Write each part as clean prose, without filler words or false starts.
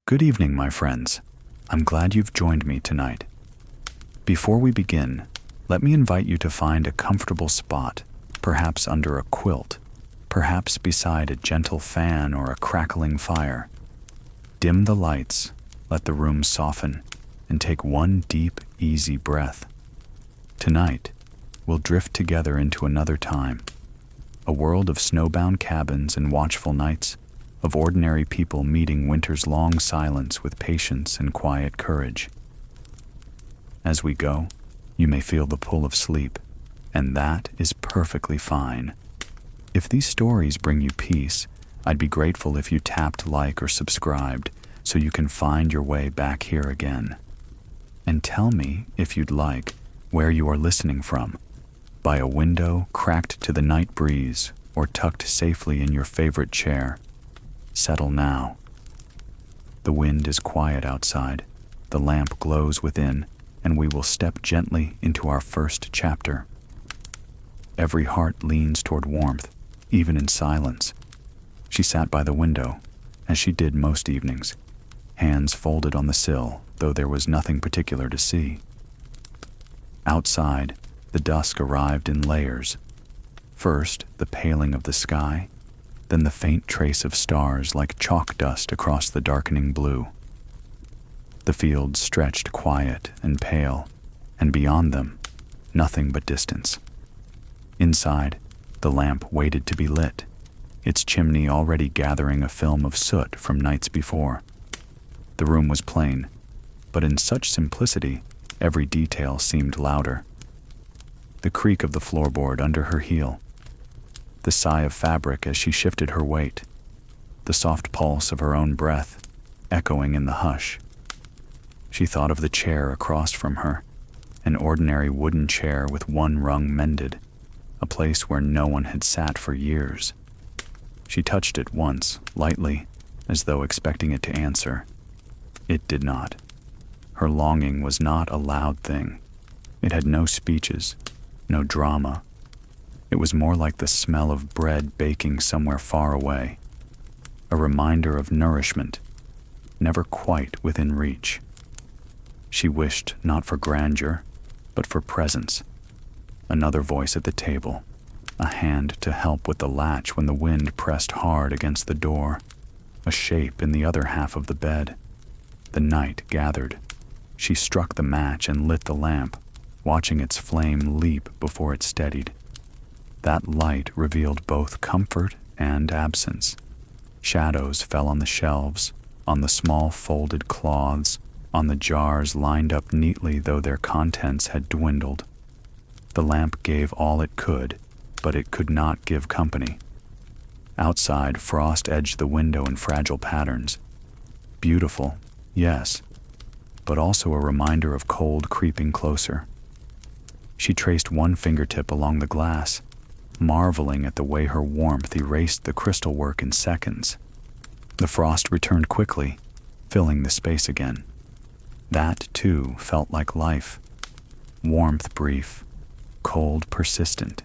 Good evening, my friends. I'm glad you've joined me tonight. Before we begin, let me invite you to find a comfortable spot, perhaps under a quilt, perhaps beside a gentle fan or a crackling fire. Dim the lights, let the room soften, and take one deep, easy breath. Tonight, we'll drift together into another time, a world of snowbound cabins and watchful nights, of ordinary people meeting winter's long silence with patience and quiet courage. As we go, you may feel the pull of sleep, and that is perfectly fine. If these stories bring you peace, I'd be grateful if you tapped like or subscribed so you can find your way back here again. And tell me, if you'd like, where you are listening from. By a window cracked to the night breeze or tucked safely in your favorite chair. Settle now. The wind is quiet outside, the lamp glows within, and we will step gently into our first chapter. Every heart leans toward warmth, even in silence. She sat by the window, as she did most evenings, hands folded on the sill, though there was nothing particular to see. Outside, the dusk arrived in layers. First, the paling of the sky, then the faint trace of stars like chalk dust across the darkening blue. The fields stretched quiet and pale, and beyond them, nothing but distance. Inside, the lamp waited to be lit, its chimney already gathering a film of soot from nights before. The room was plain, but in such simplicity, every detail seemed louder. The creak of the floorboard under her heel, the sigh of fabric as she shifted her weight, the soft pulse of her own breath echoing in the hush. She thought of the chair across from her, an ordinary wooden chair with one rung mended, a place where no one had sat for years. She touched it once, lightly, as though expecting it to answer. It did not. Her longing was not a loud thing. It had no speeches, no drama. It was more like the smell of bread baking somewhere far away, a reminder of nourishment, never quite within reach. She wished not for grandeur, but for presence. Another voice at the table, a hand to help with the latch when the wind pressed hard against the door, a shape in the other half of the bed. The night gathered. She struck the match and lit the lamp, watching its flame leap before it steadied. That light revealed both comfort and absence. Shadows fell on the shelves, on the small folded cloths, on the jars lined up neatly though their contents had dwindled. The lamp gave all it could, but it could not give company. Outside, frost edged the window in fragile patterns. Beautiful, yes, but also a reminder of cold creeping closer. She traced one fingertip along the glass, marveling at the way her warmth erased the crystal work in seconds. The frost returned quickly, filling the space again. That, too, felt like life. Warmth brief, cold persistent.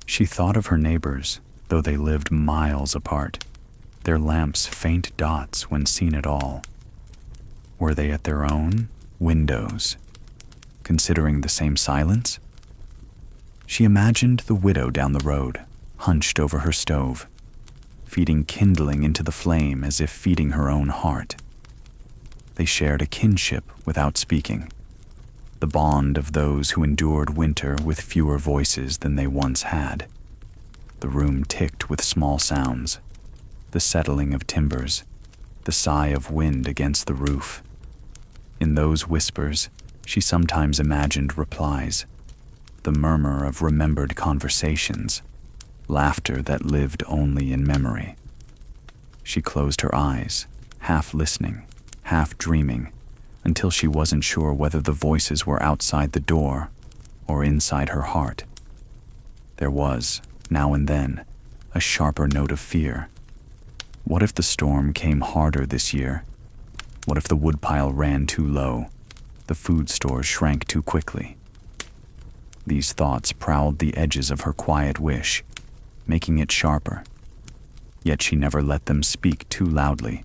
She thought of her neighbors, though they lived miles apart, their lamps faint dots when seen at all. Were they at their own windows, considering the same silence? She imagined the widow down the road, hunched over her stove, feeding kindling into the flame as if feeding her own heart. They shared a kinship without speaking, the bond of those who endured winter with fewer voices than they once had. The room ticked with small sounds, the settling of timbers, the sigh of wind against the roof. In those whispers, she sometimes imagined replies, the murmur of remembered conversations, laughter that lived only in memory. She closed her eyes, half listening, half dreaming, until she wasn't sure whether the voices were outside the door or inside her heart. There was, now and then, a sharper note of fear. What if the storm came harder this year? What if the woodpile ran too low, the food stores shrank too quickly? These thoughts prowled the edges of her quiet wish, making it sharper. Yet she never let them speak too loudly,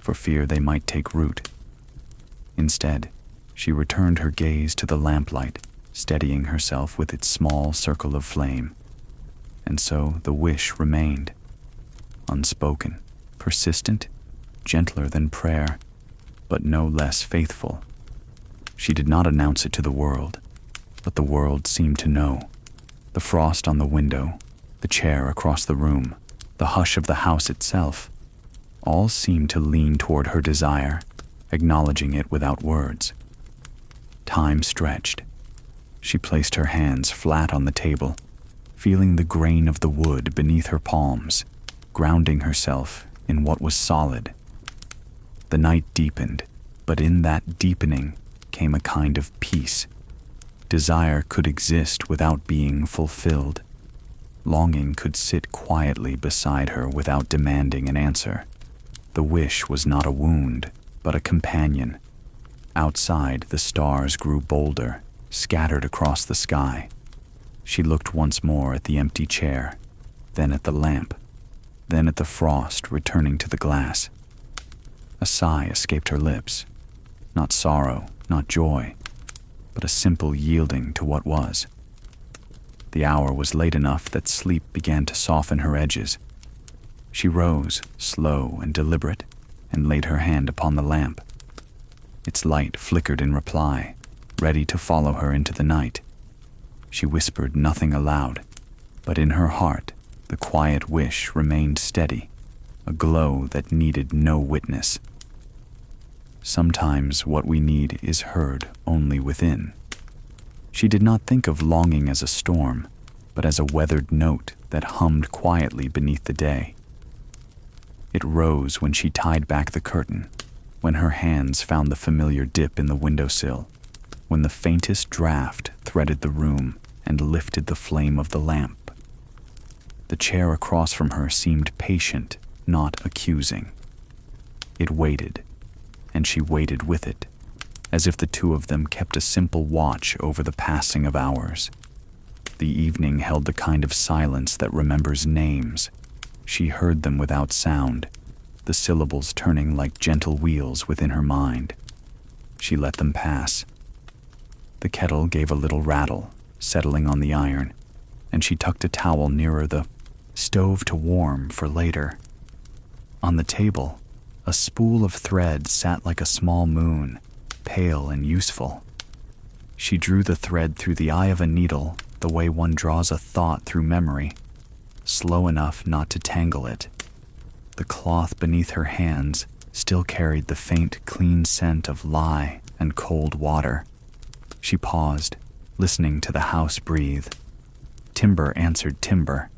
for fear they might take root. Instead, she returned her gaze to the lamplight, steadying herself with its small circle of flame. And so the wish remained, unspoken, persistent, gentler than prayer, but no less faithful. She did not announce it to the world, but the world seemed to know. The frost on the window, the chair across the room, the hush of the house itself, all seemed to lean toward her desire, acknowledging it without words. Time stretched. She placed her hands flat on the table, feeling the grain of the wood beneath her palms, grounding herself in what was solid. The night deepened, but in that deepening came a kind of peace. Desire could exist without being fulfilled. Longing could sit quietly beside her without demanding an answer. The wish was not a wound, but a companion. Outside, the stars grew bolder, scattered across the sky. She looked once more at the empty chair, then at the lamp, then at the frost returning to the glass. A sigh escaped her lips. Not sorrow, not joy, but a simple yielding to what was. The hour was late enough that sleep began to soften her edges. She rose, slow and deliberate, and laid her hand upon the lamp. Its light flickered in reply, ready to follow her into the night. She whispered nothing aloud, but in her heart the quiet wish remained steady, a glow that needed no witness. Sometimes what we need is heard only within. She did not think of longing as a storm, but as a weathered note that hummed quietly beneath the day. It rose when she tied back the curtain, when her hands found the familiar dip in the windowsill, when the faintest draft threaded the room and lifted the flame of the lamp. The chair across from her seemed patient, not accusing. It waited, and she waited with it, as if the two of them kept a simple watch over the passing of hours. The evening held the kind of silence that remembers names. She heard them without sound, the syllables turning like gentle wheels within her mind. She let them pass. The kettle gave a little rattle, settling on the iron, and she tucked a towel nearer the stove to warm for later. On the table, a spool of thread sat like a small moon, pale and useful. She drew the thread through the eye of a needle the way one draws a thought through memory, slow enough not to tangle it. The cloth beneath her hands still carried the faint, clean scent of lye and cold water. She paused, listening to the house breathe. Timber answered timber.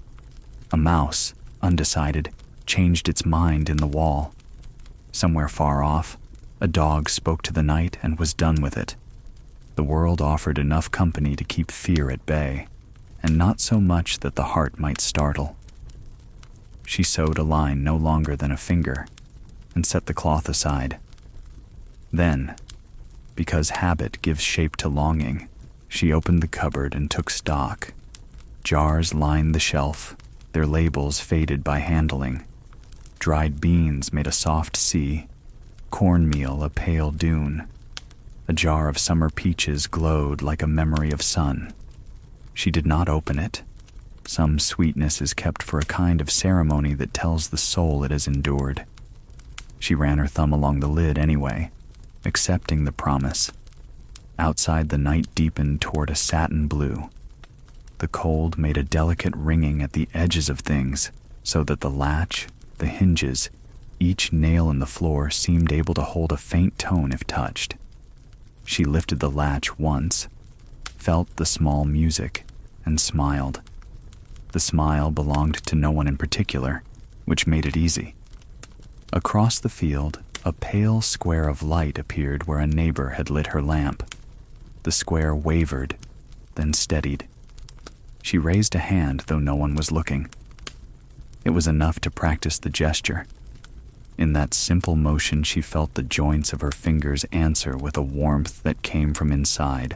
A mouse, undecided, changed its mind in the wall. Somewhere far off, a dog spoke to the night and was done with it. The world offered enough company to keep fear at bay, and not so much that the heart might startle. She sewed a line no longer than a finger, and set the cloth aside. Then, because habit gives shape to longing, she opened the cupboard and took stock. Jars lined the shelf, their labels faded by handling. Dried beans made a soft sea, cornmeal a pale dune. A jar of summer peaches glowed like a memory of sun. She did not open it. Some sweetness is kept for a kind of ceremony that tells the soul it has endured. She ran her thumb along the lid anyway, accepting the promise. Outside, the night deepened toward a satin blue. The cold made a delicate ringing at the edges of things, so that the latch, the hinges, each nail in the floor seemed able to hold a faint tone if touched. She lifted the latch once, felt the small music, and smiled. The smile belonged to no one in particular, which made it easy. Across the field, a pale square of light appeared where a neighbor had lit her lamp. The square wavered, then steadied. She raised a hand, though no one was looking. It was enough to practice the gesture. In that simple motion, she felt the joints of her fingers answer with a warmth that came from inside,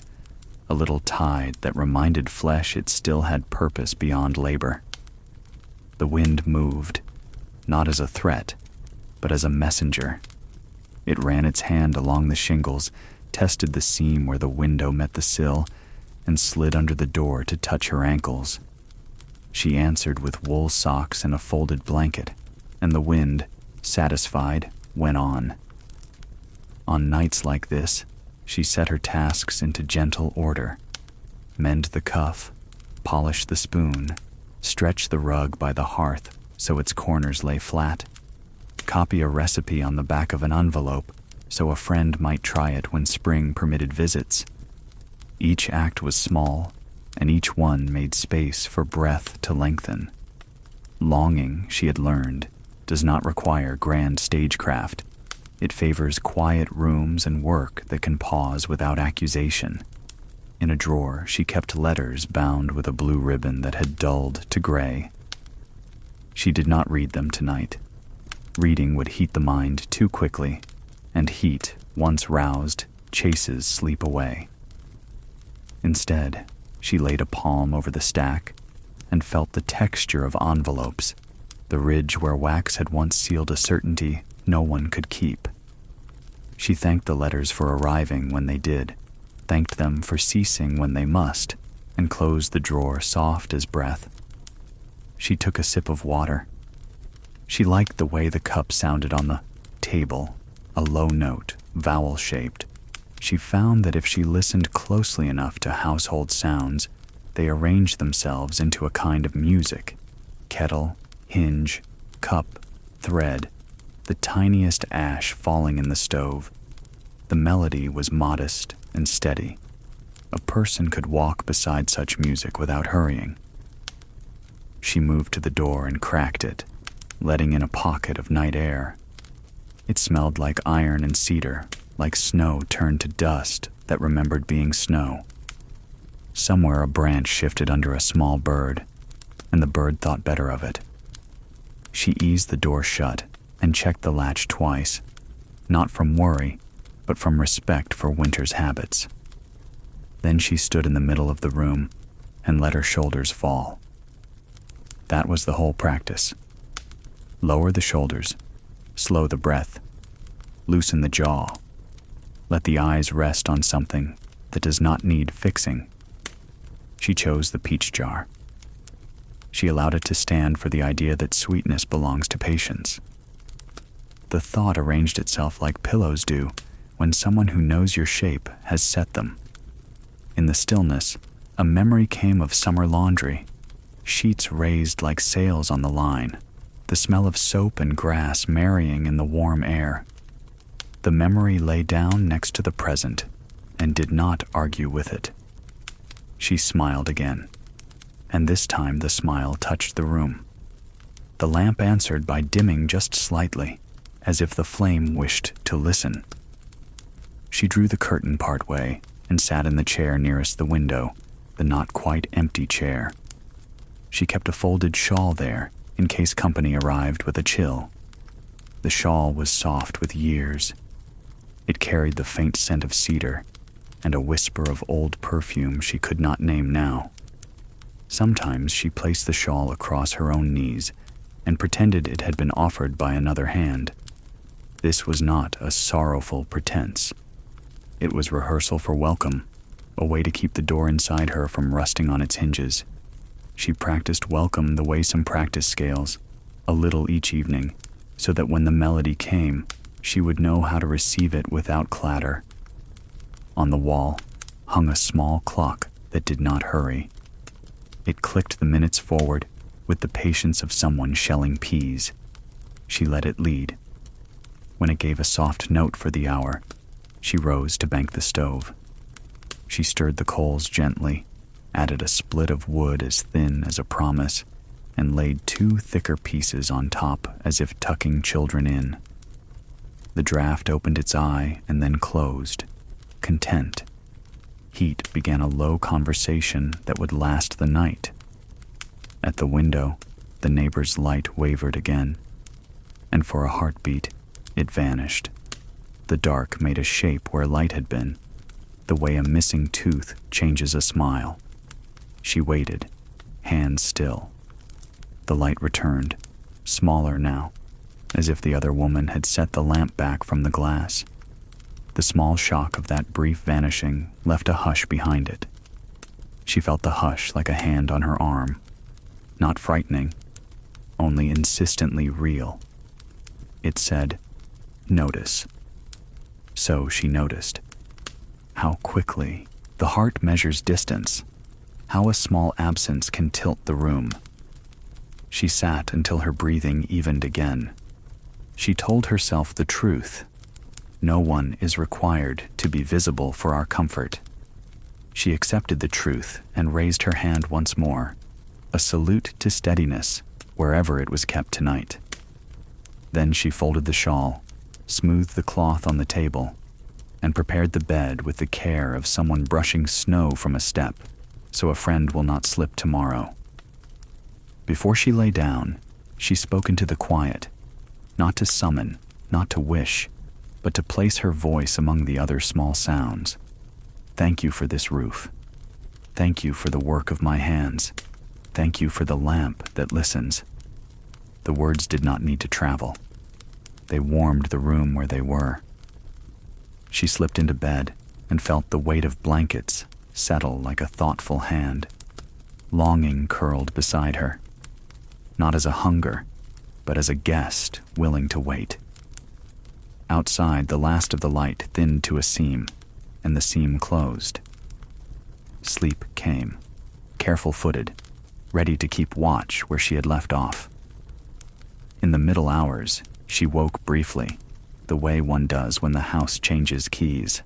a little tide that reminded flesh it still had purpose beyond labor. The wind moved, not as a threat, but as a messenger, It ran its hand along the shingles, tested the seam where the window met the sill, and slid under the door to touch her ankles. She answered with wool socks and a folded blanket, and the wind, satisfied, went on. On nights like this, she set her tasks into gentle order. Mend the cuff, polish the spoon, stretch the rug by the hearth so its corners lay flat, copy a recipe on the back of an envelope so a friend might try it when spring permitted visits. Each act was small, and each one made space for breath to lengthen. Longing, she had learned, does not require grand stagecraft. It favors quiet rooms and work that can pause without accusation. In a drawer, she kept letters bound with a blue ribbon that had dulled to gray. She did not read them tonight. Reading would heat the mind too quickly, and heat, once roused, chases sleep away. Instead, she laid a palm over the stack and felt the texture of envelopes, the ridge where wax had once sealed a certainty no one could keep. She thanked the letters for arriving when they did, thanked them for ceasing when they must, and closed the drawer soft as breath. She took a sip of water. She liked the way the cup sounded on the table, a low note, vowel-shaped. She found that if she listened closely enough to household sounds, they arranged themselves into a kind of music. Kettle, hinge, cup, thread, the tiniest ash falling in the stove. The melody was modest and steady. A person could walk beside such music without hurrying. She moved to the door and cracked it, letting in a pocket of night air. It smelled like iron and cedar, like snow turned to dust that remembered being snow. Somewhere a branch shifted under a small bird, and the bird thought better of it. She eased the door shut and checked the latch twice, not from worry, but from respect for winter's habits. Then she stood in the middle of the room and let her shoulders fall. That was the whole practice. Lower the shoulders, slow the breath, loosen the jaw, let the eyes rest on something that does not need fixing. She chose the peach jar. She allowed it to stand for the idea that sweetness belongs to patience. The thought arranged itself like pillows do when someone who knows your shape has set them. In the stillness, a memory came of summer laundry, sheets raised like sails on the line, the smell of soap and grass marrying in the warm air. The memory lay down next to the present and did not argue with it. She smiled again, and this time the smile touched the room. The lamp answered by dimming just slightly, as if the flame wished to listen. She drew the curtain part way and sat in the chair nearest the window, the not quite empty chair. She kept a folded shawl there in case company arrived with a chill. The shawl was soft with years. It carried the faint scent of cedar and a whisper of old perfume she could not name now. Sometimes she placed the shawl across her own knees and pretended it had been offered by another hand. This was not a sorrowful pretense. It was rehearsal for welcome, a way to keep the door inside her from rusting on its hinges. She practiced welcome the way some practice scales, a little each evening, so that when the melody came, she would know how to receive it without clatter. On the wall hung a small clock that did not hurry. It clicked the minutes forward with the patience of someone shelling peas. She let it lead. When it gave a soft note for the hour, she rose to bank the stove. She stirred the coals gently, added a split of wood as thin as a promise, and laid 2 thicker pieces on top as if tucking children in. The draft opened its eye and then closed, content. Heat began a low conversation that would last the night. At the window, the neighbor's light wavered again, and for a heartbeat, it vanished. The dark made a shape where light had been, the way a missing tooth changes a smile. She waited, hands still. The light returned, smaller now, as if the other woman had set the lamp back from the glass. The small shock of that brief vanishing left a hush behind it. She felt the hush like a hand on her arm. Not frightening, only insistently real. It said, "Notice." So she noticed. How quickly the heart measures distance, how a small absence can tilt the room. She sat until her breathing evened again. She told herself the truth. No one is required to be visible for our comfort. She accepted the truth and raised her hand once more, a salute to steadiness wherever it was kept tonight. Then she folded the shawl, smoothed the cloth on the table, and prepared the bed with the care of someone brushing snow from a step, so a friend will not slip tomorrow. Before she lay down, she spoke into the quiet, not to summon, not to wish, but to place her voice among the other small sounds. Thank you for this roof. Thank you for the work of my hands. Thank you for the lamp that listens. The words did not need to travel. They warmed the room where they were. She slipped into bed and felt the weight of blankets settle like a thoughtful hand. Longing curled beside her, not as a hunger, but as a guest willing to wait. Outside, the last of the light thinned to a seam, and the seam closed. Sleep came, careful-footed, ready to keep watch where she had left off. In the middle hours, she woke briefly, the way one does when the house changes keys.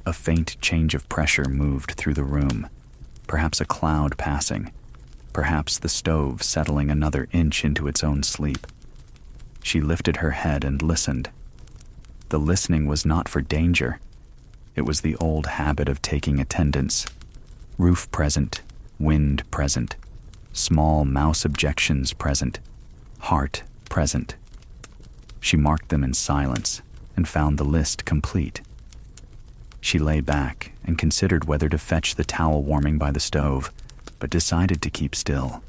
A faint change of pressure moved through the room, perhaps a cloud passing, perhaps the stove settling another inch into its own sleep. She lifted her head and listened. The listening was not for danger. It was the old habit of taking attendance. Roof present, wind present, small mouse objections present, heart present. She marked them in silence and found the list complete. She lay back and considered whether to fetch the towel warming by the stove, but decided to keep still.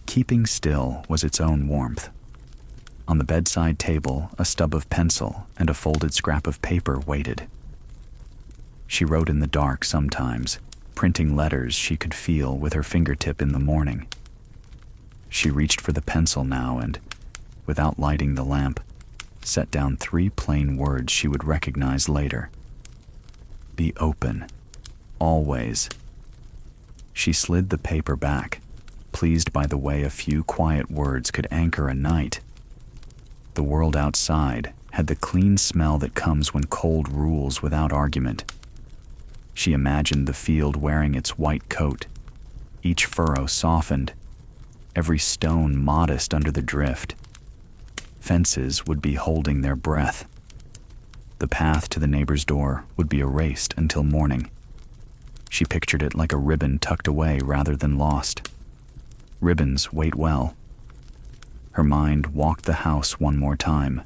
Keeping still was its own warmth. On the bedside table, a stub of pencil and a folded scrap of paper waited. She wrote in the dark sometimes, printing letters she could feel with her fingertip in the morning. She reached for the pencil now and, without lighting the lamp, set down 3 plain words she would recognize later. Be open. Always. She slid the paper back, pleased by the way a few quiet words could anchor a night. The world outside had the clean smell that comes when cold rules without argument. She imagined the field wearing its white coat, each furrow softened, every stone modest under the drift. Fences would be holding their breath. The path to the neighbor's door would be erased until morning. She pictured it like a ribbon tucked away rather than lost. Ribbons wait well. Her mind walked the house one more time,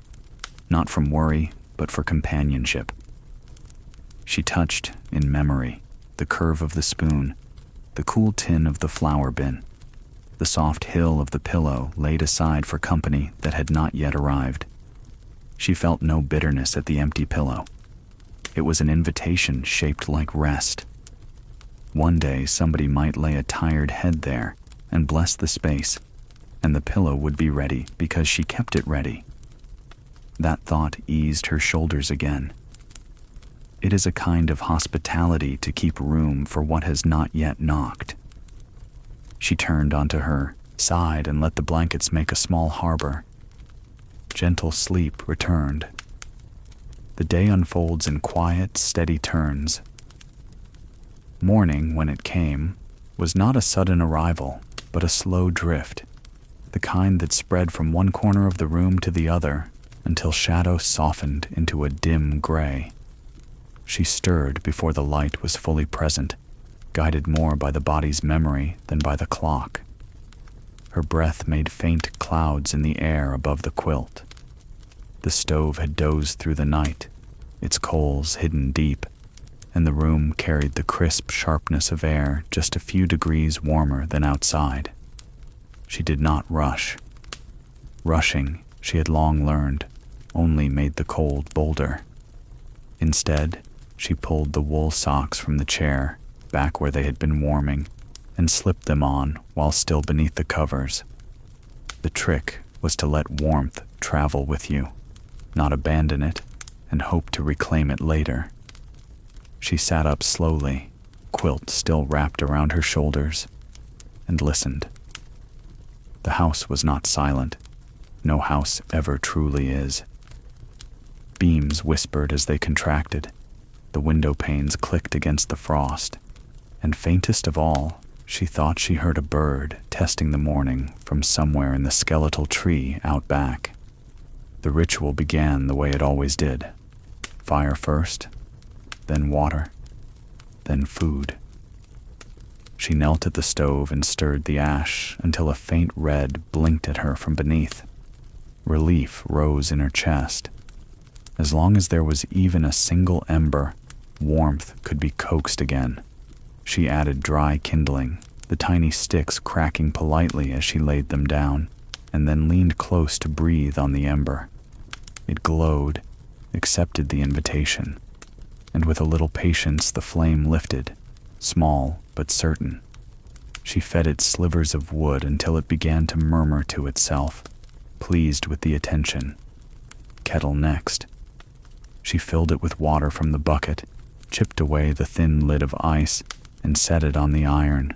not from worry, but for companionship. She touched, in memory, the curve of the spoon, the cool tin of the flour bin, the soft hill of the pillow laid aside for company that had not yet arrived. She felt no bitterness at the empty pillow. It was an invitation shaped like rest. One day somebody might lay a tired head there and bless the space, and the pillow would be ready because she kept it ready. That thought eased her shoulders again. It is a kind of hospitality to keep room for what has not yet knocked. She turned onto her side and let the blankets make a small harbor. Gentle sleep returned. The day unfolds in quiet, steady turns. Morning, when it came, was not a sudden arrival, but a slow drift, the kind that spread from one corner of the room to the other until shadow softened into a dim gray. She stirred before the light was fully present, guided more by the body's memory than by the clock. Her breath made faint clouds in the air above the quilt. The stove had dozed through the night, its coals hidden deep, and the room carried the crisp sharpness of air just a few degrees warmer than outside. She did not rush. Rushing, she had long learned, only made the cold bolder. Instead, she pulled the wool socks from the chair, back where they had been warming, and slipped them on while still beneath the covers. The trick was to let warmth travel with you, not abandon it and hope to reclaim it later. She sat up slowly, quilt still wrapped around her shoulders, and listened. The house was not silent. No house ever truly is. Beams whispered as they contracted. The window panes clicked against the frost, and faintest of all, she thought she heard a bird testing the morning from somewhere in the skeletal tree out back. The ritual began the way it always did. Fire first, then water, then food. She knelt at the stove and stirred the ash until a faint red blinked at her from beneath. Relief rose in her chest. As long as there was even a single ember, warmth could be coaxed again. She added dry kindling, the tiny sticks cracking politely as she laid them down, and then leaned close to breathe on the ember. It glowed, accepted the invitation, and with a little patience the flame lifted, small but certain. She fed it slivers of wood until it began to murmur to itself, pleased with the attention. Kettle next. She filled it with water from the bucket, chipped away the thin lid of ice, and set it on the iron.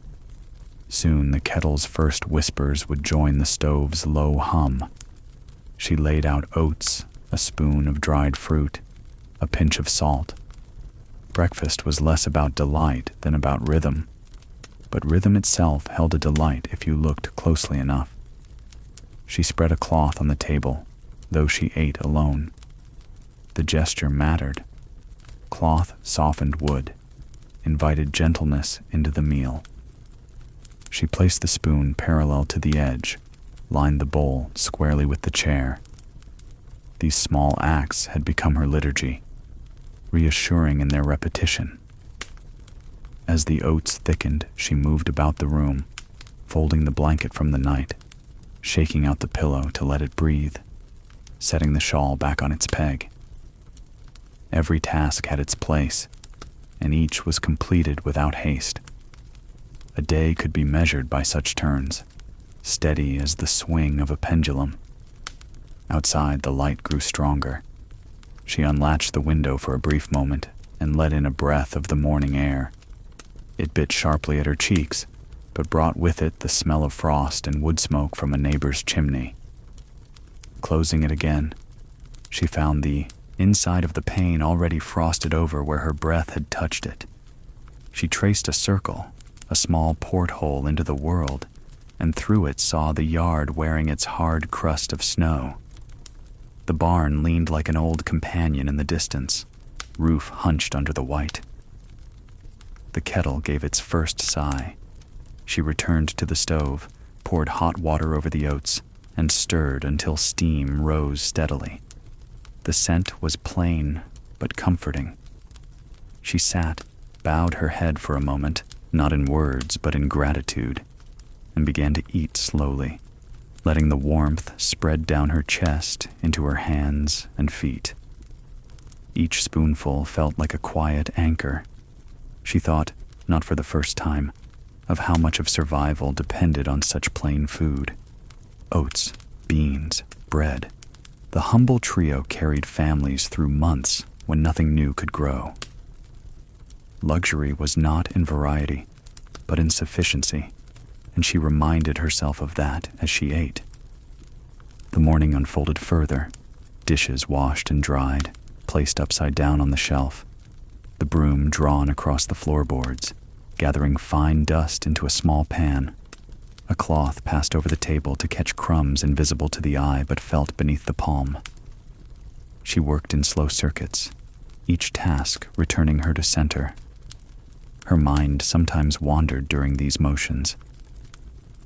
Soon the kettle's first whispers would join the stove's low hum. She laid out oats, a spoon of dried fruit, a pinch of salt. Breakfast was less about delight than about rhythm, but rhythm itself held a delight if you looked closely enough. She spread a cloth on the table, though she ate alone. The gesture mattered. Cloth softened wood, invited gentleness into the meal. She placed the spoon parallel to the edge, lined the bowl squarely with the chair. These small acts had become her liturgy, reassuring in their repetition. As the oats thickened, she moved about the room, folding the blanket from the night, shaking out the pillow to let it breathe, setting the shawl back on its peg. Every task had its place, and each was completed without haste. A day could be measured by such turns, steady as the swing of a pendulum. Outside, the light grew stronger. She unlatched the window for a brief moment and let in a breath of the morning air. It bit sharply at her cheeks, but brought with it the smell of frost and wood smoke from a neighbor's chimney. Closing it again, she found the inside of the pane already frosted over where her breath had touched it. She traced a circle, a small porthole into the world, and through it saw the yard wearing its hard crust of snow. The barn leaned like an old companion in the distance, roof hunched under the white. The kettle gave its first sigh. She returned to the stove, poured hot water over the oats, and stirred until steam rose steadily. The scent was plain but comforting. She sat, bowed her head for a moment, not in words but in gratitude, and began to eat slowly, letting the warmth spread down her chest into her hands and feet. Each spoonful felt like a quiet anchor. She thought, not for the first time, of how much of survival depended on such plain food. Oats, beans, bread. The humble trio carried families through months when nothing new could grow. Luxury was not in variety, but in sufficiency, and she reminded herself of that as she ate. The morning unfolded further, dishes washed and dried, placed upside down on the shelf, the broom drawn across the floorboards, gathering fine dust into a small pan. A cloth passed over the table to catch crumbs invisible to the eye but felt beneath the palm. She worked in slow circuits, each task returning her to center. Her mind sometimes wandered during these motions.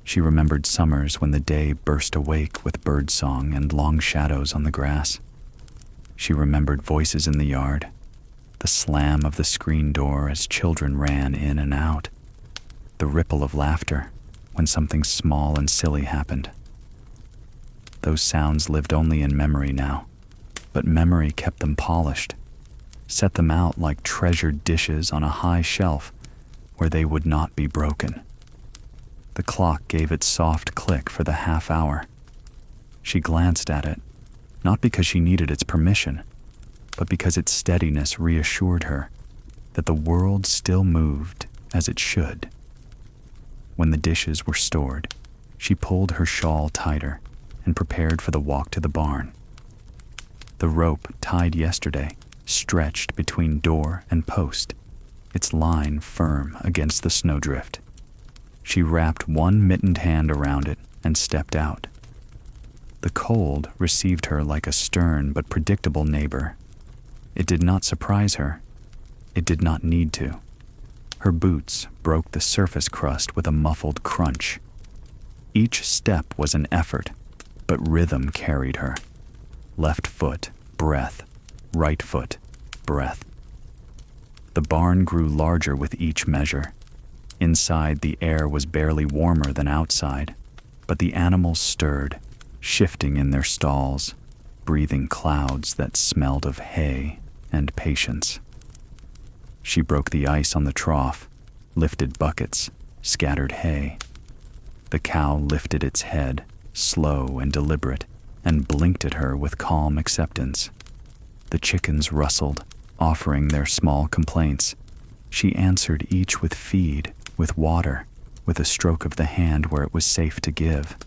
She remembered summers when the day burst awake with birdsong and long shadows on the grass. She remembered voices in the yard, the slam of the screen door as children ran in and out, the ripple of laughter when something small and silly happened. Those sounds lived only in memory now, but memory kept them polished, set them out like treasured dishes on a high shelf where they would not be broken. The clock gave its soft click for the half hour. She glanced at it, not because she needed its permission, but because its steadiness reassured her that the world still moved as it should. When the dishes were stored, she pulled her shawl tighter and prepared for the walk to the barn. The rope tied yesterday stretched between door and post, its line firm against the snowdrift. She wrapped one mittened hand around it and stepped out. The cold received her like a stern but predictable neighbor. It did not surprise her. It did not need to. Her boots broke the surface crust with a muffled crunch. Each step was an effort, but rhythm carried her. Left foot, breath. Right foot, breath. The barn grew larger with each measure. Inside, the air was barely warmer than outside, but the animals stirred, shifting in their stalls, breathing clouds that smelled of hay and patience. She broke the ice on the trough, lifted buckets, scattered hay. The cow lifted its head, slow and deliberate, and blinked at her with calm acceptance. The chickens rustled, offering their small complaints. She answered each with feed, with water, with a stroke of the hand where it was safe to give.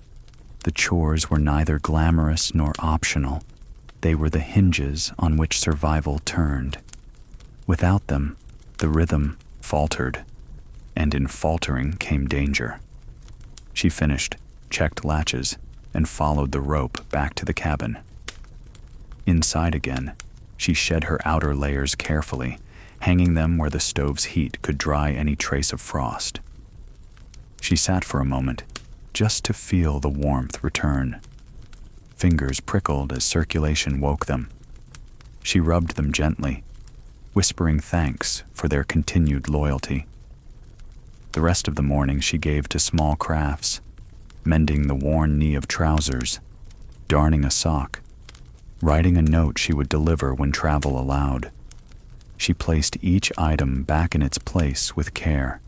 The chores were neither glamorous nor optional. They were the hinges on which survival turned. Without them, the rhythm faltered, and in faltering came danger. She finished, checked latches, and followed the rope back to the cabin. Inside again, she shed her outer layers carefully, hanging them where the stove's heat could dry any trace of frost. She sat for a moment, just to feel the warmth return. Fingers prickled as circulation woke them. She rubbed them gently, whispering thanks for their continued loyalty. The rest of the morning she gave to small crafts, mending the worn knee of trousers, darning a sock, writing a note she would deliver when travel allowed. She placed each item back in its place with care.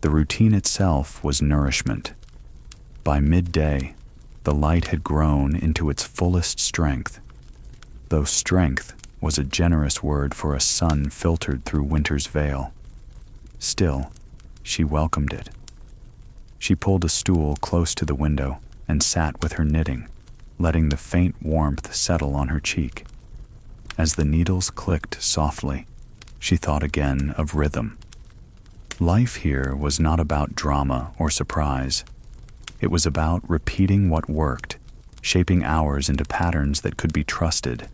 The routine itself was nourishment. By midday, the light had grown into its fullest strength, though strength was a generous word for a sun filtered through winter's veil. Still, she welcomed it. She pulled a stool close to the window and sat with her knitting, letting the faint warmth settle on her cheek. As the needles clicked softly, she thought again of rhythm. Life here was not about drama or surprise. It was about repeating what worked, shaping hours into patterns that could be trusted.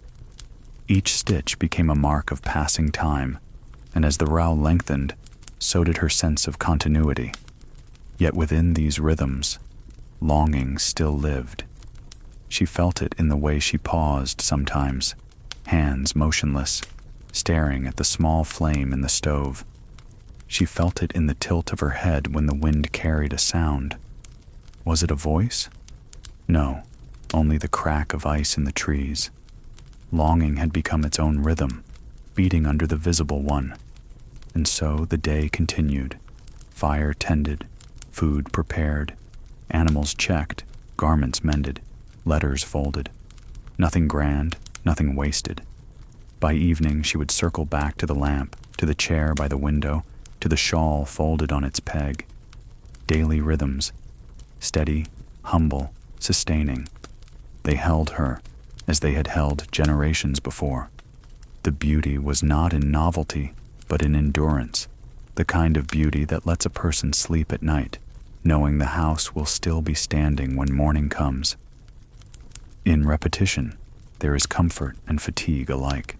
Each stitch became a mark of passing time, and as the row lengthened, so did her sense of continuity. Yet within these rhythms, longing still lived. She felt it in the way she paused sometimes, hands motionless, staring at the small flame in the stove. She felt it in the tilt of her head when the wind carried a sound. Was it a voice? No, only the crack of ice in the trees. Longing had become its own rhythm, beating under the visible one. And so the day continued. Fire tended, food prepared, animals checked, garments mended, letters folded. Nothing grand, nothing wasted. By evening she would circle back to the lamp, to the chair by the window, to the shawl folded on its peg. Daily rhythms, steady, humble, sustaining. They held her, as they had held generations before. The beauty was not in novelty, but in endurance, the kind of beauty that lets a person sleep at night, knowing the house will still be standing when morning comes. In repetition, there is comfort and fatigue alike.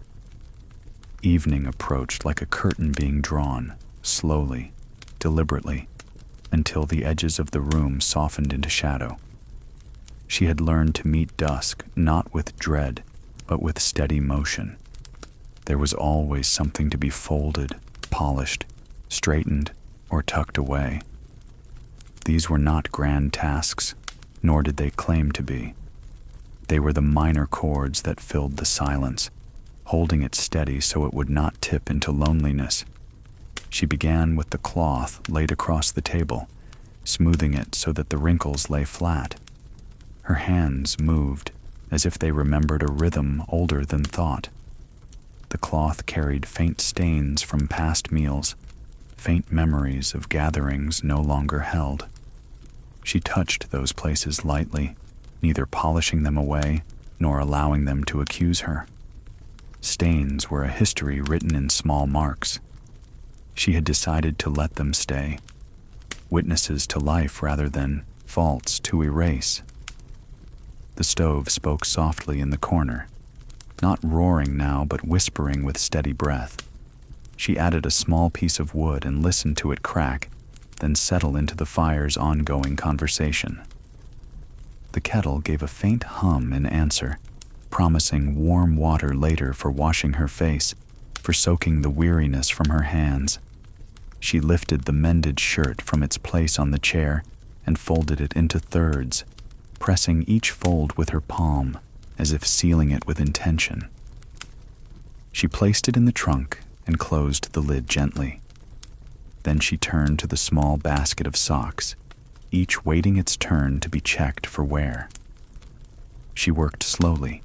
Evening approached like a curtain being drawn, slowly, deliberately, until the edges of the room softened into shadow. She had learned to meet dusk not with dread, but with steady motion. There was always something to be folded, polished, straightened, or tucked away. These were not grand tasks, nor did they claim to be. They were the minor chords that filled the silence, holding it steady so it would not tip into loneliness. She began with the cloth laid across the table, smoothing it so that the wrinkles lay flat. Her hands moved as if they remembered a rhythm older than thought. The cloth carried faint stains from past meals, faint memories of gatherings no longer held. She touched those places lightly, neither polishing them away nor allowing them to accuse her. Stains were a history written in small marks. She had decided to let them stay, witnesses to life rather than faults to erase. The stove spoke softly in the corner, not roaring now but whispering with steady breath. She added a small piece of wood and listened to it crack, then settle into the fire's ongoing conversation. The kettle gave a faint hum in answer, promising warm water later for washing her face, for soaking the weariness from her hands. She lifted the mended shirt from its place on the chair and folded it into thirds, pressing each fold with her palm, as if sealing it with intention. She placed it in the trunk and closed the lid gently. Then she turned to the small basket of socks, each waiting its turn to be checked for wear. She worked slowly,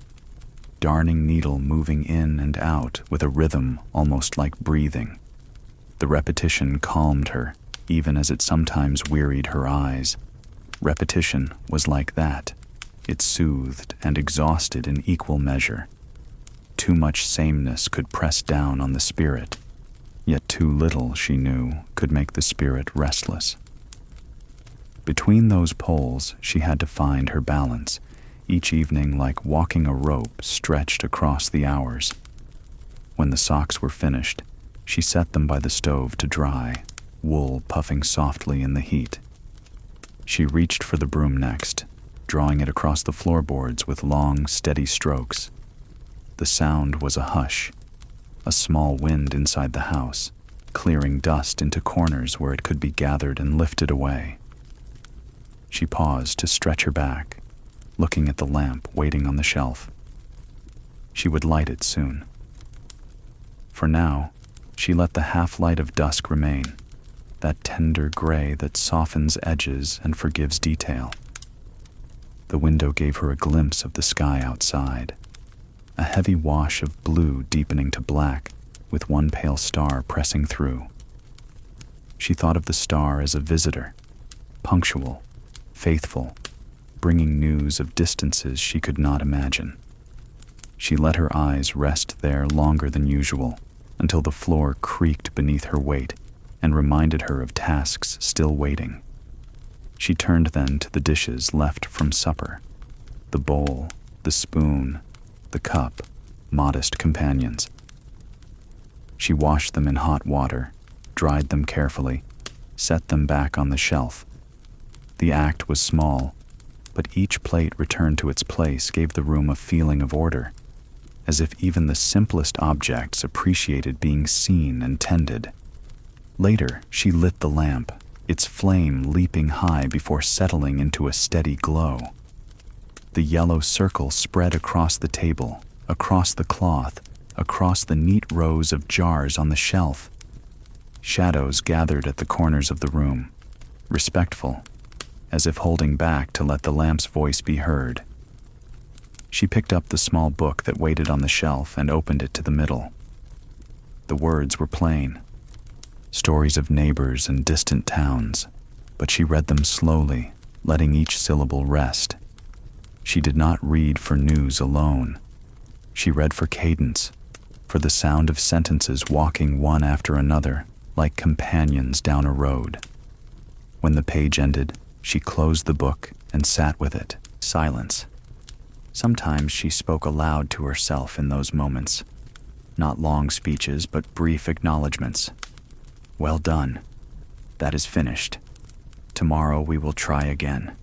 darning needle moving in and out with a rhythm almost like breathing. The repetition calmed her, even as it sometimes wearied her eyes. Repetition was like that. It soothed and exhausted in equal measure. Too much sameness could press down on the spirit, yet too little, she knew, could make the spirit restless. Between those poles, she had to find her balance, each evening like walking a rope stretched across the hours. When the socks were finished, she set them by the stove to dry, wool puffing softly in the heat. She reached for the broom next, drawing it across the floorboards with long, steady strokes. The sound was a hush, a small wind inside the house, clearing dust into corners where it could be gathered and lifted away. She paused to stretch her back, looking at the lamp waiting on the shelf. She would light it soon. For now, she let the half-light of dusk remain, that tender gray that softens edges and forgives detail. The window gave her a glimpse of the sky outside, a heavy wash of blue deepening to black, with one pale star pressing through. She thought of the star as a visitor, punctual, faithful, bringing news of distances she could not imagine. She let her eyes rest there longer than usual, until the floor creaked beneath her weight and reminded her of tasks still waiting. She turned then to the dishes left from supper, the bowl, the spoon, the cup, modest companions. She washed them in hot water, dried them carefully, set them back on the shelf. The act was small, but each plate returned to its place gave the room a feeling of order, as if even the simplest objects appreciated being seen and tended. Later, she lit the lamp, its flame leaping high before settling into a steady glow. The yellow circle spread across the table, across the cloth, across the neat rows of jars on the shelf. Shadows gathered at the corners of the room, respectful, as if holding back to let the lamp's voice be heard. She picked up the small book that waited on the shelf and opened it to the middle. The words were plain, stories of neighbors and distant towns, but she read them slowly, letting each syllable rest. She did not read for news alone. She read for cadence, for the sound of sentences walking one after another, like companions down a road. When the page ended, she closed the book and sat with it. Silence. Sometimes she spoke aloud to herself in those moments. Not long speeches, but brief acknowledgments. Well done. That is finished. Tomorrow we will try again.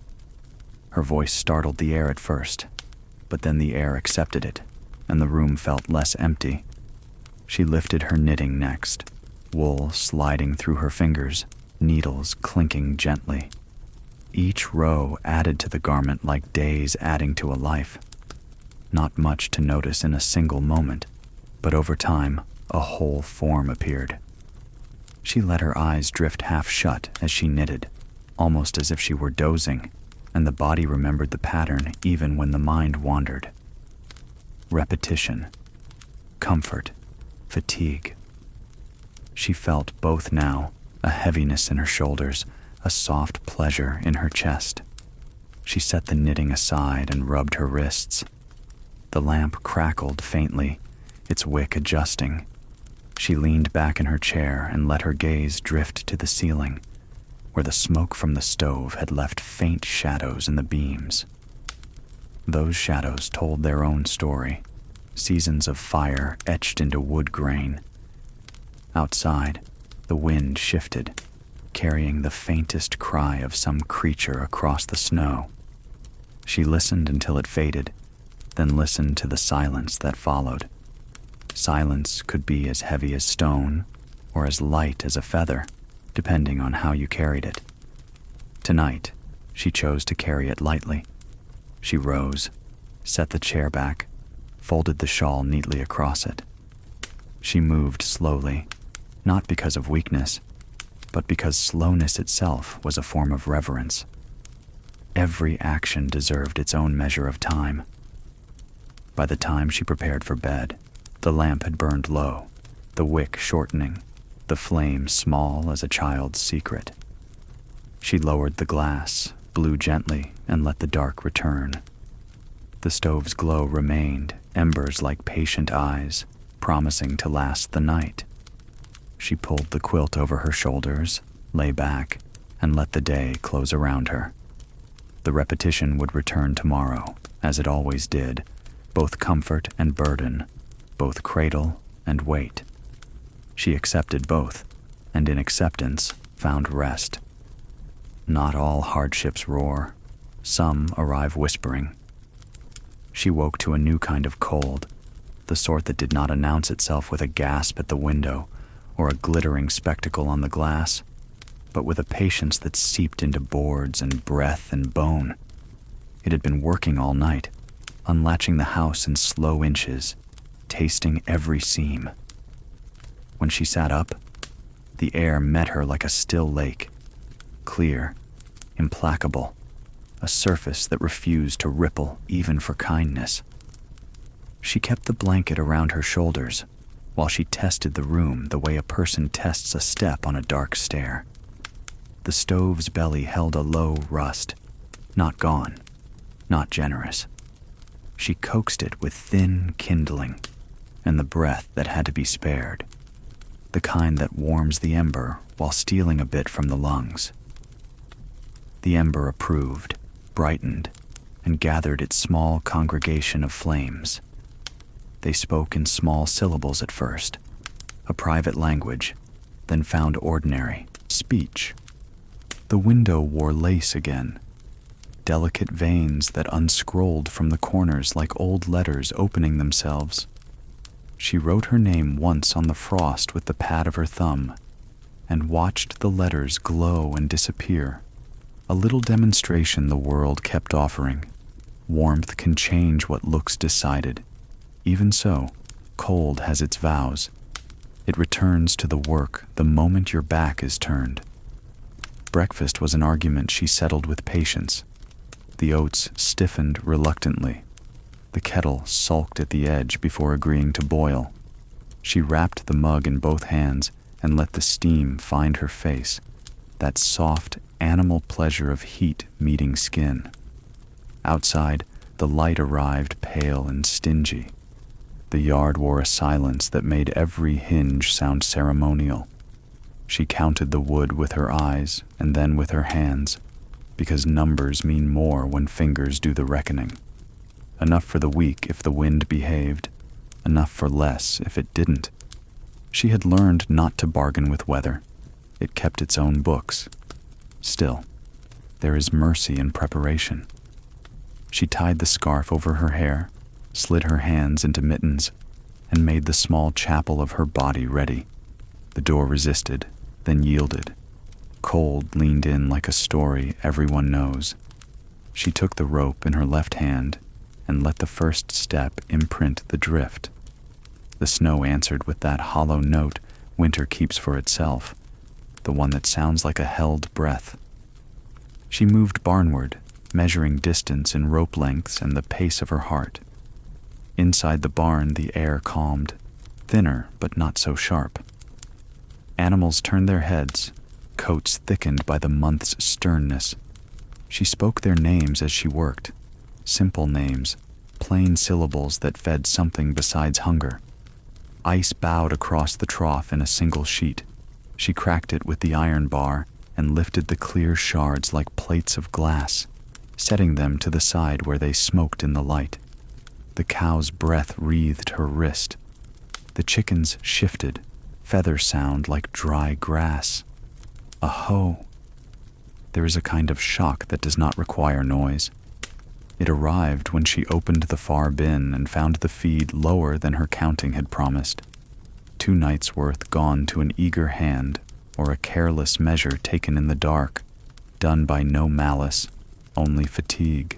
Her voice startled the air at first, but then the air accepted it, and the room felt less empty. She lifted her knitting next, wool sliding through her fingers, needles clinking gently. Each row added to the garment like days adding to a life. not much to notice in a single moment, but over time, a whole form appeared. She let her eyes drift half shut as she knitted, almost as if she were dozing, and the body remembered the pattern even when the mind wandered. Repetition, comfort, fatigue. She felt both now, a heaviness in her shoulders, a soft pleasure in her chest. She set the knitting aside and rubbed her wrists. The lamp crackled faintly, its wick adjusting. She leaned back in her chair and let her gaze drift to the ceiling, where the smoke from the stove had left faint shadows in the beams. Those shadows told their own story, seasons of fire etched into wood grain. Outside, the wind shifted, carrying the faintest cry of some creature across the snow. She listened until it faded, then listened to the silence that followed. Silence could be as heavy as stone or as light as a feather, depending on how you carried it. Tonight, she chose to carry it lightly. She rose, set the chair back, folded the shawl neatly across it. She moved slowly, not because of weakness, but because slowness itself was a form of reverence. Every action deserved its own measure of time. By the time she prepared for bed, the lamp had burned low, the wick shortening, the flame small as a child's secret. She lowered the glass, blew gently, and let the dark return. The stove's glow remained, embers like patient eyes, promising to last the night. She pulled the quilt over her shoulders, lay back, and let the day close around her. The repetition would return tomorrow, as it always did, both comfort and burden, both cradle and weight. She accepted both, and in acceptance found rest. Not all hardships roar. Some arrive whispering. She woke to a new kind of cold, the sort that did not announce itself with a gasp at the window or a glittering spectacle on the glass, but with a patience that seeped into boards and breath and bone. It had been working all night, unlatching the house in slow inches, tasting every seam. When she sat up, the air met her like a still lake, clear, implacable, a surface that refused to ripple even for kindness. She kept the blanket around her shoulders while she tested the room the way a person tests a step on a dark stair. The stove's belly held a low rust, not gone, not generous. She coaxed it with thin kindling and the breath that had to be spared, the kind that warms the ember while stealing a bit from the lungs. The ember approved, brightened, and gathered its small congregation of flames. They spoke in small syllables at first, a private language, then found ordinary speech. The window wore lace again, delicate veins that unscrolled from the corners like old letters opening themselves. She wrote her name once on the frost with the pad of her thumb and watched the letters glow and disappear. A little demonstration the world kept offering. Warmth can change what looks decided. Even so, cold has its vows. It returns to the work the moment your back is turned. Breakfast was an argument she settled with patience. The oats stiffened reluctantly. The kettle sulked at the edge before agreeing to boil. She wrapped the mug in both hands and let the steam find her face, that soft, animal pleasure of heat meeting skin. Outside, the light arrived pale and stingy. The yard wore a silence that made every hinge sound ceremonial. She counted the wood with her eyes and then with her hands, because numbers mean more when fingers do the reckoning. Enough for the week if the wind behaved, enough for less if it didn't. She had learned not to bargain with weather. It kept its own books. Still, there is mercy in preparation. She tied the scarf over her hair, slid her hands into mittens, and made the small chapel of her body ready. The door resisted, then yielded. Cold leaned in like a story everyone knows. She took the rope in her left hand and let the first step imprint the drift. The snow answered with that hollow note winter keeps for itself, the one that sounds like a held breath. She moved barnward, measuring distance in rope lengths and the pace of her heart. Inside the barn, the air calmed, thinner but not so sharp. Animals turned their heads, coats thickened by the month's sternness. She spoke their names as she worked, simple names, plain syllables that fed something besides hunger. Ice bowed across the trough in a single sheet. She cracked it with the iron bar and lifted the clear shards like plates of glass, setting them to the side where they smoked in the light. The cow's breath wreathed her wrist. The chickens shifted, feather sound like dry grass. A hoe. There is a kind of shock that does not require noise. It arrived when she opened the far bin and found the feed lower than her counting had promised. 2 nights' worth gone to an eager hand, or a careless measure taken in the dark, done by no malice, only fatigue.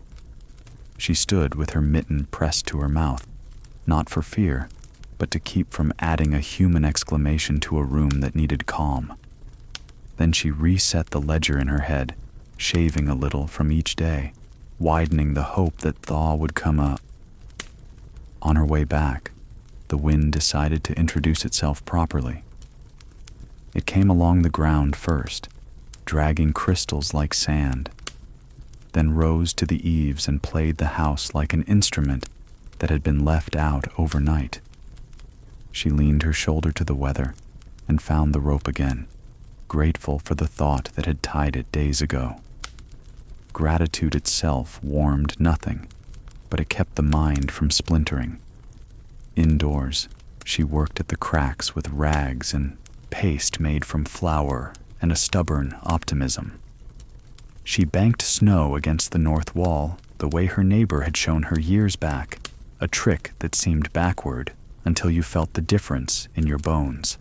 She stood with her mitten pressed to her mouth, not for fear, but to keep from adding a human exclamation to a room that needed calm. Then she reset the ledger in her head, shaving a little from each day, widening the hope that thaw would come up. On her way back, the wind decided to introduce itself properly. It came along the ground first, dragging crystals like sand, then rose to the eaves and played the house like an instrument that had been left out overnight. She leaned her shoulder to the weather and found the rope again, grateful for the thought that had tied it days ago. Gratitude itself warmed nothing, but it kept the mind from splintering. Indoors, she worked at the cracks with rags and paste made from flour and a stubborn optimism. She banked snow against the north wall the way her neighbor had shown her years back, a trick that seemed backward until you felt the difference in your bones.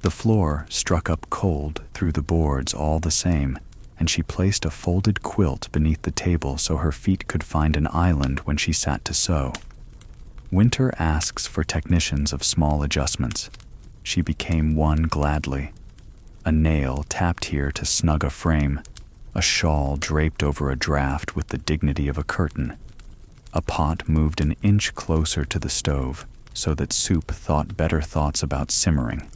The floor struck up cold through the boards all the same, and she placed a folded quilt beneath the table so her feet could find an island when she sat to sew. Winter asks for technicians of small adjustments. She became one gladly. A nail tapped here to snug a frame, a shawl draped over a draft with the dignity of a curtain. A pot moved an inch closer to the stove so that soup thought better thoughts about simmering.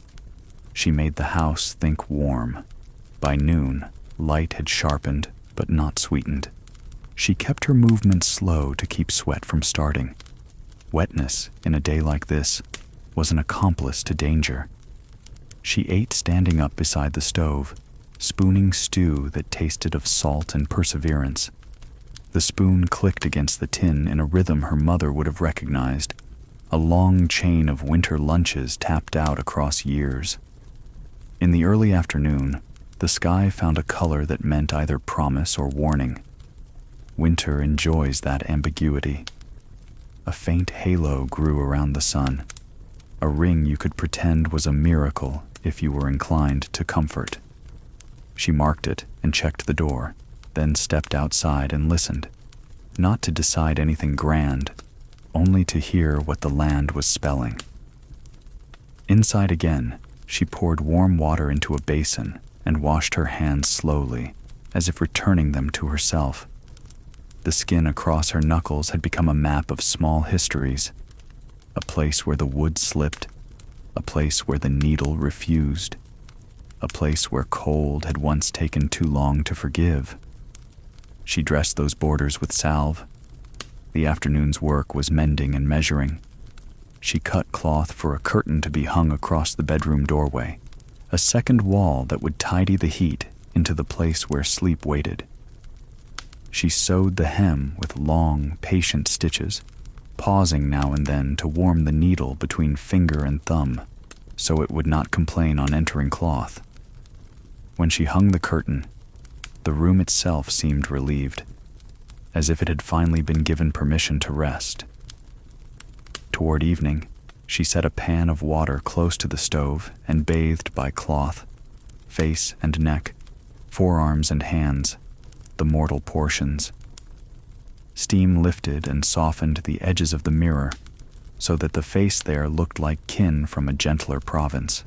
She made the house think warm. By noon, light had sharpened but not sweetened. She kept her movements slow to keep sweat from starting. Wetness, in a day like this, was an accomplice to danger. She ate standing up beside the stove, spooning stew that tasted of salt and perseverance. The spoon clicked against the tin in a rhythm her mother would have recognized, a long chain of winter lunches tapped out across years. In the early afternoon, the sky found a color that meant either promise or warning. Winter enjoys that ambiguity. A faint halo grew around the sun, a ring you could pretend was a miracle if you were inclined to comfort. She marked it and checked the door, then stepped outside and listened, not to decide anything grand, only to hear what the land was spelling. Inside again, she poured warm water into a basin and washed her hands slowly, as if returning them to herself. The skin across her knuckles had become a map of small histories, a place where the wood slipped, a place where the needle refused, a place where cold had once taken too long to forgive. She dressed those borders with salve. The afternoon's work was mending and measuring. She cut cloth for a curtain to be hung across the bedroom doorway, a second wall that would tidy the heat into the place where sleep waited. She sewed the hem with long, patient stitches, pausing now and then to warm the needle between finger and thumb, so it would not complain on entering cloth. When she hung the curtain, the room itself seemed relieved, as if it had finally been given permission to rest. Toward evening, she set a pan of water close to the stove and bathed by cloth, face and neck, forearms and hands, the mortal portions. Steam lifted and softened the edges of the mirror so that the face there looked like kin from a gentler province.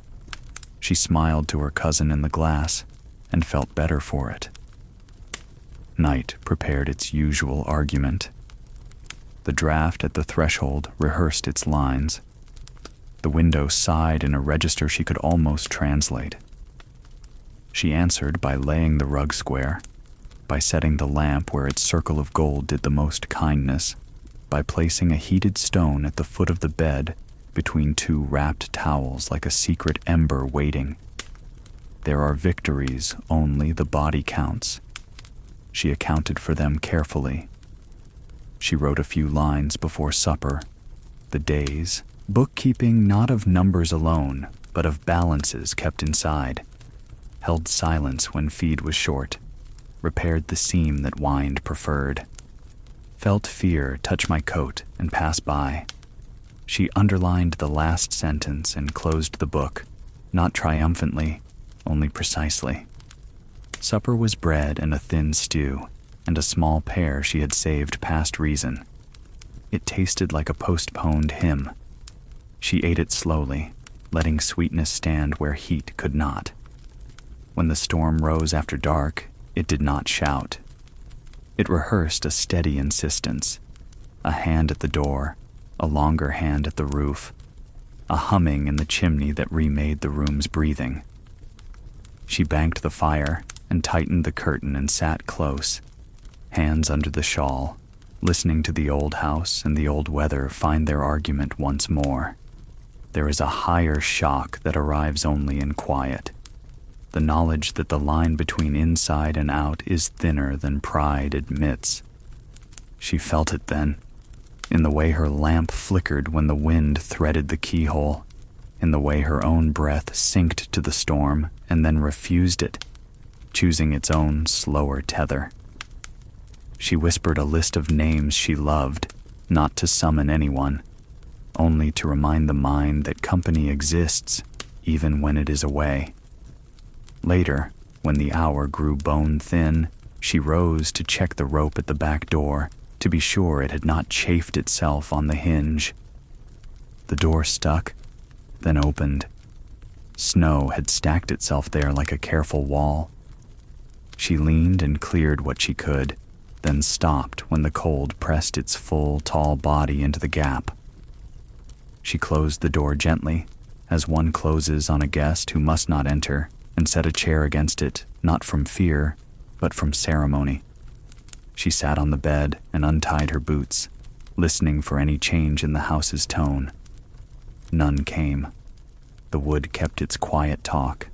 She smiled to her cousin in the glass and felt better for it. Night prepared its usual argument. The draft at the threshold rehearsed its lines. The window sighed in a register she could almost translate. She answered by laying the rug square, by setting the lamp where its circle of gold did the most kindness, by placing a heated stone at the foot of the bed between two wrapped towels like a secret ember waiting. There are victories, only the body counts. She accounted for them carefully. She wrote a few lines before supper. The days, bookkeeping not of numbers alone, but of balances kept inside, held silence when feed was short, repaired the seam that wind preferred, felt fear touch my coat and pass by. She underlined the last sentence and closed the book, not triumphantly, only precisely. Supper was bread and a thin stew, and a small pear she had saved past reason. It tasted like a postponed hymn. She ate it slowly, letting sweetness stand where heat could not. When the storm rose after dark, it did not shout. It rehearsed a steady insistence, a hand at the door, a longer hand at the roof, a humming in the chimney that remade the room's breathing. She banked the fire and tightened the curtain and sat close, hands under the shawl, listening to the old house and the old weather find their argument once more. There is a higher shock that arrives only in quiet, the knowledge that the line between inside and out is thinner than pride admits. She felt it then, in the way her lamp flickered when the wind threaded the keyhole, in the way her own breath synced to the storm and then refused it, choosing its own slower tether. She whispered a list of names she loved, not to summon anyone, only to remind the mind that company exists, even when it is away. Later, when the hour grew bone-thin, she rose to check the rope at the back door, to be sure it had not chafed itself on the hinge. The door stuck, then opened. Snow had stacked itself there like a careful wall. She leaned and cleared what she could, then stopped when the cold pressed its full, tall body into the gap. She closed the door gently, as one closes on a guest who must not enter, and set a chair against it, not from fear, but from ceremony. She sat on the bed and untied her boots, listening for any change in the house's tone. None came. The wood kept its quiet talk.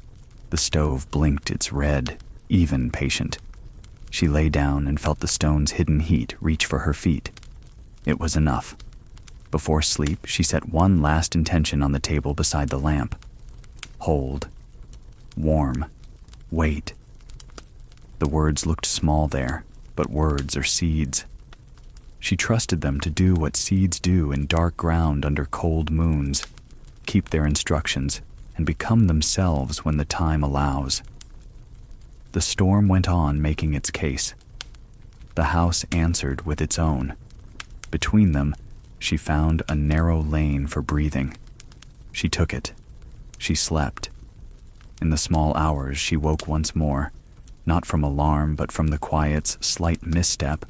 The stove blinked its red, even patient. She lay down and felt the stone's hidden heat reach for her feet. It was enough. Before sleep, she set one last intention on the table beside the lamp. Hold. Warm. Wait. The words looked small there, but words are seeds. She trusted them to do what seeds do in dark ground under cold moons, keep their instructions, and become themselves when the time allows. The storm went on making its case. The house answered with its own. Between them, she found a narrow lane for breathing. She took it. She slept. In the small hours, she woke once more, not from alarm but from the quiet's slight misstep,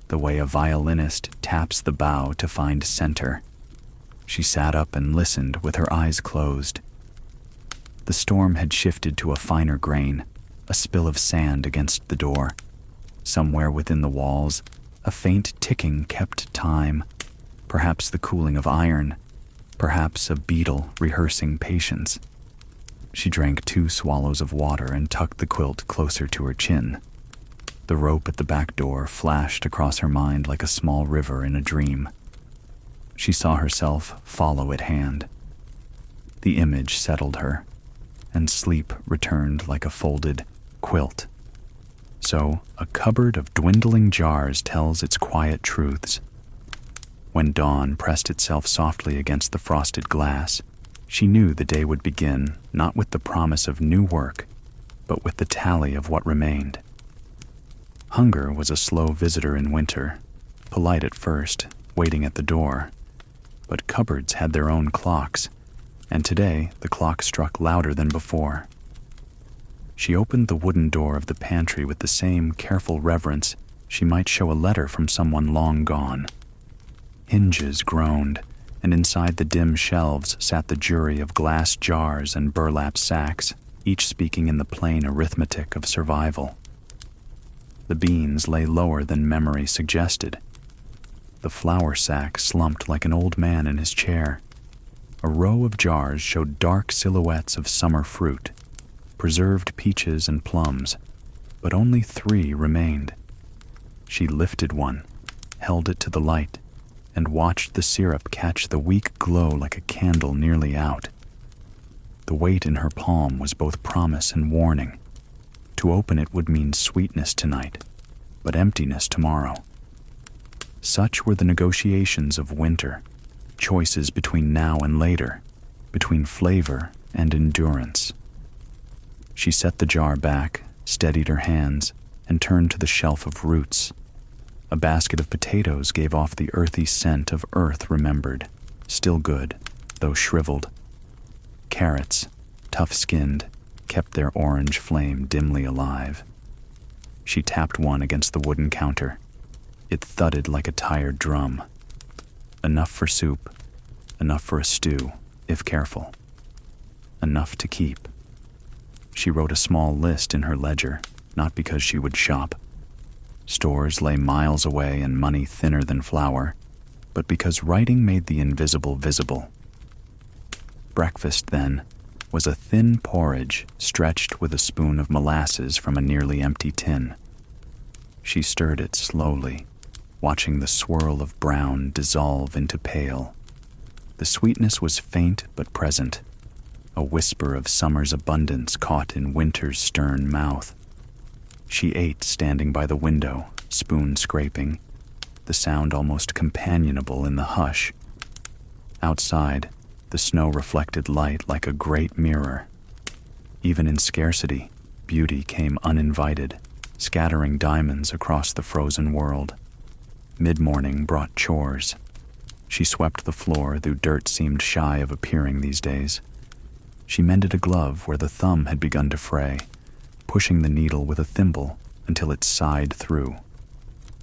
the way a violinist taps the bow to find center. She sat up and listened with her eyes closed. The storm had shifted to a finer grain, a spill of sand against the door. Somewhere within the walls, a faint ticking kept time, perhaps the cooling of iron, perhaps a beetle rehearsing patience. She drank 2 swallows of water and tucked the quilt closer to her chin. The rope at the back door flashed across her mind like a small river in a dream. She saw herself follow at hand. The image settled her, and sleep returned like a folded quilt. So, a cupboard of dwindling jars tells its quiet truths. When dawn pressed itself softly against the frosted glass, she knew the day would begin not with the promise of new work, but with the tally of what remained. Hunger was a slow visitor in winter, polite at first, waiting at the door, but cupboards had their own clocks, and today the clock struck louder than before. She opened the wooden door of the pantry with the same careful reverence she might show a letter from someone long gone. Hinges groaned, and inside the dim shelves sat the jury of glass jars and burlap sacks, each speaking in the plain arithmetic of survival. The beans lay lower than memory suggested. The flour sack slumped like an old man in his chair. A row of jars showed dark silhouettes of summer fruit, preserved peaches and plums, but only 3 remained. She lifted one, held it to the light, and watched the syrup catch the weak glow like a candle nearly out. The weight in her palm was both promise and warning. To open it would mean sweetness tonight, but emptiness tomorrow. Such were the negotiations of winter, choices between now and later, between flavor and endurance. She set the jar back, steadied her hands, and turned to the shelf of roots. A basket of potatoes gave off the earthy scent of earth remembered, still good, though shriveled. Carrots, tough-skinned, kept their orange flame dimly alive. She tapped one against the wooden counter. It thudded like a tired drum. Enough for soup, enough for a stew, if careful. Enough to keep. She wrote a small list in her ledger, not because she would shop. Stores lay miles away and money thinner than flour, but because writing made the invisible visible. Breakfast, then, was a thin porridge stretched with a spoon of molasses from a nearly empty tin. She stirred it slowly, watching the swirl of brown dissolve into pale. The sweetness was faint but present, a whisper of summer's abundance caught in winter's stern mouth. She ate standing by the window, spoon scraping, the sound almost companionable in the hush. Outside, the snow reflected light like a great mirror. Even in scarcity, beauty came uninvited, scattering diamonds across the frozen world. Mid-morning brought chores. She swept the floor, though dirt seemed shy of appearing these days. She mended a glove where the thumb had begun to fray, pushing the needle with a thimble until it sighed through.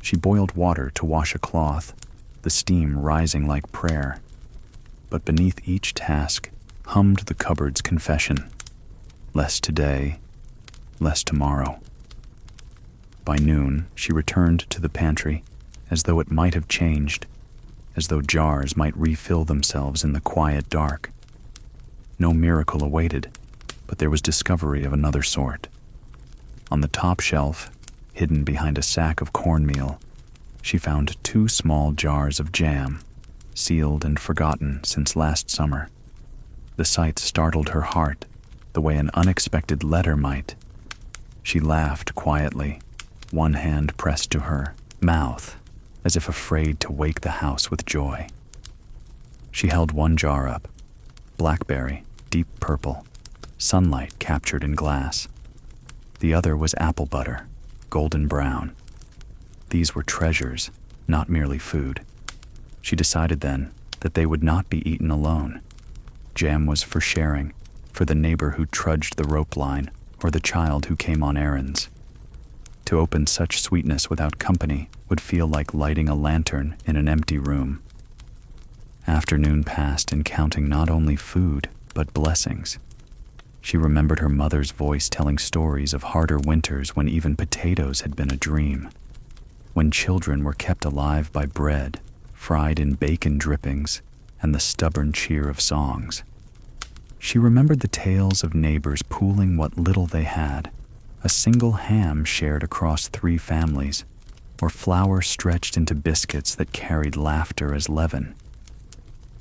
She boiled water to wash a cloth, the steam rising like prayer. But beneath each task hummed the cupboard's confession. Less today, less tomorrow. By noon, she returned to the pantry, as though it might have changed, as though jars might refill themselves in the quiet dark. No miracle awaited, but there was discovery of another sort. On the top shelf, hidden behind a sack of cornmeal, she found 2 small jars of jam, sealed and forgotten since last summer. The sight startled her heart, the way an unexpected letter might. She laughed quietly, one hand pressed to her mouth, as if afraid to wake the house with joy. She held one jar up, blackberry, deep purple, sunlight captured in glass. The other was apple butter, golden brown. These were treasures, not merely food. She decided then that they would not be eaten alone. Jam was for sharing, for the neighbor who trudged the rope line or the child who came on errands. To open such sweetness without company would feel like lighting a lantern in an empty room. Afternoon passed in counting not only food, but blessings. She remembered her mother's voice telling stories of harder winters when even potatoes had been a dream, when children were kept alive by bread, fried in bacon drippings, and the stubborn cheer of songs. She remembered the tales of neighbors pooling what little they had, a single ham shared across 3 families, or flour stretched into biscuits that carried laughter as leaven.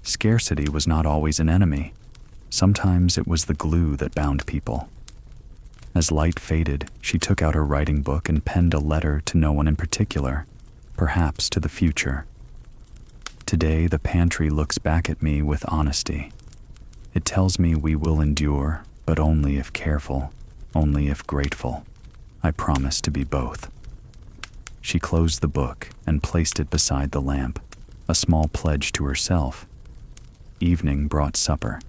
Scarcity was not always an enemy. Sometimes it was the glue that bound people. As light faded, she took out her writing book and penned a letter to no one in particular, perhaps to the future. Today, the pantry looks back at me with honesty. It tells me we will endure, but only if careful, only if grateful. I promise to be both. She closed the book and placed it beside the lamp, a small pledge to herself. Evening brought supper.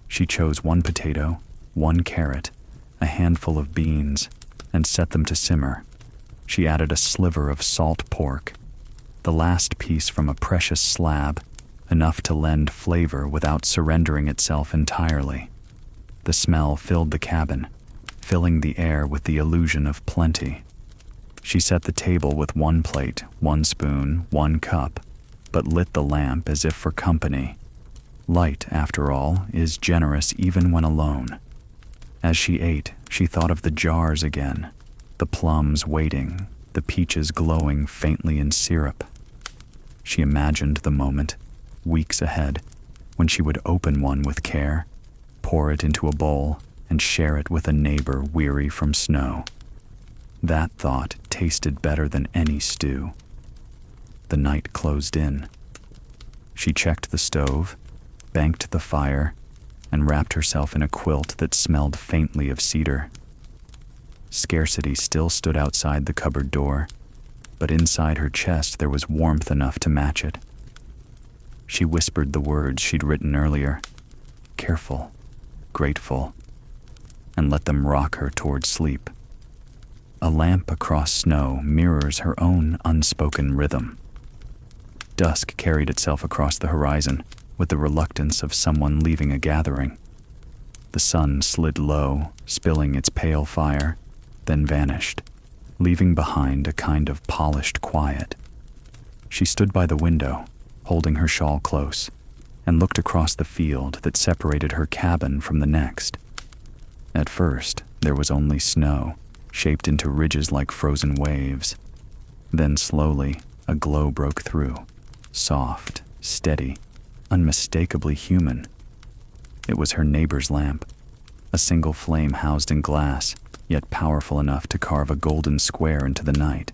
She chose 1 potato, 1 carrot, a handful of beans, and set them to simmer. She added a sliver of salt pork, the last piece from a precious slab, enough to lend flavor without surrendering itself entirely. The smell filled the cabin, filling the air with the illusion of plenty. She set the table with 1 plate, 1 spoon, 1 cup, but lit the lamp as if for company. Light, after all, is generous even when alone. As she ate, she thought of the jars again, the plums waiting, the peaches glowing faintly in syrup. She imagined the moment, weeks ahead, when she would open one with care, pour it into a bowl, and share it with a neighbor weary from snow. That thought tasted better than any stew. The night closed in. She checked the stove, banked the fire, and wrapped herself in a quilt that smelled faintly of cedar. Scarcity still stood outside the cupboard door, but inside her chest there was warmth enough to match it. She whispered the words she'd written earlier, careful, grateful, and let them rock her toward sleep. A lamp across snow mirrors her own unspoken rhythm. Dusk carried itself across the horizon with the reluctance of someone leaving a gathering. The sun slid low, spilling its pale fire, then vanished, leaving behind a kind of polished quiet. She stood by the window, holding her shawl close, and looked across the field that separated her cabin from the next. At first, there was only snow, shaped into ridges like frozen waves. Then slowly, a glow broke through, soft, steady, unmistakably human. It was her neighbor's lamp, a single flame housed in glass, yet powerful enough to carve a golden square into the night.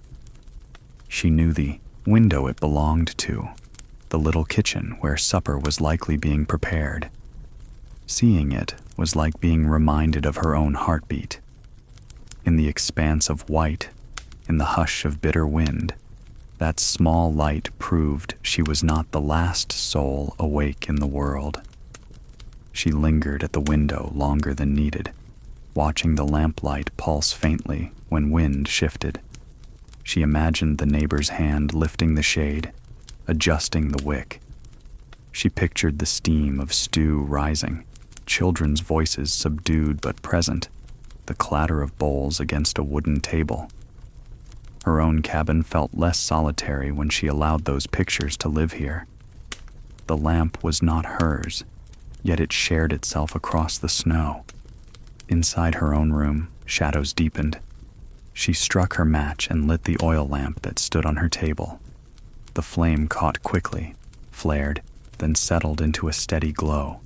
She knew the window it belonged to, the little kitchen where supper was likely being prepared. Seeing it was like being reminded of her own heartbeat. In the expanse of white, in the hush of bitter wind, that small light proved she was not the last soul awake in the world. She lingered at the window longer than needed, watching the lamplight pulse faintly when wind shifted. She imagined the neighbor's hand lifting the shade, adjusting the wick. She pictured the steam of stew rising, children's voices subdued but present, the clatter of bowls against a wooden table. Her own cabin felt less solitary when she allowed those pictures to live here. The lamp was not hers, yet it shared itself across the snow. Inside her own room, shadows deepened. She struck her match and lit the oil lamp that stood on her table. The flame caught quickly, flared, then settled into a steady glow.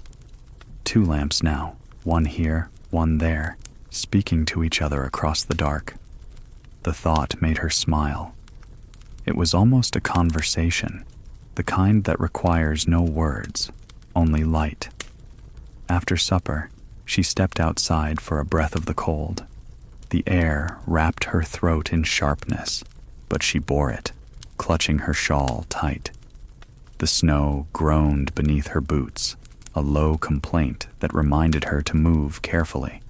2 lamps now, one here, one there, speaking to each other across the dark. The thought made her smile. It was almost a conversation, the kind that requires no words, only light. After supper, she stepped outside for a breath of the cold. The air wrapped her throat in sharpness, but she bore it, clutching her shawl tight. The snow groaned beneath her boots, a low complaint that reminded her to move carefully.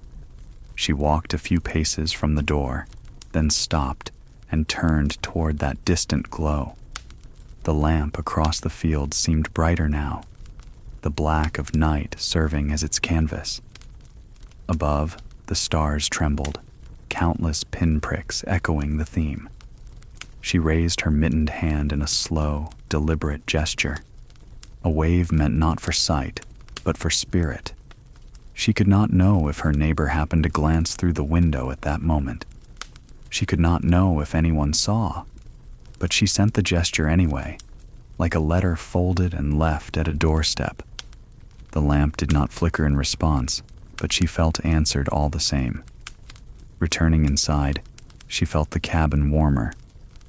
She walked a few paces from the door, then stopped and turned toward that distant glow. The lamp across the field seemed brighter now, the black of night serving as its canvas. Above, the stars trembled, countless pinpricks echoing the theme. She raised her mittened hand in a slow, deliberate gesture. A wave meant not for sight, but for spirit. She could not know if her neighbor happened to glance through the window at that moment. She could not know if anyone saw, but she sent the gesture anyway, like a letter folded and left at a doorstep. The lamp did not flicker in response, but she felt answered all the same. Returning inside, she felt the cabin warmer,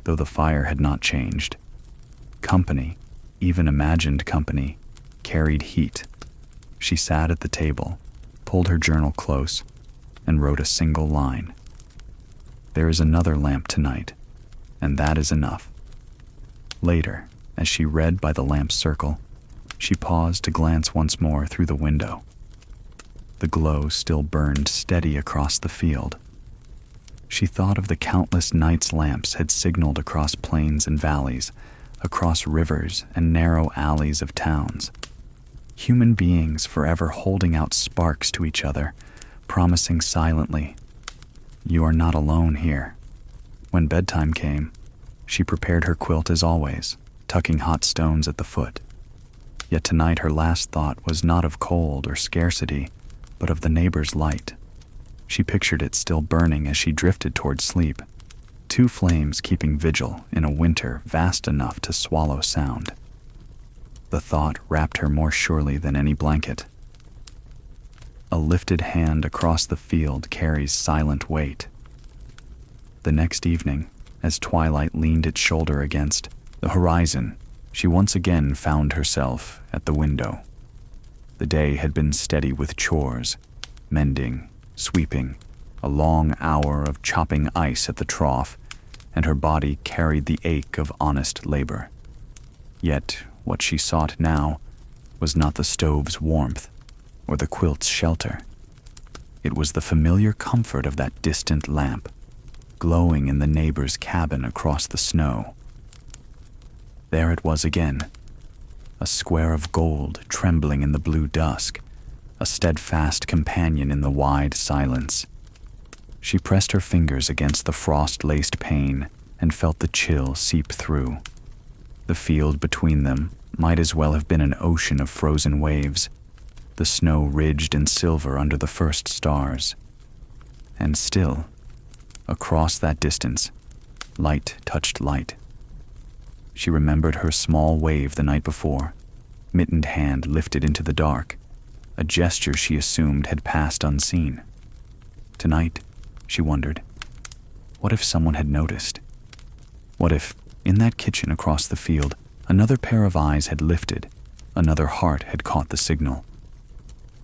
though the fire had not changed. Company, even imagined company, carried heat. She sat at the table, pulled her journal close, and wrote a single line. There is another lamp tonight, and that is enough. Later, as she read by the lamp's circle, she paused to glance once more through the window. The glow still burned steady across the field. She thought of the countless nights lamps had signaled across plains and valleys, across rivers and narrow alleys of towns. Human beings forever holding out sparks to each other, promising silently, "You are not alone here." When bedtime came, she prepared her quilt as always, tucking hot stones at the foot. Yet tonight her last thought was not of cold or scarcity, but of the neighbor's light. She pictured it still burning as she drifted toward sleep, two flames keeping vigil in a winter vast enough to swallow sound. The thought wrapped her more surely than any blanket. A lifted hand across the field carries silent weight. The next evening, as twilight leaned its shoulder against the horizon, she once again found herself at the window. The day had been steady with chores, mending, sweeping, a long hour of chopping ice at the trough, and her body carried the ache of honest labor. Yet what she sought now was not the stove's warmth or the quilt's shelter. It was the familiar comfort of that distant lamp, glowing in the neighbor's cabin across the snow. There it was again, a square of gold trembling in the blue dusk, a steadfast companion in the wide silence. She pressed her fingers against the frost-laced pane and felt the chill seep through. The field between them might as well have been an ocean of frozen waves, the snow ridged in silver under the first stars. And still, across that distance, light touched light. She remembered her small wave the night before, mittened hand lifted into the dark, a gesture she assumed had passed unseen. Tonight, she wondered, what if someone had noticed? What if, in that kitchen across the field, another pair of eyes had lifted, another heart had caught the signal?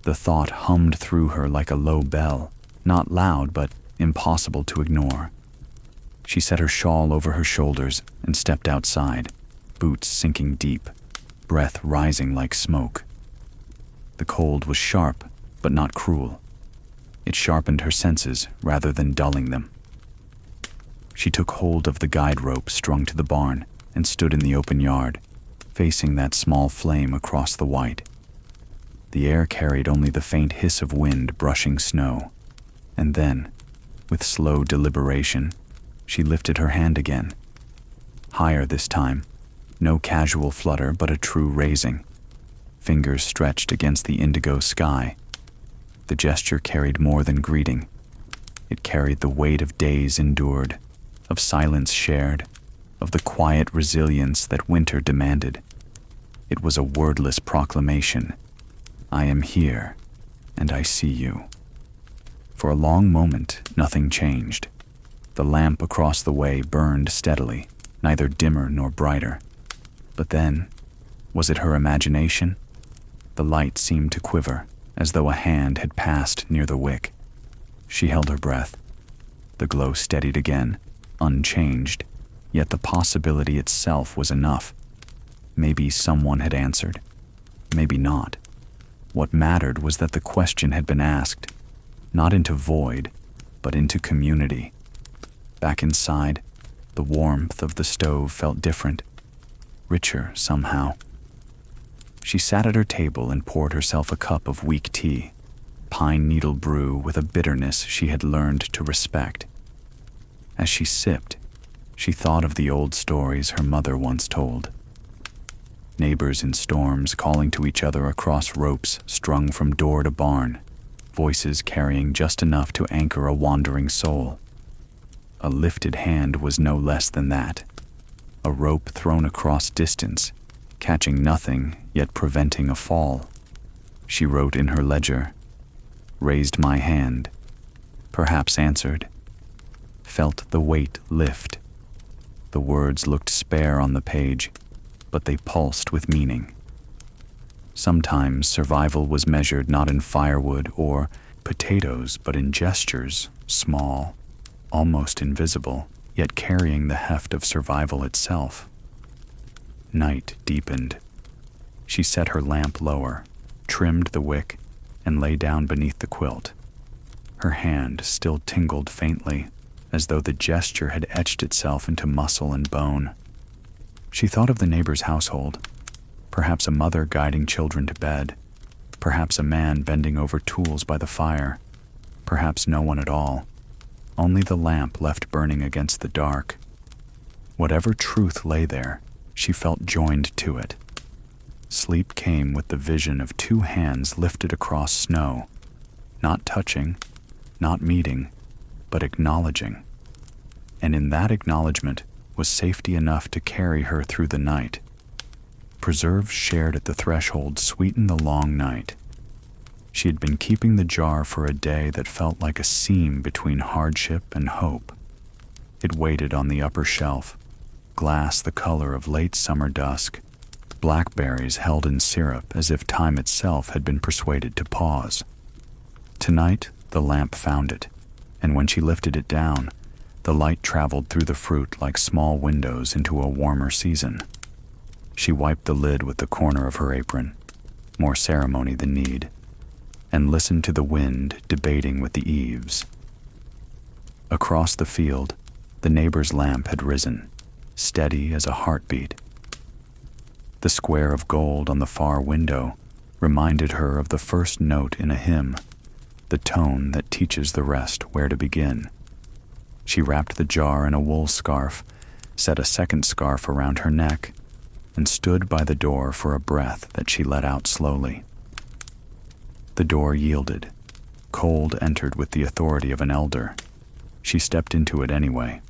The thought hummed through her like a low bell, not loud but impossible to ignore. She set her shawl over her shoulders and stepped outside, boots sinking deep, breath rising like smoke. The cold was sharp, but not cruel. It sharpened her senses rather than dulling them. She took hold of the guide rope strung to the barn and stood in the open yard, facing that small flame across the white. The air carried only the faint hiss of wind brushing snow, and then, with slow deliberation, she lifted her hand again. Higher this time, no casual flutter but a true raising. Fingers stretched against the indigo sky. The gesture carried more than greeting. It carried the weight of days endured, of silence shared, of the quiet resilience that winter demanded. It was a wordless proclamation. I am here, and I see you. For a long moment, nothing changed. The lamp across the way burned steadily, neither dimmer nor brighter. But then, was it her imagination? The light seemed to quiver, as though a hand had passed near the wick. She held her breath. The glow steadied again, unchanged, yet the possibility itself was enough. Maybe someone had answered. Maybe not. What mattered was that the question had been asked, not into void, but into community. Back inside, the warmth of the stove felt different, richer somehow. She sat at her table and poured herself a cup of weak tea, pine needle brew with a bitterness she had learned to respect. As she sipped, she thought of the old stories her mother once told. Neighbors in storms calling to each other across ropes strung from door to barn, voices carrying just enough to anchor a wandering soul. A lifted hand was no less than that. A rope thrown across distance, catching nothing yet preventing a fall. She wrote in her ledger, raised my hand, perhaps answered, felt the weight lift. The words looked spare on the page, but they pulsed with meaning. Sometimes survival was measured not in firewood or potatoes, but in gestures, small, almost invisible, yet carrying the heft of survival itself. Night deepened. She set her lamp lower, trimmed the wick, and lay down beneath the quilt. Her hand still tingled faintly, as though the gesture had etched itself into muscle and bone. She thought of the neighbor's household, perhaps a mother guiding children to bed, perhaps a man bending over tools by the fire, perhaps no one at all, only the lamp left burning against the dark. Whatever truth lay there, she felt joined to it. Sleep came with the vision of two hands lifted across snow, not touching, not meeting, but acknowledging. And in that acknowledgement was safety enough to carry her through the night. Preserves shared at the threshold sweetened the long night. She had been keeping the jar for a day that felt like a seam between hardship and hope. It waited on the upper shelf, glass the color of late summer dusk, blackberries held in syrup as if time itself had been persuaded to pause. Tonight, the lamp found it, and when she lifted it down, the light traveled through the fruit like small windows into a warmer season. She wiped the lid with the corner of her apron, more ceremony than need, and listened to the wind debating with the eaves. Across the field, the neighbor's lamp had risen, steady as a heartbeat. The square of gold on the far window reminded her of the first note in a hymn, the tone that teaches the rest where to begin. She wrapped the jar in a wool scarf, set a second scarf around her neck, and stood by the door for a breath that she let out slowly. The door yielded. Cold entered with the authority of an elder. She stepped into it anyway.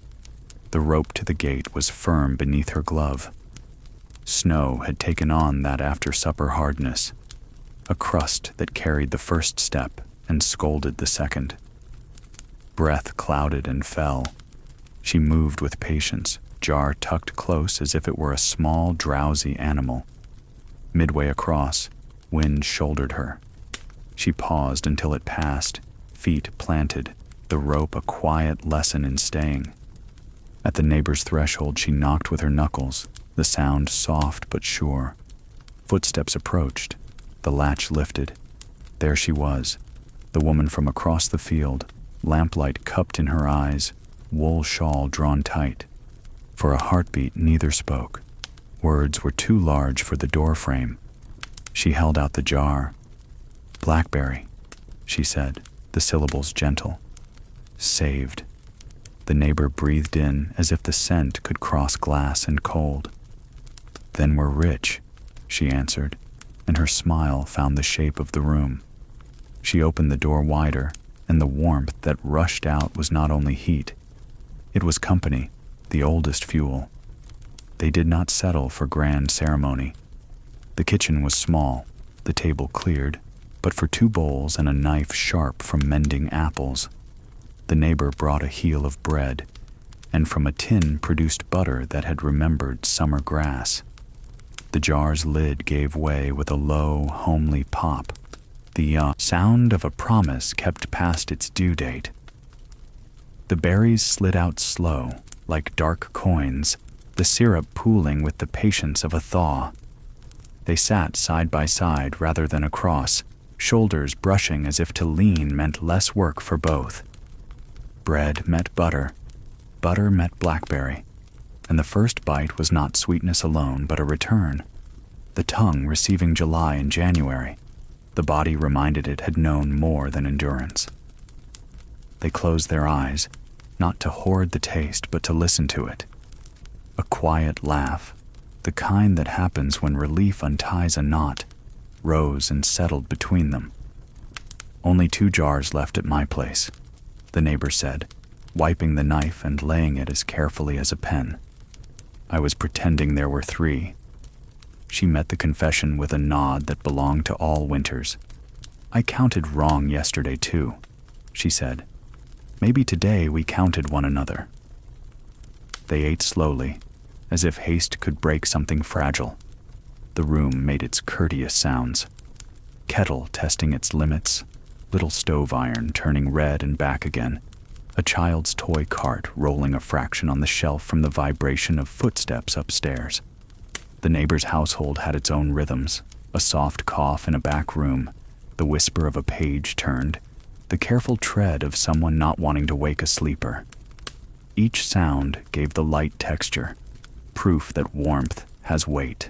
The rope to the gate was firm beneath her glove. Snow had taken on that after-supper hardness, a crust that carried the first step and scolded the second. Breath clouded and fell. She moved with patience, jar tucked close as if it were a small, drowsy animal. Midway across, wind shouldered her. She paused until it passed, feet planted, the rope a quiet lesson in staying. At the neighbor's threshold she knocked with her knuckles, the sound soft but sure. Footsteps approached. The latch lifted. There she was, the woman from across the field, lamplight cupped in her eyes, wool shawl drawn tight. For a heartbeat neither spoke. Words were too large for the doorframe. She held out the jar. "Blackberry," she said, the syllables gentle. "Saved." The neighbor breathed in as if the scent could cross glass and cold. "Then we're rich," she answered, and her smile found the shape of the room. She opened the door wider, and the warmth that rushed out was not only heat. It was company, the oldest fuel. They did not settle for grand ceremony. The kitchen was small, the table cleared, but for 2 bowls and a knife sharp from mending apples. The neighbor brought a heel of bread, and from a tin produced butter that had remembered summer grass. The jar's lid gave way with a low, homely pop, the sound of a promise kept past its due date. The berries slid out slow, like dark coins, the syrup pooling with the patience of a thaw. They sat side by side rather than across, shoulders brushing as if to lean meant less work for both. Bread met butter, butter met blackberry, and the first bite was not sweetness alone but a return. The tongue receiving July and January, the body reminded it had known more than endurance. They closed their eyes, not to hoard the taste but to listen to it. A quiet laugh, the kind that happens when relief unties a knot, rose and settled between them. "Only 2 jars left at my place," the neighbor said, wiping the knife and laying it as carefully as a pen. "I was pretending there were 3. She met the confession with a nod that belonged to all winters. "I counted wrong yesterday too," she said. "Maybe today we counted one another." They ate slowly, as if haste could break something fragile. The room made its courteous sounds. Kettle testing its limits, little stove iron turning red and back again, a child's toy cart rolling a fraction on the shelf from the vibration of footsteps upstairs. The neighbor's household had its own rhythms, a soft cough in a back room, the whisper of a page turned, the careful tread of someone not wanting to wake a sleeper. Each sound gave the light texture, proof that warmth has weight.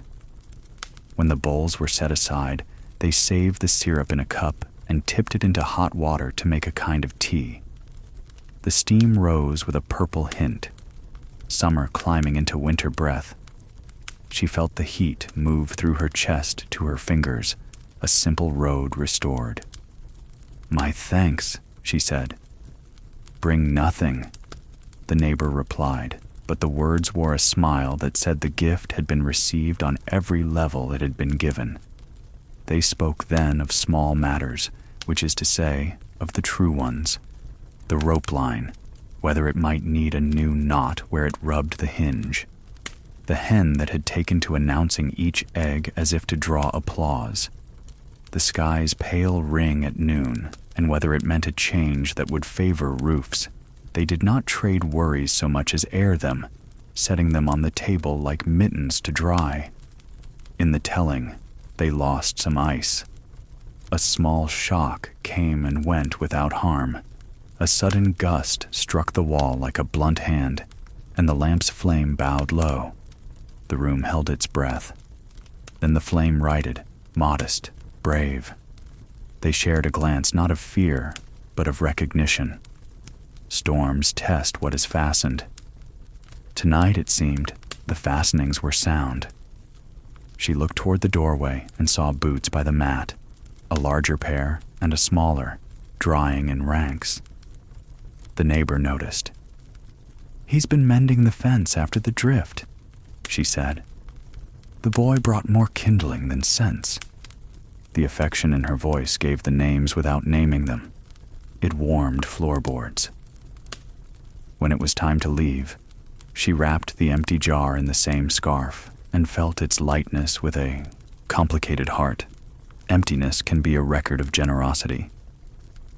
When the bowls were set aside, they saved the syrup in a cup and tipped it into hot water to make a kind of tea. The steam rose with a purple hint, summer climbing into winter breath. She felt the heat move through her chest to her fingers, a simple road restored. "My thanks," she said. "Bring nothing," the neighbor replied, but the words wore a smile that said the gift had been received on every level it had been given. They spoke then of small matters, which is to say, of the true ones. The rope line, whether it might need a new knot where it rubbed the hinge. The hen that had taken to announcing each egg as if to draw applause. The sky's pale ring at noon, and whether it meant a change that would favor roofs. They did not trade worries so much as air them, setting them on the table like mittens to dry. In the telling, they lost some ice. A small shock came and went without harm. A sudden gust struck the wall like a blunt hand, and the lamp's flame bowed low. The room held its breath. Then the flame righted, modest, brave. They shared a glance not of fear, but of recognition. Storms test what is fastened. Tonight, it seemed, the fastenings were sound. She looked toward the doorway and saw boots by the mat, a larger pair and a smaller, drying in ranks. The neighbor noticed. "He's been mending the fence after the drift," she said. "The boy brought more kindling than sense." The affection in her voice gave the names without naming them. It warmed floorboards. When it was time to leave, she wrapped the empty jar in the same scarf and felt its lightness with a complicated heart. Emptiness can be a record of generosity.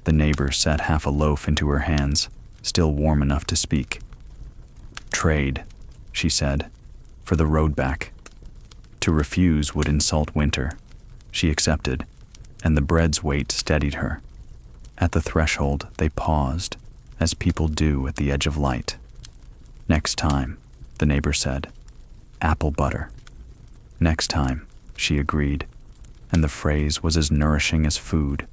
The neighbor set half a loaf into her hands, still warm enough to speak. "Trade," she said, "for the road back." To refuse would insult winter. She accepted, and the bread's weight steadied her. At the threshold, they paused, as people do at the edge of light. "Next time," the neighbor said. "Apple butter." "Next time," she agreed, and the phrase was as nourishing as food.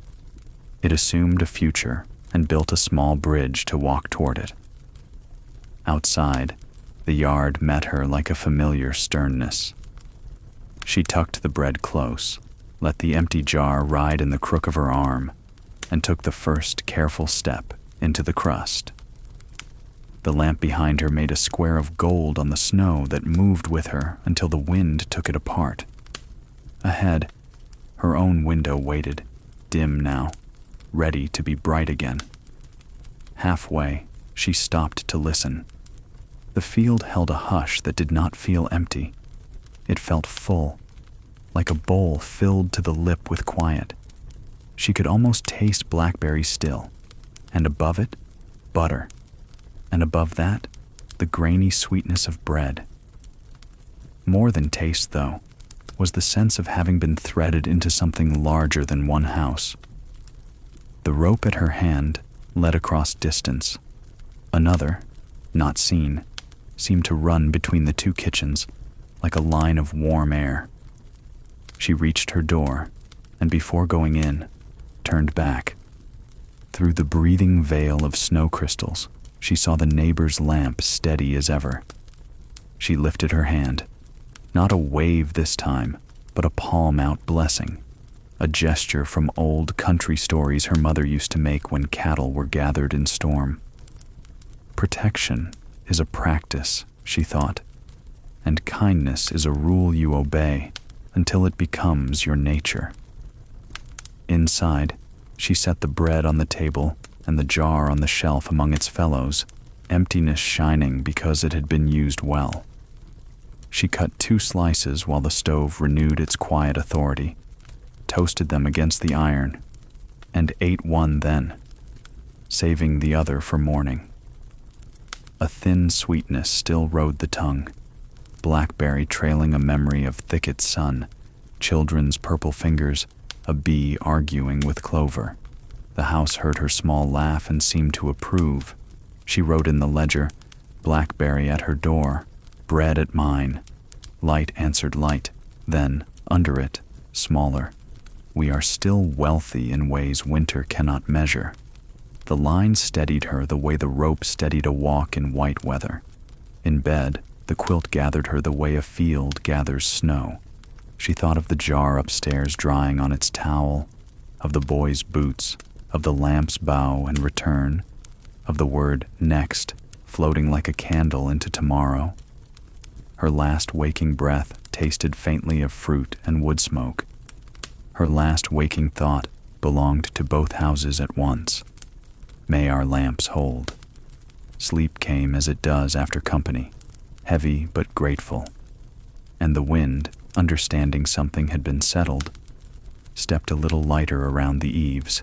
It assumed a future and built a small bridge to walk toward it. Outside, the yard met her like a familiar sternness. She tucked the bread close, let the empty jar ride in the crook of her arm, and took the first careful step into the crust. The lamp behind her made a square of gold on the snow that moved with her until the wind took it apart. Ahead, her own window waited, dim now, ready to be bright again. Halfway, she stopped to listen. The field held a hush that did not feel empty. It felt full, like a bowl filled to the lip with quiet. She could almost taste blackberry still, and above it, butter, and above that, the grainy sweetness of bread. More than taste, though, was the sense of having been threaded into something larger than one house. The rope at her hand led across distance. Another, not seen, seemed to run between the two kitchens like a line of warm air. She reached her door, and before going in, turned back. Through the breathing veil of snow crystals, she saw the neighbor's lamp steady as ever. She lifted her hand, not a wave this time, but a palm-out blessing, a gesture from old country stories her mother used to make when cattle were gathered in storm. Protection is a practice, she thought, and kindness is a rule you obey until it becomes your nature. Inside, she set the bread on the table and the jar on the shelf among its fellows, emptiness shining because it had been used well. She cut 2 slices while the stove renewed its quiet toasted them against the iron, and ate one then, saving the other for morning. A thin sweetness still rode the tongue, blackberry trailing a memory of thicket sun, children's purple fingers, a bee arguing with clover. The house heard her small laugh and seemed to approve. She wrote in the ledger, blackberry at her door, bread at mine. Light answered light, then, under it, smaller. We are still wealthy in ways winter cannot measure. The line steadied her the way the rope steadied a walk in white weather. In bed, the quilt gathered her the way a field gathers snow. She thought of the jar upstairs drying on its towel, of the boy's boots, of the lamp's bow and return, of the word next floating like a candle into tomorrow. Her last waking breath tasted faintly of fruit and wood smoke. Her last waking thought belonged to both houses at once. May our lamps hold. Sleep came as it does after company, heavy but grateful. And the wind, understanding something had been settled, stepped a little lighter around the eaves.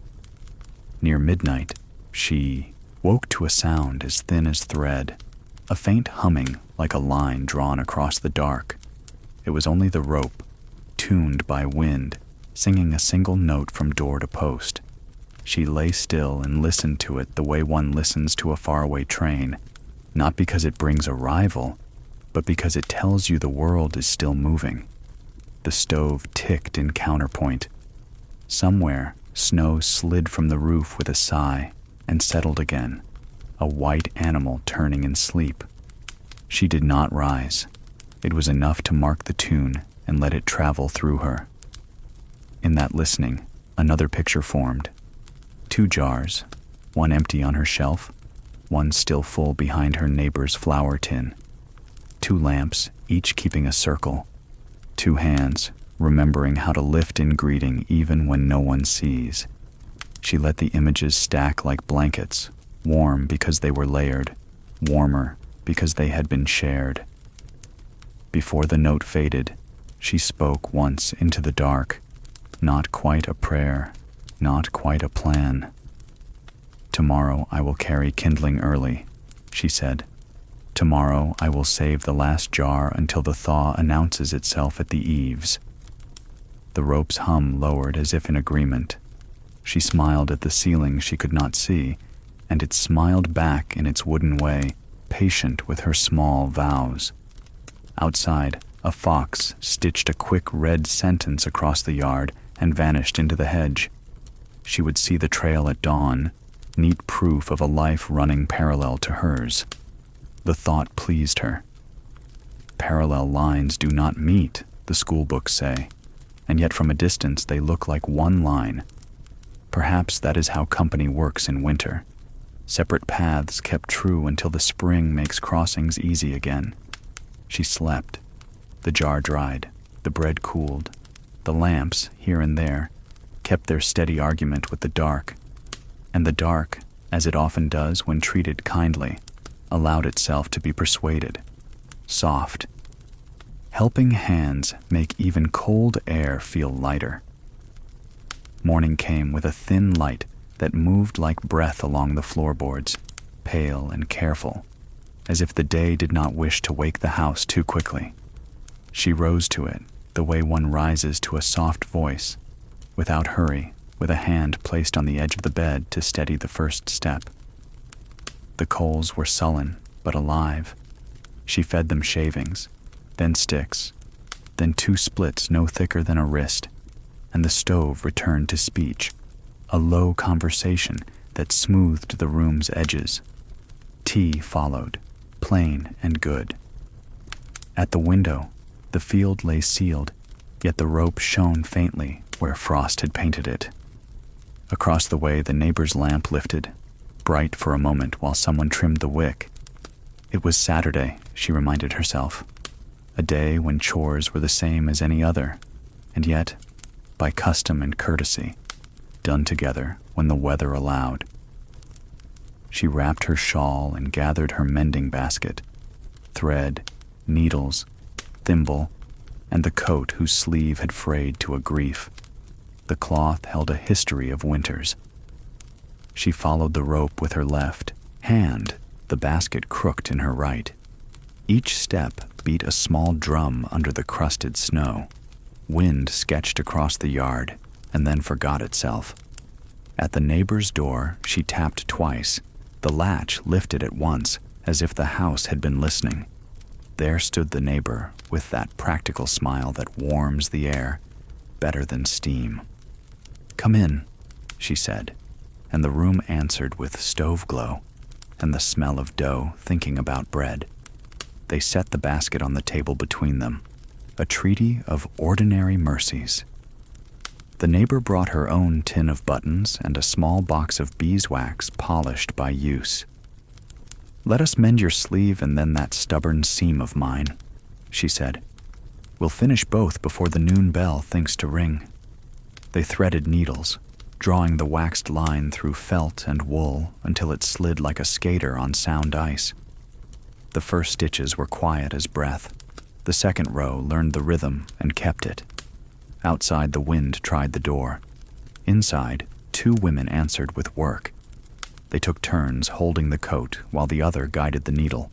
Near midnight, she woke to a sound as thin as thread, a faint humming like a line drawn across the dark. It was only the rope, tuned by wind, singing a single note from door to post. She lay still and listened to it the way one listens to a faraway train, not because it brings arrival, but because it tells you the world is still moving. The stove ticked in counterpoint. Somewhere, snow slid from the roof with a sigh and settled again, a white animal turning in sleep. She did not rise. It was enough to mark the tune and let it travel through her. In that listening, another picture formed. 2 jars, one empty on her shelf, one still full behind her neighbor's flour tin. 2 lamps, each keeping a circle. 2 hands, remembering how to lift in greeting even when no one sees. She let the images stack like blankets, warm because they were layered, warmer because they had been shared. Before the note faded, she spoke once into the dark, not quite a prayer, not quite a plan. Tomorrow I will carry kindling early, she said. Tomorrow I will save the last jar until the thaw announces itself at the eaves. The rope's hum lowered as if in agreement. She smiled at the ceiling she could not see, and it smiled back in its wooden way, patient with her small vows. Outside, a fox stitched a quick red sentence across the yard and vanished into the hedge. She would see the trail at dawn, neat proof of a life running parallel to hers. The thought pleased her. Parallel lines do not meet, the school books say, and yet from a distance they look like one line. Perhaps that is how company works in winter. Separate paths kept true until the spring makes crossings easy again. She slept. The jar dried. The bread cooled. The lamps, here and there, kept their steady argument with the dark. And the dark, as it often does when treated kindly, allowed itself to be persuaded. Soft. Helping hands make even cold air feel lighter. Morning came with a thin light that moved like breath along the floorboards, pale and careful, as if the day did not wish to wake the house too quickly. She rose to it, the way one rises to a soft voice, without hurry, with a hand placed on the edge of the bed to steady the first step. The coals were sullen, but alive. She fed them shavings, then sticks, then 2 splits no thicker than a wrist, and the stove returned to speech, a low conversation that smoothed the room's edges. Tea followed, plain and good. At the window, the field lay sealed, yet the rope shone faintly where frost had painted it. Across the way, the neighbor's lamp lifted, bright for a moment while someone trimmed the wick. It was Saturday, she reminded herself, a day when chores were the same as any other, and yet, by custom and courtesy, done together when the weather allowed. She wrapped her shawl and gathered her mending basket, thread, needles, thimble, and the coat whose sleeve had frayed to a grief. The cloth held a history of winters. She followed the rope with her left hand, the basket crooked in her right. Each step beat a small drum under the crusted snow. Wind sketched across the yard and then forgot itself. At the neighbor's door, she tapped twice. The latch lifted at once, as if the house had been listening. There stood the neighbor with that practical smile that warms the air better than steam. "Come in," she said, and the room answered with stove glow and the smell of dough thinking about bread. They set the basket on the table between them, a treaty of ordinary mercies. The neighbor brought her own tin of buttons and a small box of beeswax polished by use. "Let us mend your sleeve and then that stubborn seam of mine," she said. "We'll finish both before the noon bell thinks to ring." They threaded needles, drawing the waxed line through felt and wool until it slid like a skater on sound ice. The first stitches were quiet as breath. The second row learned the rhythm and kept it. Outside, the wind tried the door. Inside, 2 women answered with work. They took turns holding the coat while the other guided the needle,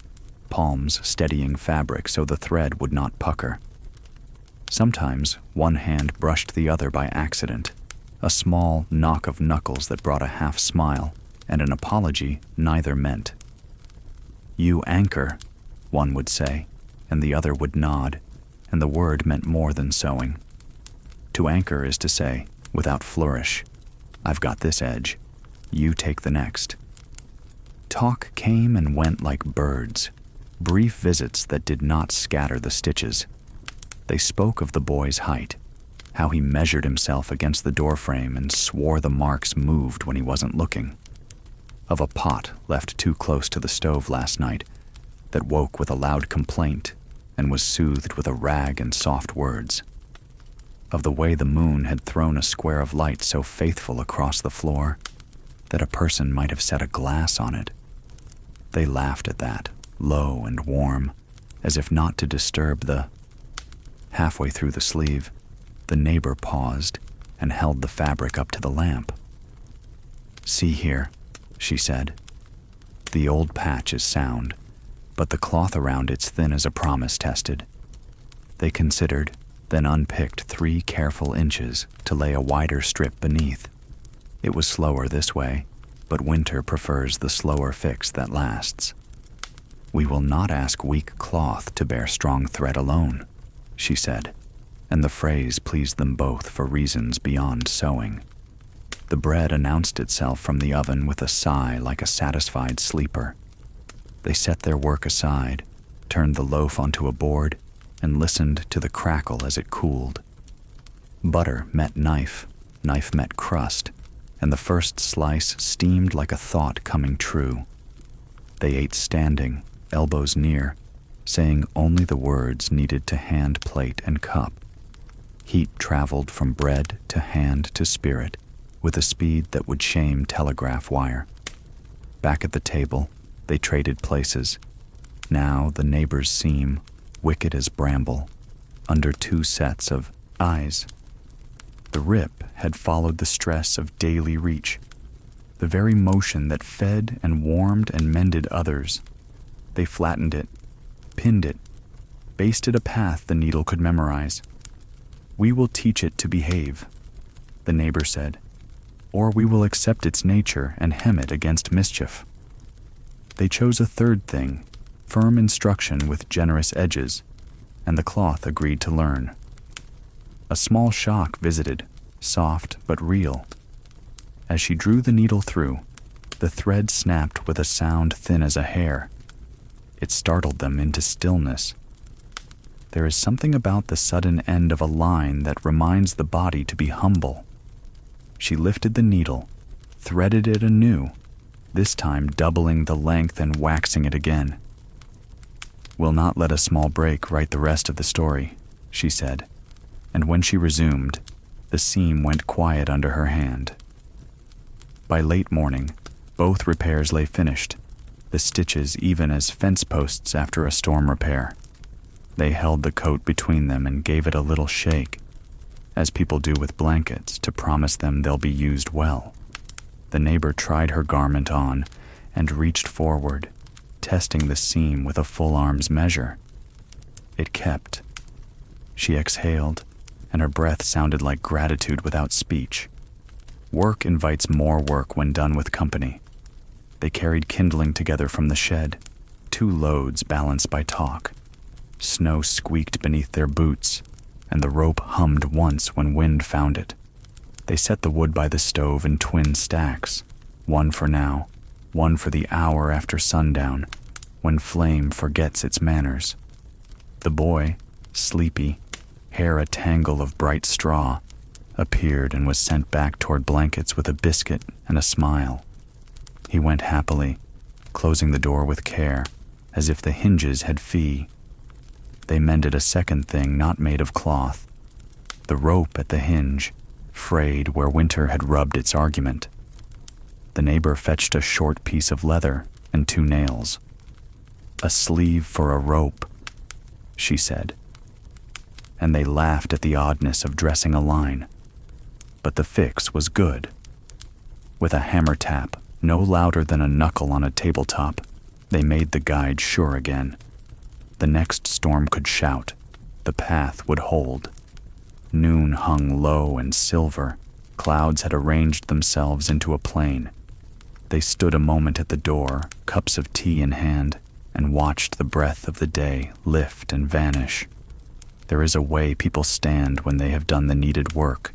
palms steadying fabric so the thread would not pucker. Sometimes one hand brushed the other by accident, a small knock of knuckles that brought a half smile and an apology neither meant. "You anchor," one would say, and the other would nod, and the word meant more than sewing. To anchor is to say, without flourish, "I've got this edge, you take the next." Talk came and went like birds, brief visits that did not scatter the stitches. They spoke of the boy's height, how he measured himself against the doorframe and swore the marks moved when he wasn't looking. Of a pot left too close to the stove last night that woke with a loud complaint and was soothed with a rag and soft words. Of the way the moon had thrown a square of light so faithful across the floor that a person might have set a glass on it. They laughed at that, low and warm, as if not to disturb the... Halfway through the sleeve, the neighbor paused and held the fabric up to the lamp. "See here," she said. "The old patch is sound, but the cloth around it's thin as a promise tested." They considered, then unpicked 3 careful inches to lay a wider strip beneath. It was slower this way, but winter prefers the slower fix that lasts. "We will not ask weak cloth to bear strong thread alone," she said, and the phrase pleased them both for reasons beyond sewing. The bread announced itself from the oven with a sigh like a satisfied sleeper. They set their work aside, turned the loaf onto a board, and listened to the crackle as it cooled. Butter met knife, knife met crust, and the first slice steamed like a thought coming true. They ate standing, elbows near, saying only the words needed to hand, plate, and cup. Heat traveled from bread to hand to spirit with a speed that would shame telegraph wire. Back at the table, they traded places. Now the neighbor's seam, wicked as bramble, under 2 sets of eyes. The rip had followed the stress of daily reach, the very motion that fed and warmed and mended others. They flattened it, pinned it, basted a path the needle could memorize. "We will teach it to behave," the neighbor said, "or we will accept its nature and hem it against mischief." They chose a third thing, firm instruction with generous edges, and the cloth agreed to learn. A small shock visited, soft but real. As she drew the needle through, the thread snapped with a sound thin as a hair. It startled them into stillness. There is something about the sudden end of a line that reminds the body to be humble. She lifted the needle, threaded it anew, this time doubling the length and waxing it again. "We'll not let a small break write the rest of the story," she said, and when she resumed, the seam went quiet under her hand. By late morning, both repairs lay finished, the stitches even as fence posts after a storm repair. They held the coat between them and gave it a little shake, as people do with blankets to promise them they'll be used well. The neighbor tried her garment on and reached forward, testing the seam with a full arm's measure. It kept. She exhaled, and her breath sounded like gratitude without speech. Work invites more work when done with company. They carried kindling together from the shed, 2 loads balanced by talk. Snow squeaked beneath their boots, and the rope hummed once when wind found it. They set the wood by the stove in twin stacks, one for now, one for the hour after sundown, when flame forgets its manners. The boy, sleepy, hair a tangle of bright straw, appeared and was sent back toward blankets with a biscuit and a smile. He went happily, closing the door with care, as if the hinges had fee. They mended a second thing not made of cloth, the rope at the hinge, frayed where winter had rubbed its argument. The neighbor fetched a short piece of leather and 2 nails. "A sleeve for a rope," she said. And they laughed at the oddness of dressing a line. But the fix was good. With a hammer tap, no louder than a knuckle on a tabletop, they made the guide sure again. The next storm could shout. The path would hold. Noon hung low and silver. Clouds had arranged themselves into a plain. They stood a moment at the door, cups of tea in hand, and watched the breath of the day lift and vanish. There is a way people stand when they have done the needed work.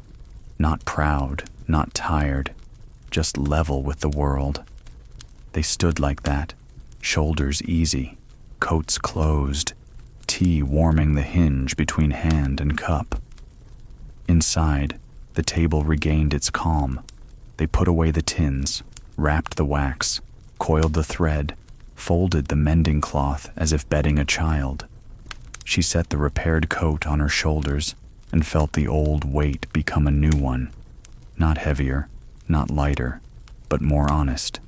Not proud, not tired, just level with the world. They stood like that, shoulders easy, coats closed, tea warming the hinge between hand and cup. Inside, the table regained its calm. They put away the tins, wrapped the wax, coiled the thread, folded the mending cloth as if bedding a child. She set the repaired coat on her shoulders and felt the old weight become a new one, not heavier, not lighter, but more honest.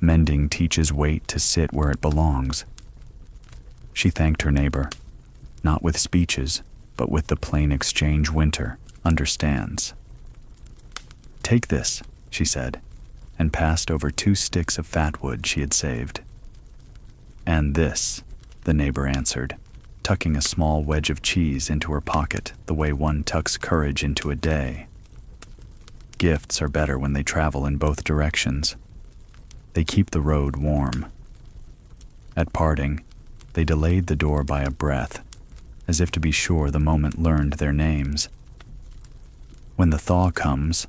Mending teaches weight to sit where it belongs. She thanked her neighbor, not with speeches, but with the plain exchange winter understands. "Take this," she said, and passed over 2 sticks of fat wood she had saved. "And this," the neighbor answered, tucking a small wedge of cheese into her pocket the way one tucks courage into a day. Gifts are better when they travel in both directions. They keep the road warm. At parting, they delayed the door by a breath, as if to be sure the moment learned their names. "When the thaw comes,"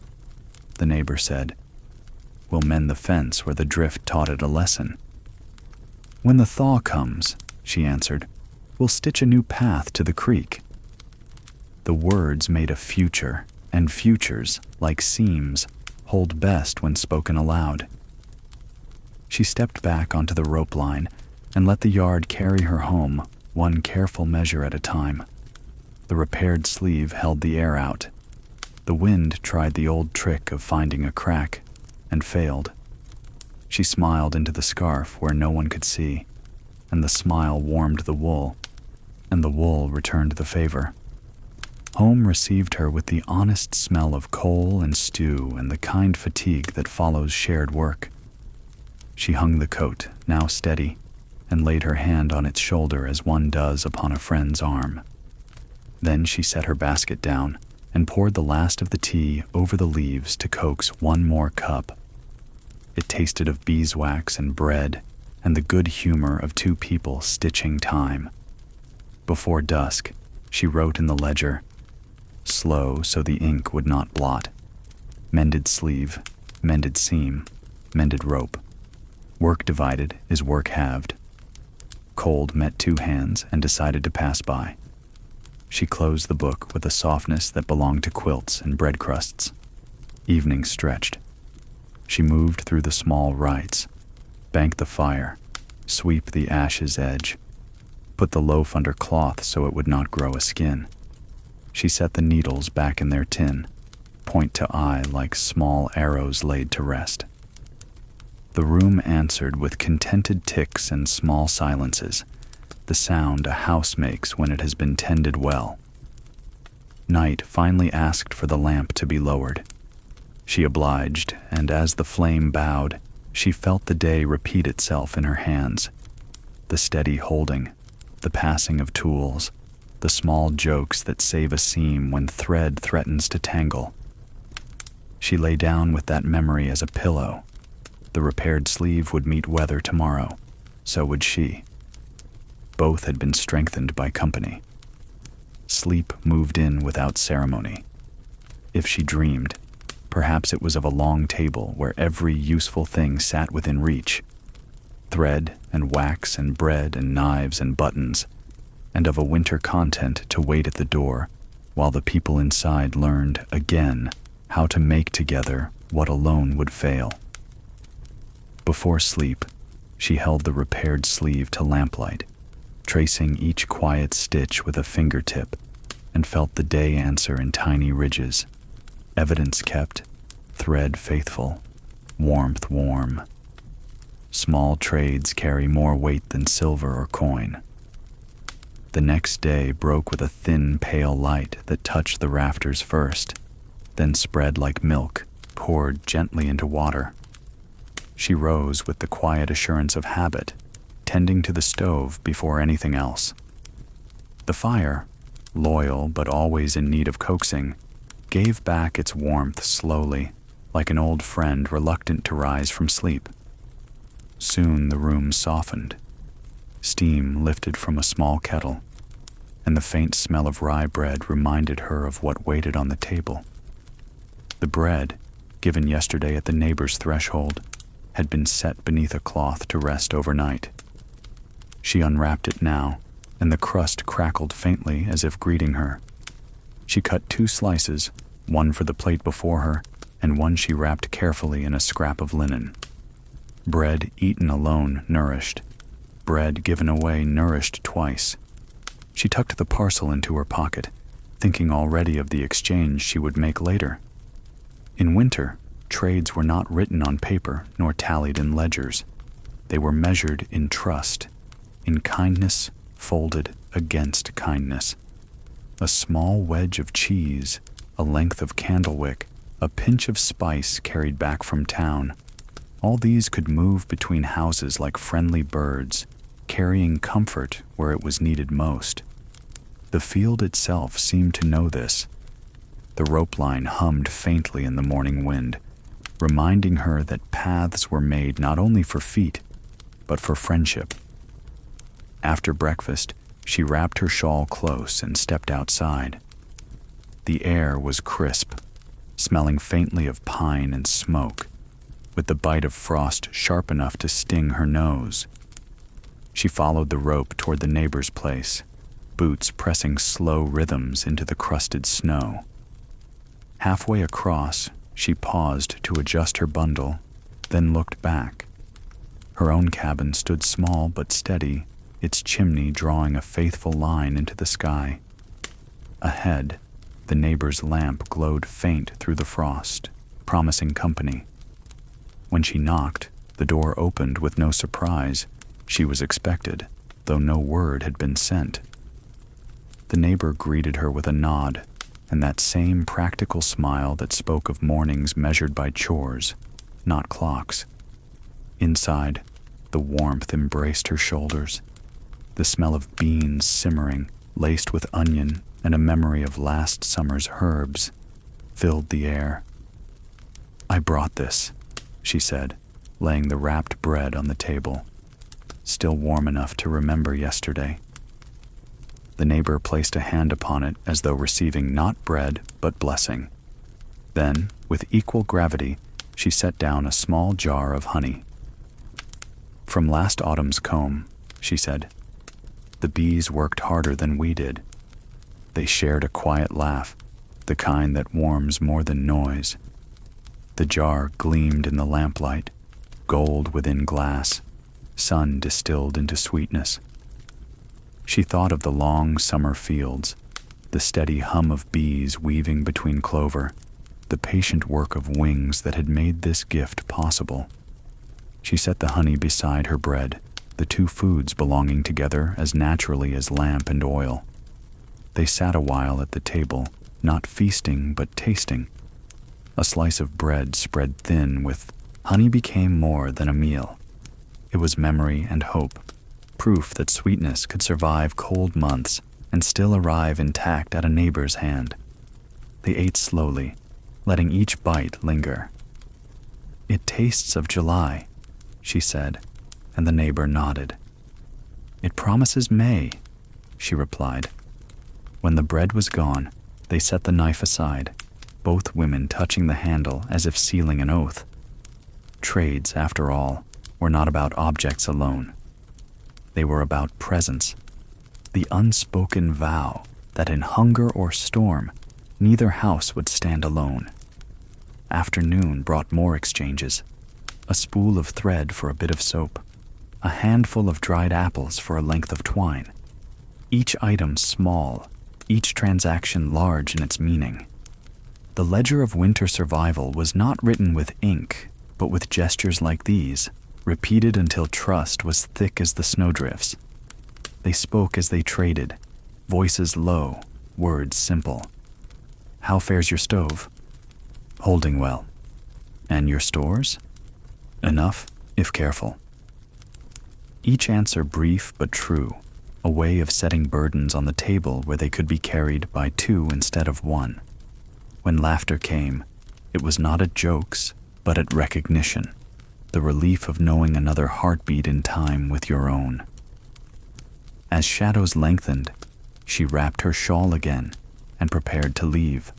the neighbor said, "we'll mend the fence where the drift taught it a lesson." "When the thaw comes," she answered, "we'll stitch a new path to the creek." The words made a future, and futures, like seams, hold best when spoken aloud. She stepped back onto the rope line and let the yard carry her home, one careful measure at a time. The repaired sleeve held the air out. The wind tried the old trick of finding a crack, and failed. She smiled into the scarf where no one could see, and the smile warmed the wool, and the wool returned the favor. Home received her with the honest smell of coal and stew and the kind fatigue that follows shared work. She hung the coat, now steady, and laid her hand on its shoulder as one does upon a friend's arm. Then she set her basket down and poured the last of the tea over the leaves to coax one more cup. It tasted of beeswax and bread and the good humor of 2 people stitching time. Before dusk, she wrote in the ledger, slow so the ink would not blot. Mended sleeve, mended seam, mended rope. Work divided is work halved. Cold met 2 hands and decided to pass by. She closed the book with a softness that belonged to quilts and bread crusts. Evening stretched. She moved through the small rites, bank the fire, sweep the ashes edge, put the loaf under cloth so it would not grow a skin. She set the needles back in their tin, point to eye like small arrows laid to rest. The room answered with contented ticks and small silences, the sound a house makes when it has been tended well. Night finally asked for the lamp to be lowered. She obliged, and as the flame bowed, she felt the day repeat itself in her hands. The steady holding, the passing of tools, the small jokes that save a seam when thread threatens to tangle. She lay down with that memory as a pillow. The repaired sleeve would meet weather tomorrow. So would she. Both had been strengthened by company. Sleep moved in without ceremony. If she dreamed, perhaps it was of a long table where every useful thing sat within reach. Thread and wax and bread and knives and buttons, and of a winter content to wait at the door while the people inside learned again how to make together what alone would fail. Before sleep, she held the repaired sleeve to lamplight, tracing each quiet stitch with a fingertip, and felt the day answer in tiny ridges. Evidence kept, thread faithful, warmth warm. Small trades carry more weight than silver or coin. The next day broke with a thin, pale light that touched the rafters first, then spread like milk, poured gently into water. She rose with the quiet assurance of habit, tending to the stove before anything else. The fire, loyal but always in need of coaxing, gave back its warmth slowly, like an old friend reluctant to rise from sleep. Soon the room softened. Steam lifted from a small kettle, and the faint smell of rye bread reminded her of what waited on the table. The bread, given yesterday at the neighbor's threshold, had been set beneath a cloth to rest overnight. She unwrapped it now, and the crust crackled faintly as if greeting her. She cut 2 slices, one for the plate before her, and one she wrapped carefully in a scrap of linen. Bread eaten alone nourished. Bread given away nourished twice. She tucked the parcel into her pocket, thinking already of the exchange she would make later. In winter, trades were not written on paper nor tallied in ledgers. They were measured in trust, in kindness folded against kindness. A small wedge of cheese, a length of candlewick, a pinch of spice carried back from town. All these could move between houses like friendly birds, carrying comfort where it was needed most. The field itself seemed to know this. The rope line hummed faintly in the morning wind, reminding her that paths were made not only for feet, but for friendship. After breakfast, she wrapped her shawl close and stepped outside. The air was crisp, smelling faintly of pine and smoke, with the bite of frost sharp enough to sting her nose. She followed the rope toward the neighbor's place, boots pressing slow rhythms into the crusted snow. Halfway across, she paused to adjust her bundle, then looked back. Her own cabin stood small but steady, its chimney drawing a faithful line into the sky. Ahead, the neighbor's lamp glowed faint through the frost, promising company. When she knocked, the door opened with no surprise. She was expected, though no word had been sent. The neighbor greeted her with a nod, and that same practical smile that spoke of mornings measured by chores, not clocks. Inside, the warmth embraced her shoulders. The smell of beans simmering, laced with onion and a memory of last summer's herbs, filled the air. "I brought this," she said, laying the wrapped bread on the table, still warm enough to remember yesterday. The neighbor placed a hand upon it as though receiving not bread but blessing. Then, with equal gravity, she set down a small jar of honey. "From last autumn's comb," she said. "The bees worked harder than we did. They shared a quiet laugh, the kind that warms more than noise." The jar gleamed in the lamplight, gold within glass, sun distilled into sweetness. She thought of the long summer fields, the steady hum of bees weaving between clover, the patient work of wings that had made this gift possible. She set the honey beside her bread, the 2 foods belonging together as naturally as lamp and oil. They sat a while at the table, not feasting but tasting. A slice of bread spread thin with honey became more than a meal. It was memory and hope, proof that sweetness could survive cold months and still arrive intact at a neighbor's hand. They ate slowly, letting each bite linger. "It tastes of July," she said, and the neighbor nodded. "It promises May," she replied. When the bread was gone, they set the knife aside, both women touching the handle as if sealing an oath. Trades, after all, were not about objects alone. They were about presence, the unspoken vow that in hunger or storm, neither house would stand alone. Afternoon brought more exchanges, a spool of thread for a bit of soap, a handful of dried apples for a length of twine. Each item small, each transaction large in its meaning. The ledger of winter survival was not written with ink, but with gestures like these, repeated until trust was thick as the snowdrifts. They spoke as they traded, voices low, words simple. "How fares your stove?" "Holding well." "And your stores?" "Enough, if careful." Each answer brief but true, a way of setting burdens on the table where they could be carried by two instead of one. When laughter came, it was not at jokes, but at recognition, the relief of knowing another heartbeat in time with your own. As shadows lengthened, she wrapped her shawl again and prepared to leave.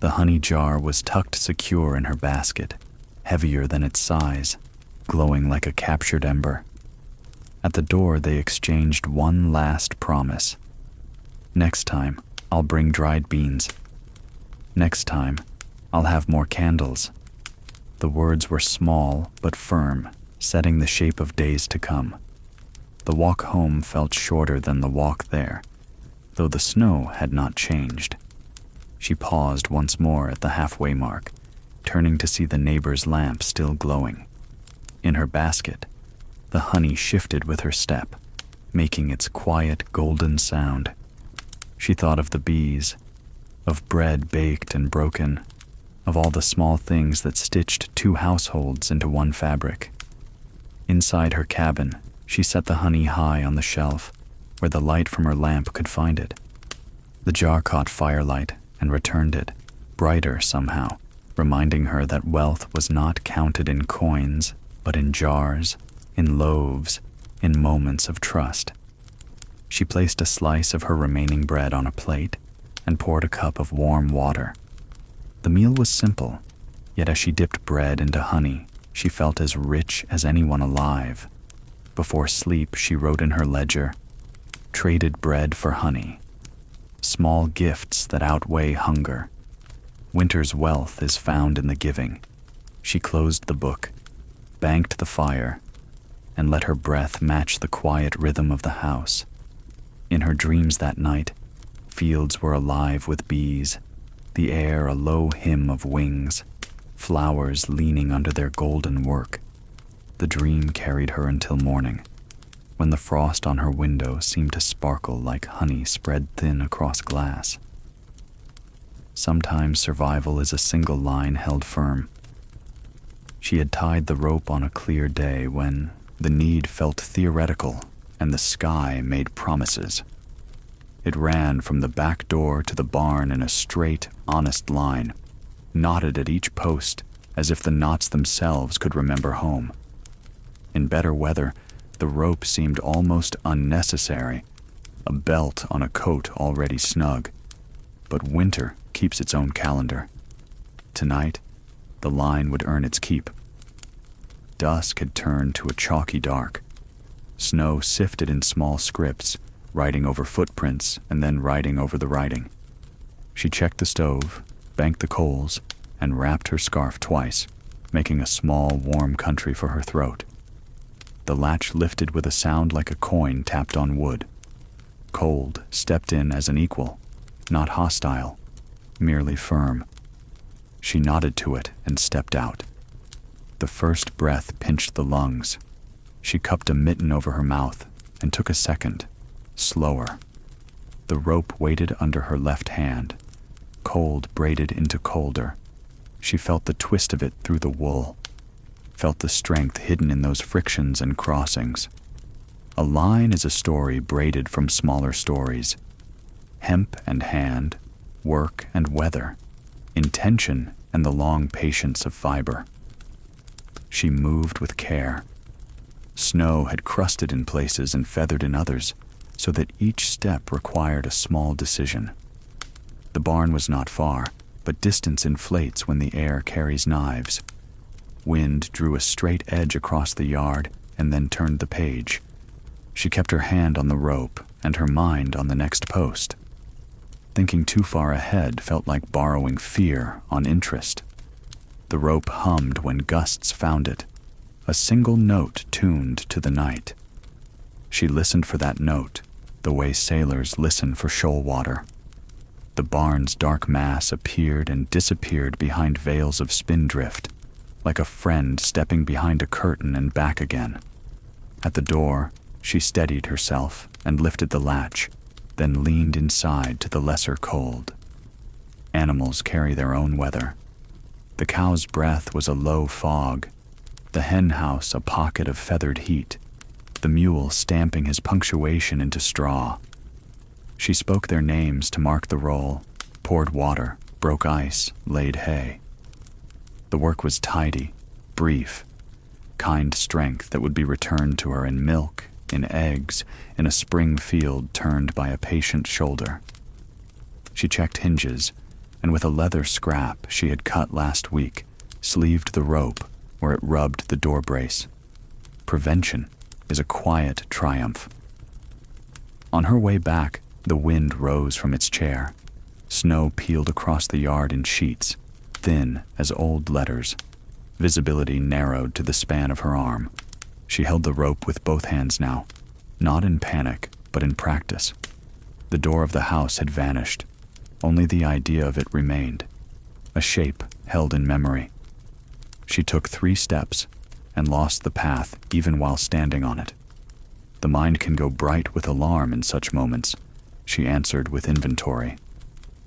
The honey jar was tucked secure in her basket, heavier than its size, glowing like a captured ember. At the door, they exchanged one last promise. "Next time, I'll bring dried beans. Next time, I'll have more candles." The words were small but firm, setting the shape of days to come. The walk home felt shorter than the walk there, though the snow had not changed. She paused once more at the halfway mark, turning to see the neighbor's lamp still glowing. In her basket, the honey shifted with her step, making its quiet golden sound. She thought of the bees, of bread baked and broken, of all the small things that stitched two households into one fabric. Inside her cabin, she set the honey high on the shelf, where the light from her lamp could find it. The jar caught firelight and returned it, brighter somehow, reminding her that wealth was not counted in coins, but in jars, in loaves, in moments of trust. She placed a slice of her remaining bread on a plate and poured a cup of warm water. The meal was simple, yet as she dipped bread into honey, she felt as rich as anyone alive. Before sleep, she wrote in her ledger, "Traded bread for honey. Small gifts that outweigh hunger. Winter's wealth is found in the giving." She closed the book, banked the fire, and let her breath match the quiet rhythm of the house. In her dreams that night, fields were alive with bees, the air a low hymn of wings, flowers leaning under their golden work. The dream carried her until morning, when the frost on her window seemed to sparkle like honey spread thin across glass. Sometimes survival is a single line held firm. She had tied the rope on a clear day when the need felt theoretical and the sky made promises. It ran from the back door to the barn in a straight, honest line, knotted at each post as if the knots themselves could remember home. In better weather, the rope seemed almost unnecessary, a belt on a coat already snug. But winter keeps its own calendar. Tonight, the line would earn its keep. Dusk had turned to a chalky dark. Snow sifted in small scripts, writing over footprints and then writing over the writing. She checked the stove, banked the coals, and wrapped her scarf twice, making a small, warm country for her throat. The latch lifted with a sound like a coin tapped on wood. Cold stepped in as an equal, not hostile, merely firm. She nodded to it and stepped out. The first breath pinched the lungs. She cupped a mitten over her mouth and took a second, slower. The rope waited under her left hand, cold braided into colder. She felt the twist of it through the wool, felt the strength hidden in those frictions and crossings. A line is a story braided from smaller stories. Hemp and hand, work and weather, intention and the long patience of fiber. She moved with care. Snow had crusted in places and feathered in others, so that each step required a small decision. The barn was not far, but distance inflates when the air carries knives. Wind drew a straight edge across the yard and then turned the page. She kept her hand on the rope and her mind on the next post. Thinking too far ahead felt like borrowing fear on interest. The rope hummed when gusts found it, a single note tuned to the night. She listened for that note, the way sailors listen for shoal water. The barn's dark mass appeared and disappeared behind veils of spindrift, like a friend stepping behind a curtain and back again. At the door, she steadied herself and lifted the latch, then leaned inside to the lesser cold. Animals carry their own weather. The cow's breath was a low fog, the hen house a pocket of feathered heat, the mule stamping his punctuation into straw. She spoke their names to mark the roll, poured water, broke ice, laid hay. The work was tidy, brief, kind strength that would be returned to her in milk, in eggs, in a spring field turned by a patient shoulder. She checked hinges, and with a leather scrap she had cut last week, sleeved the rope where it rubbed the door brace. Prevention is a quiet triumph. On her way back, the wind rose from its chair. Snow peeled across the yard in sheets, thin as old letters. Visibility narrowed to the span of her arm. She held the rope with both hands now, not in panic, but in practice. The door of the house had vanished. Only the idea of it remained, a shape held in memory. She took 3 steps and lost the path even while standing on it. The mind can go bright with alarm in such moments. She answered with inventory.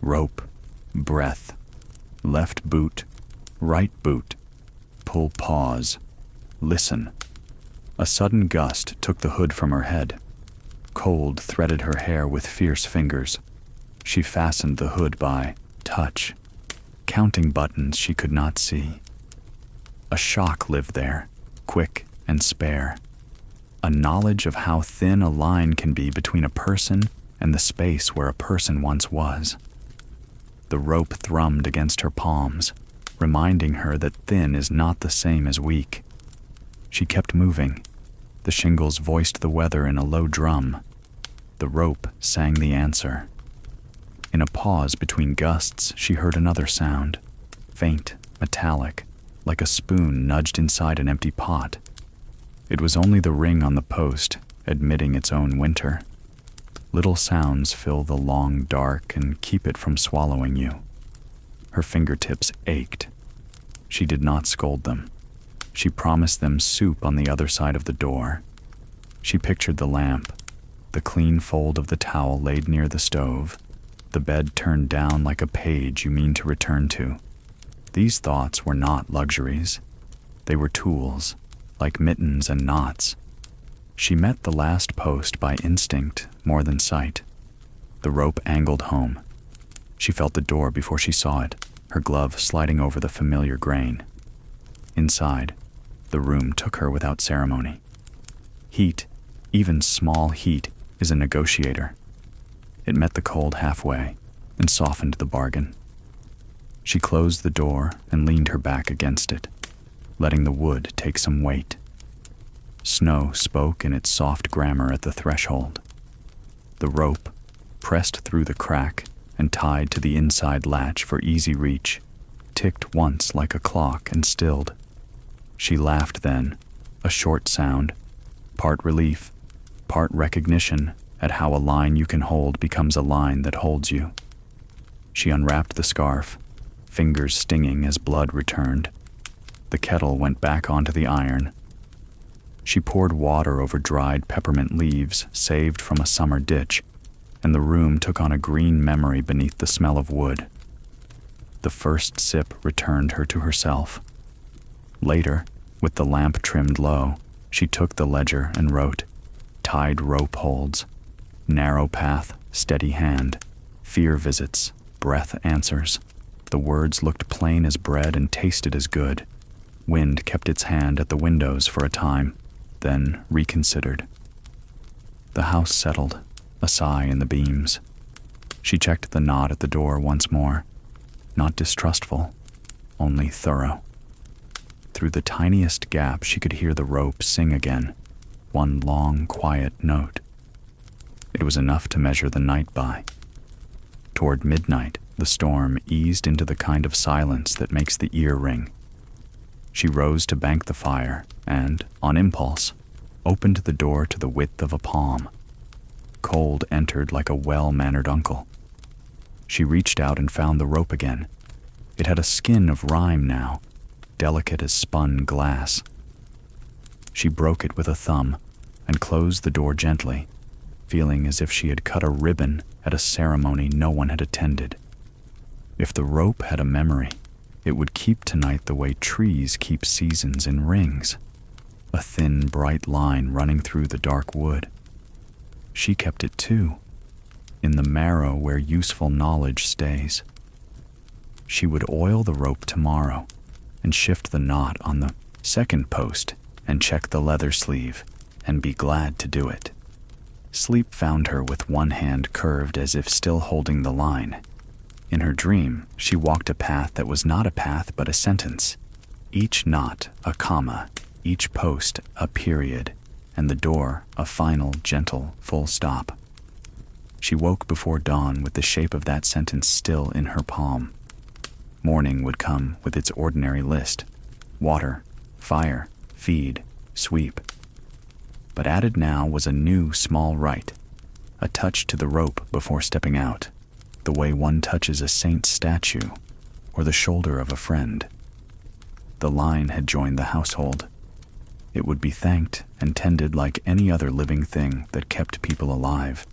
Rope, breath, left boot, right boot, pull pause, listen. A sudden gust took the hood from her head. Cold threaded her hair with fierce fingers. She fastened the hood by touch, counting buttons she could not see. A shock lived there, quick and spare. A knowledge of how thin a line can be between a person and the space where a person once was. The rope thrummed against her palms, reminding her that thin is not the same as weak. She kept moving. The shingles voiced the weather in a low drum. The rope sang the answer. In a pause between gusts, she heard another sound, faint, metallic, like a spoon nudged inside an empty pot. It was only the ring on the post, admitting its own winter. Little sounds fill the long dark and keep it from swallowing you. Her fingertips ached. She did not scold them. She promised them soup on the other side of the door. She pictured the lamp, the clean fold of the towel laid near the stove, the bed turned down like a page you mean to return to. These thoughts were not luxuries. They were tools, like mittens and knots. She met the last post by instinct more than sight. The rope angled home. She felt the door before she saw it, her glove sliding over the familiar grain. Inside, the room took her without ceremony. Heat, even small heat, is a negotiator. It met the cold halfway and softened the bargain. She closed the door and leaned her back against it, letting the wood take some weight. Snow spoke in its soft grammar at the threshold. The rope, pressed through the crack and tied to the inside latch for easy reach, ticked once like a clock and stilled. She laughed then, a short sound, part relief, part recognition at how a line you can hold becomes a line that holds you. She unwrapped the scarf, fingers stinging as blood returned. The kettle went back onto the iron. She poured water over dried peppermint leaves saved from a summer ditch, and the room took on a green memory beneath the smell of wood. The first sip returned her to herself. Later, with the lamp trimmed low, she took the ledger and wrote, "Tied rope holds, narrow path, steady hand, fear visits, breath answers." The words looked plain as bread and tasted as good. Wind kept its hand at the windows for a time, then reconsidered. The house settled, a sigh in the beams. She checked the knot at the door once more, not distrustful, only thorough. Through the tiniest gap she could hear the rope sing again, one long, quiet note. It was enough to measure the night by. Toward midnight, the storm eased into the kind of silence that makes the ear ring. She rose to bank the fire and, on impulse, opened the door to the width of a palm. Cold entered like a well-mannered uncle. She reached out and found the rope again. It had a skin of rime now, delicate as spun glass. She broke it with a thumb and closed the door gently, feeling as if she had cut a ribbon at a ceremony no one had attended. If the rope had a memory, it would keep tonight the way trees keep seasons in rings, a thin, bright line running through the dark wood. She kept it too, in the marrow where useful knowledge stays. She would oil the rope tomorrow and shift the knot on the second post and check the leather sleeve and be glad to do it. Sleep found her with one hand curved as if still holding the line. In her dream, she walked a path that was not a path but a sentence. Each knot a comma, each post a period, and the door a final, gentle, full stop. She woke before dawn with the shape of that sentence still in her palm. Morning would come with its ordinary list: water, fire, feed, sweep. But added now was a new small rite, a touch to the rope before stepping out, the way one touches a saint's statue or the shoulder of a friend. The line had joined the household. It would be thanked and tended like any other living thing that kept people alive.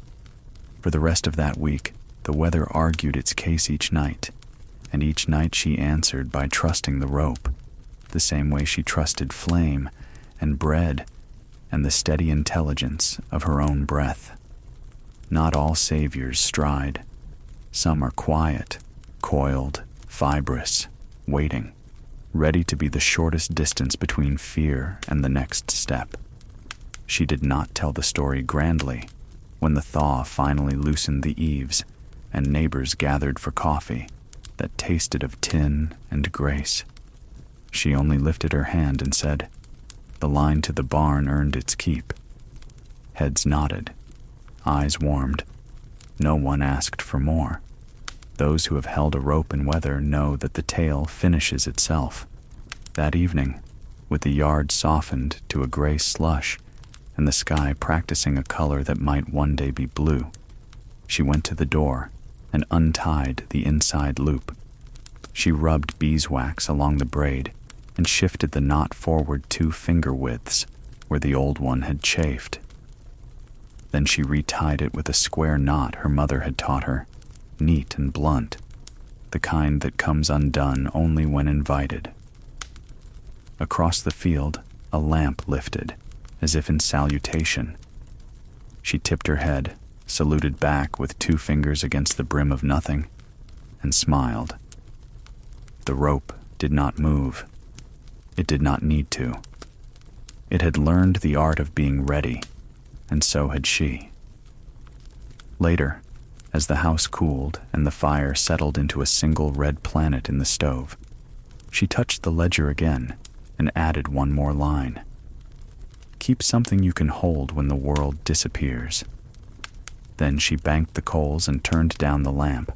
For the rest of that week, the weather argued its case each night, and each night she answered by trusting the rope, the same way she trusted flame and bread and the steady intelligence of her own breath. Not all saviors stride. Some are quiet, coiled, fibrous, waiting, ready to be the shortest distance between fear and the next step. She did not tell the story grandly when the thaw finally loosened the eaves and neighbors gathered for coffee that tasted of tin and grace. She only lifted her hand and said, "The line to the barn earned its keep." Heads nodded, eyes warmed. No one asked for more. Those who have held a rope in weather know that the tale finishes itself. That evening, with the yard softened to a gray slush and the sky practicing a color that might one day be blue, she went to the door and untied the inside loop. She rubbed beeswax along the braid and shifted the knot forward 2 finger widths where the old one had chafed. Then she retied it with a square knot her mother had taught her, neat and blunt, the kind that comes undone only when invited. Across the field, a lamp lifted, as if in salutation. She tipped her head, saluted back with 2 fingers against the brim of nothing, and smiled. The rope did not move. It did not need to. It had learned the art of being ready, and so had she. Later, as the house cooled and the fire settled into a single red planet in the stove, she touched the ledger again and added one more line. Keep something you can hold when the world disappears. Then she banked the coals and turned down the lamp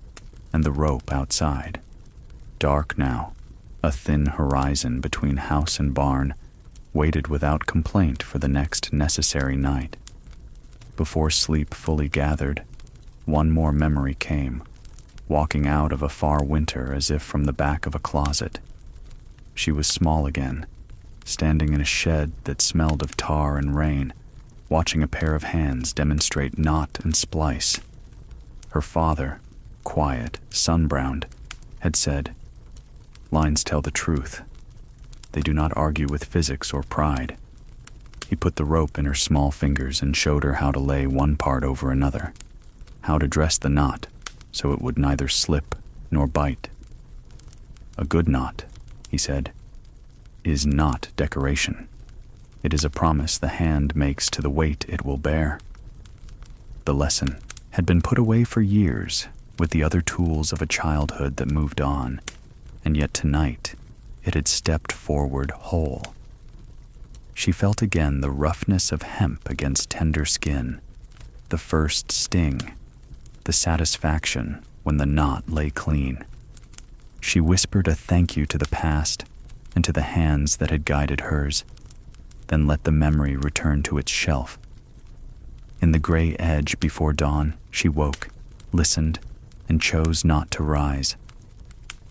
and the rope outside. Dark now, a thin horizon between house and barn waited without complaint for the next necessary night. Before sleep fully gathered, one more memory came, walking out of a far winter as if from the back of a closet. She was small again, standing in a shed that smelled of tar and rain, watching a pair of hands demonstrate knot and splice. Her father, quiet, sun-browned, had said, Lines tell the truth. They do not argue with physics or pride. He put the rope in her small fingers and showed her how to lay one part over another, how to dress the knot so it would neither slip nor bite. A good knot, he said, is not decoration. It is a promise the hand makes to the weight it will bear. The lesson had been put away for years with the other tools of a childhood that moved on, and yet tonight it had stepped forward whole. She felt again the roughness of hemp against tender skin, the first sting, the satisfaction when the knot lay clean. She whispered a thank you to the past and to the hands that had guided hers, then let the memory return to its shelf. In the gray edge before dawn, she woke, listened, and chose not to rise.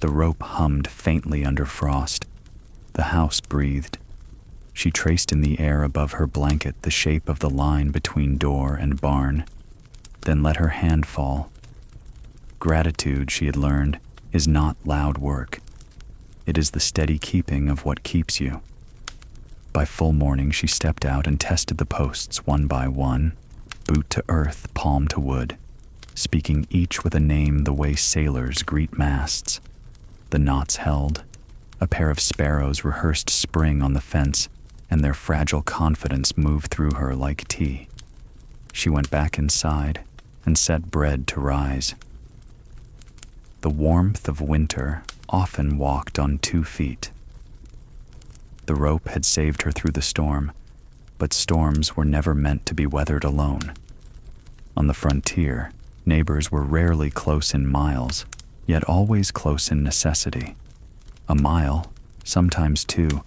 The rope hummed faintly under frost. The house breathed. She traced in the air above her blanket the shape of the line between door and barn, then let her hand fall. Gratitude, she had learned, is not loud work. It is the steady keeping of what keeps you. By full morning, she stepped out and tested the posts one by one, boot to earth, palm to wood, speaking each with a name the way sailors greet masts. The knots held. A pair of sparrows rehearsed spring on the fence, and their fragile confidence moved through her like tea. She went back inside and set bread to rise. The warmth of winter often walked on 2 feet. The rope had saved her through the storm, but storms were never meant to be weathered alone. On the frontier, neighbors were rarely close in miles, yet always close in necessity. A mile, sometimes 2,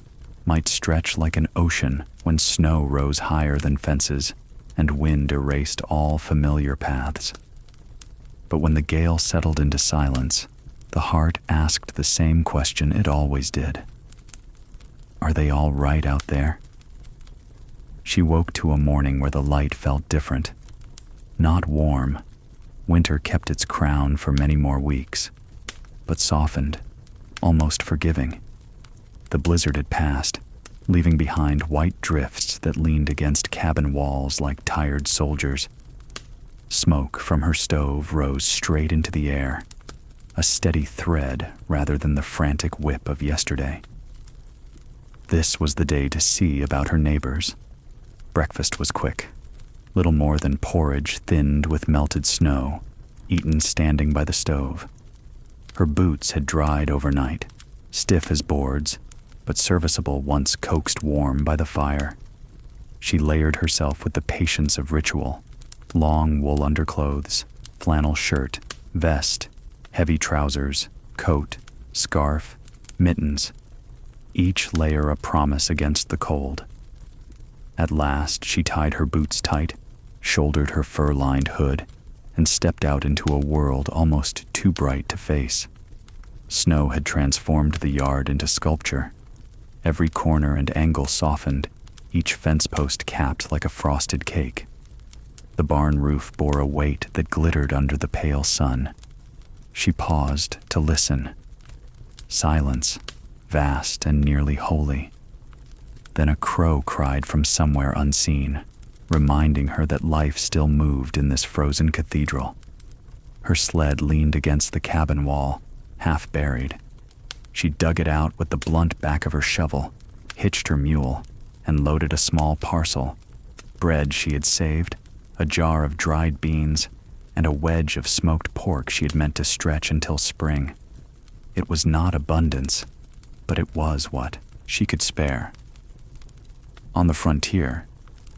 might stretch like an ocean when snow rose higher than fences and wind erased all familiar paths. But when the gale settled into silence, the heart asked the same question it always did. Are they all right out there? She woke to a morning where the light felt different. Not warm. Winter kept its crown for many more weeks, but softened, almost forgiving. The blizzard had passed, leaving behind white drifts that leaned against cabin walls like tired soldiers. Smoke from her stove rose straight into the air, a steady thread rather than the frantic whip of yesterday. This was the day to see about her neighbors. Breakfast was quick. Little more than porridge thinned with melted snow, eaten standing by the stove. Her boots had dried overnight, stiff as boards, but serviceable once coaxed warm by the fire. She layered herself with the patience of ritual. Long wool underclothes, flannel shirt, vest, heavy trousers, coat, scarf, mittens, each layer a promise against the cold. At last, she tied her boots tight, shouldered her fur-lined hood, and stepped out into a world almost too bright to face. Snow had transformed the yard into sculpture. Every corner and angle softened, each fence post capped like a frosted cake. The barn roof bore a weight that glittered under the pale sun. She paused to listen. Silence, vast and nearly holy. Then a crow cried from somewhere unseen, reminding her that life still moved in this frozen cathedral. Her sled leaned against the cabin wall, half buried. She dug it out with the blunt back of her shovel, hitched her mule, and loaded a small parcel, bread she had saved, a jar of dried beans, and a wedge of smoked pork she had meant to stretch until spring. It was not abundance, but it was what she could spare. On the frontier,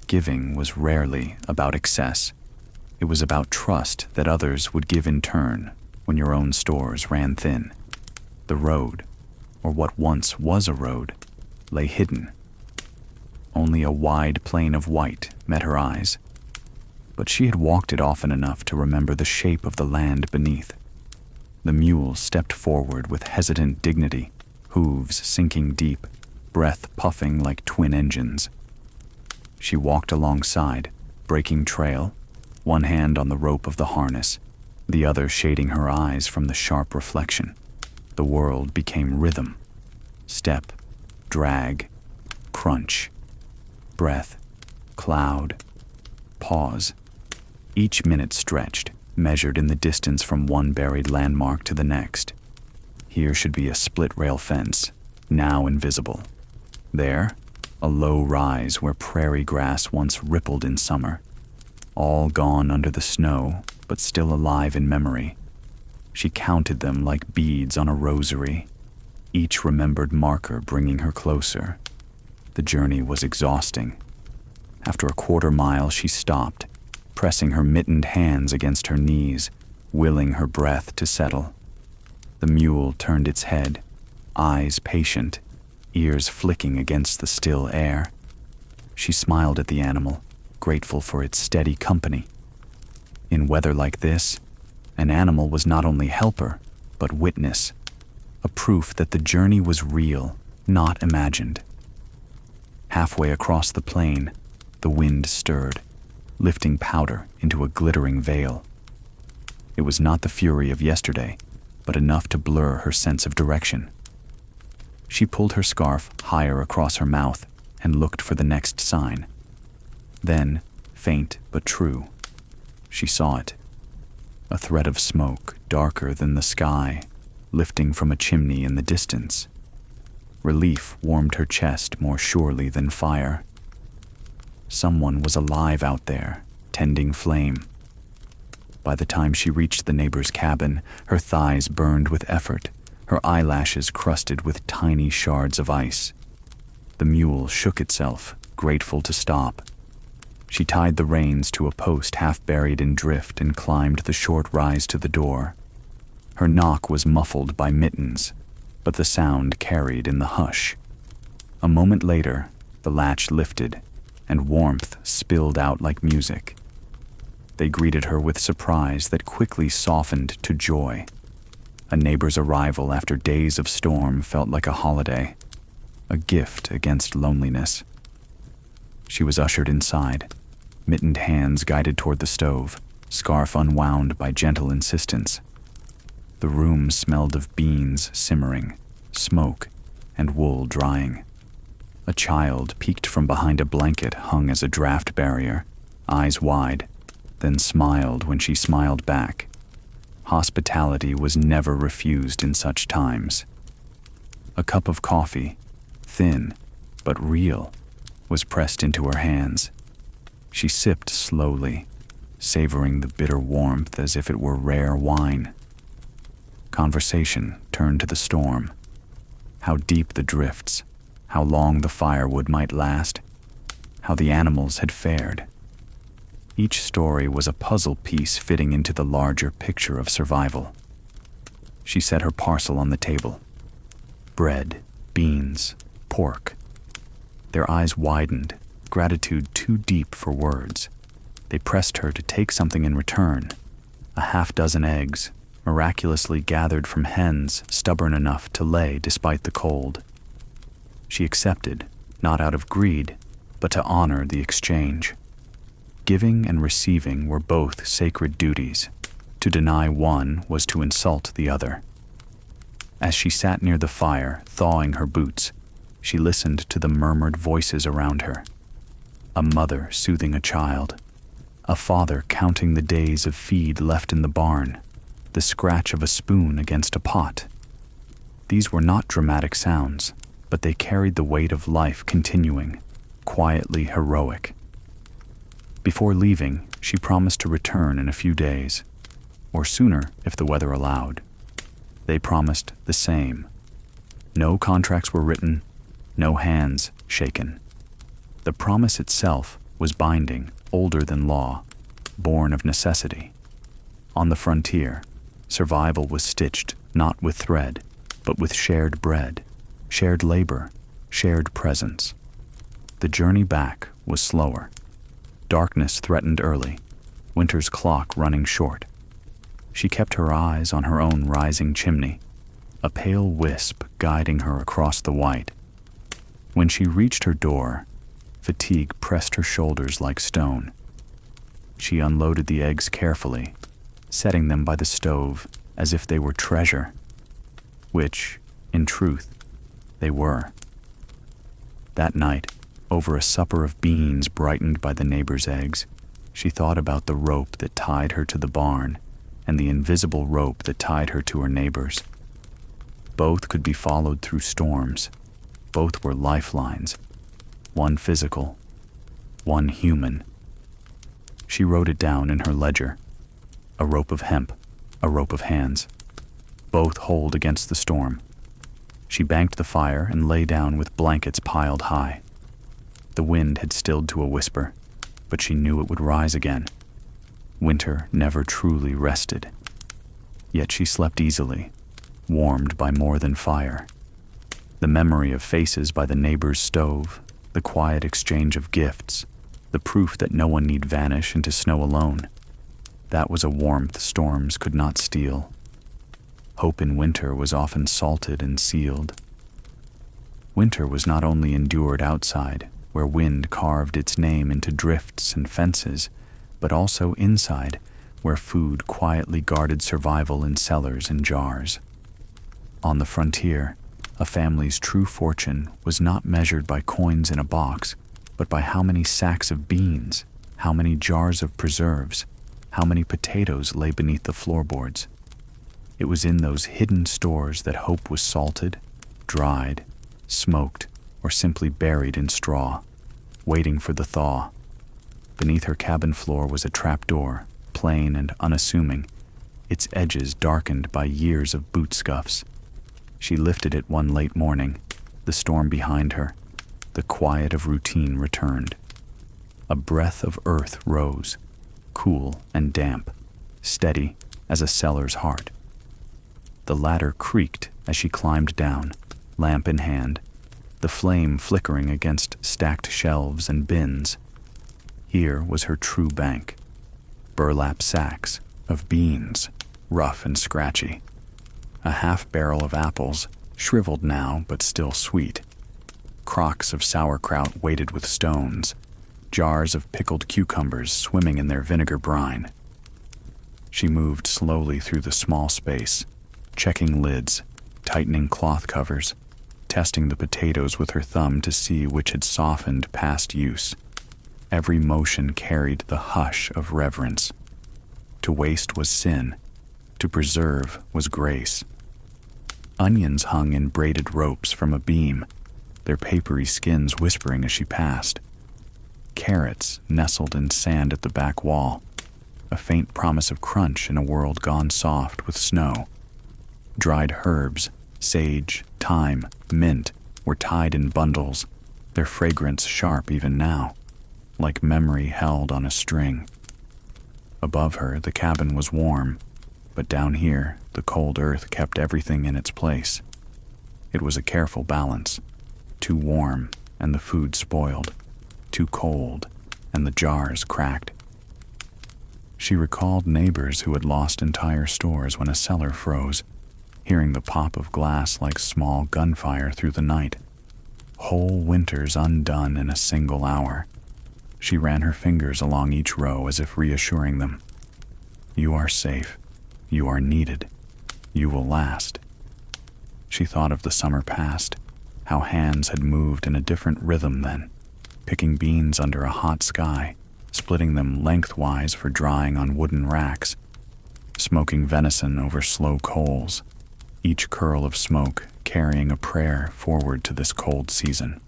giving was rarely about excess. It was about trust that others would give in turn when your own stores ran thin. The road, or what once was a road, lay hidden. Only a wide plain of white met her eyes, but she had walked it often enough to remember the shape of the land beneath. The mule stepped forward with hesitant dignity, hooves sinking deep, breath puffing like twin engines. She walked alongside, breaking trail, one hand on the rope of the harness, the other shading her eyes from the sharp reflection. The world became rhythm. Step, drag, crunch, breath, cloud, pause. Each minute stretched, measured in the distance from one buried landmark to the next. Here should be a split-rail fence, now invisible. There, a low rise where prairie grass once rippled in summer. All gone under the snow, but still alive in memory. She counted them like beads on a rosary, each remembered marker bringing her closer. The journey was exhausting. After a quarter-mile, she stopped, pressing her mittened hands against her knees, willing her breath to settle. The mule turned its head, eyes patient, ears flicking against the still air. She smiled at the animal, grateful for its steady company. In weather like this, an animal was not only helper, but witness, a proof that the journey was real, not imagined. Halfway across the plain, the wind stirred, lifting powder into a glittering veil. It was not the fury of yesterday, but enough to blur her sense of direction. She pulled her scarf higher across her mouth and looked for the next sign. Then, faint but true, she saw it. A thread of smoke, darker than the sky, lifting from a chimney in the distance. Relief warmed her chest more surely than fire. Someone was alive out there, tending flame. By the time she reached the neighbor's cabin, her thighs burned with effort, her eyelashes crusted with tiny shards of ice. The mule shook itself, grateful to stop. She tied the reins to a post half buried in drift and climbed the short rise to the door. Her knock was muffled by mittens, but the sound carried in the hush. A moment later, the latch lifted, and warmth spilled out like music. They greeted her with surprise that quickly softened to joy. A neighbor's arrival after days of storm felt like a holiday, a gift against loneliness. She was ushered inside, mittened hands guided toward the stove, scarf unwound by gentle insistence. The room smelled of beans simmering, smoke, and wool drying. A child peeked from behind a blanket hung as a draft barrier, eyes wide, then smiled when she smiled back. Hospitality was never refused in such times. A cup of coffee, thin but real, was pressed into her hands. She sipped slowly, savoring the bitter warmth as if it were rare wine. Conversation turned to the storm. How deep the drifts, how long the firewood might last, how the animals had fared. Each story was a puzzle piece fitting into the larger picture of survival. She set her parcel on the table. Bread, beans, pork. Their eyes widened, gratitude too deep for words. They pressed her to take something in return. A half-dozen eggs, miraculously gathered from hens stubborn enough to lay despite the cold. She accepted, not out of greed, but to honor the exchange. Giving and receiving were both sacred duties. To deny one was to insult the other. As she sat near the fire, thawing her boots, she listened to the murmured voices around her. A mother soothing a child. A father counting the days of feed left in the barn. The scratch of a spoon against a pot. These were not dramatic sounds, but they carried the weight of life continuing, quietly heroic. Before leaving, she promised to return in a few days, or sooner if the weather allowed. They promised the same. No contracts were written, no hands shaken. The promise itself was binding, older than law, born of necessity. On the frontier, survival was stitched not with thread, but with shared bread, shared labor, shared presence. The journey back was slower. Darkness threatened early, winter's clock running short. She kept her eyes on her own rising chimney, a pale wisp guiding her across the white. When she reached her door, fatigue pressed her shoulders like stone. She unloaded the eggs carefully, setting them by the stove as if they were treasure. which, in truth, they were. That night, over a supper of beans brightened by the neighbor's eggs, she thought about the rope that tied her to the barn and the invisible rope that tied her to her neighbors. Both could be followed through storms. Both were lifelines, one physical, one human. She wrote it down in her ledger. A rope of hemp, a rope of hands. Both hold against the storm. She banked the fire and lay down with blankets piled high. The wind had stilled to a whisper, but she knew it would rise again. Winter never truly rested. Yet she slept easily, warmed by more than fire. The memory of faces by the neighbor's stove, the quiet exchange of gifts, the proof that no one need vanish into snow alone. That was a warmth storms could not steal. Hope in winter was often salted and sealed. Winter was not only endured outside, where wind carved its name into drifts and fences, but also inside, where food quietly guarded survival in cellars and jars. On the frontier, a family's true fortune was not measured by coins in a box, but by how many sacks of beans, how many jars of preserves, how many potatoes lay beneath the floorboards. It was in those hidden stores that hope was salted, dried, smoked, or simply buried in straw, waiting for the thaw. Beneath her cabin floor was a trapdoor, plain and unassuming, its edges darkened by years of boot scuffs. She lifted it one late morning, the storm behind her. The quiet of routine returned. A breath of earth rose, cool and damp, steady as a cellar's heart. The ladder creaked as she climbed down, lamp in hand, the flame flickering against stacked shelves and bins. Here was her true bank. Burlap sacks of beans, rough and scratchy. A half-barrel of apples, shriveled now but still sweet. Crocks of sauerkraut weighted with stones. Jars of pickled cucumbers swimming in their vinegar brine. She moved slowly through the small space, checking lids, tightening cloth covers, testing the potatoes with her thumb to see which had softened past use. Every motion carried the hush of reverence. To waste was sin. To preserve was grace. Onions hung in braided ropes from a beam, their papery skins whispering as she passed. Carrots nestled in sand at the back wall, a faint promise of crunch in a world gone soft with snow. Dried herbs, sage, thyme, mint, were tied in bundles, their fragrance sharp even now, like memory held on a string. Above her, the cabin was warm, but down here, the cold earth kept everything in its place. It was a careful balance. Too warm, and the food spoiled. Too cold, and the jars cracked. She recalled neighbors who had lost entire stores when a cellar froze, hearing the pop of glass like small gunfire through the night. Whole winters undone in a single hour. She ran her fingers along each row as if reassuring them. You are safe. You are needed. You will last. She thought of the summer past, how hands had moved in a different rhythm then, picking beans under a hot sky, splitting them lengthwise for drying on wooden racks, smoking venison over slow coals, each curl of smoke carrying a prayer forward to this cold season.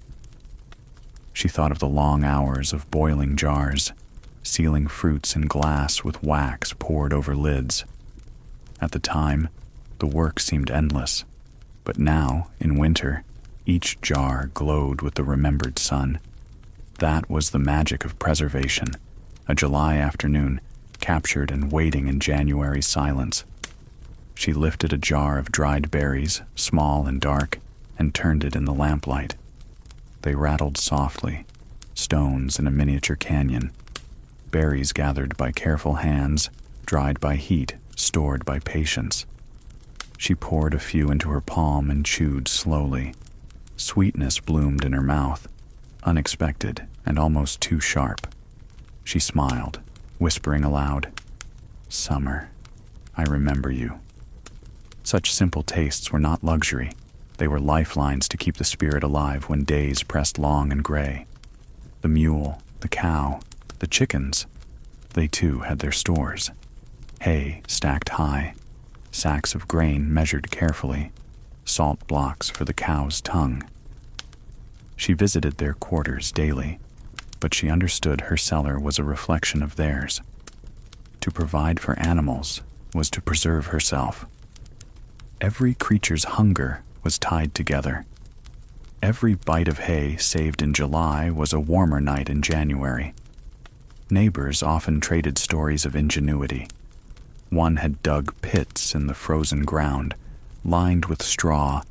She thought of the long hours of boiling jars, sealing fruits in glass with wax poured over lids. At the time, the work seemed endless, but now, in winter, each jar glowed with the remembered sun. That was the magic of preservation, a July afternoon, captured and waiting in January silence. She lifted a jar of dried berries, small and dark, and turned it in the lamplight. They rattled softly, stones in a miniature canyon. Berries gathered by careful hands, dried by heat, stored by patience. She poured a few into her palm and chewed slowly. Sweetness bloomed in her mouth, unexpected and almost too sharp. She smiled, whispering aloud, "Summer, I remember you." Such simple tastes were not luxury. They were lifelines to keep the spirit alive when days pressed long and gray. The mule, the cow, the chickens, they too had their stores. Hay stacked high, sacks of grain measured carefully, salt blocks for the cow's tongue. She visited their quarters daily, but she understood her cellar was a reflection of theirs. To provide for animals was to preserve herself. Every creature's hunger was tied together. Every bite of hay saved in July was a warmer night in January. Neighbors often traded stories of ingenuity. One had dug pits in the frozen ground, lined with straw,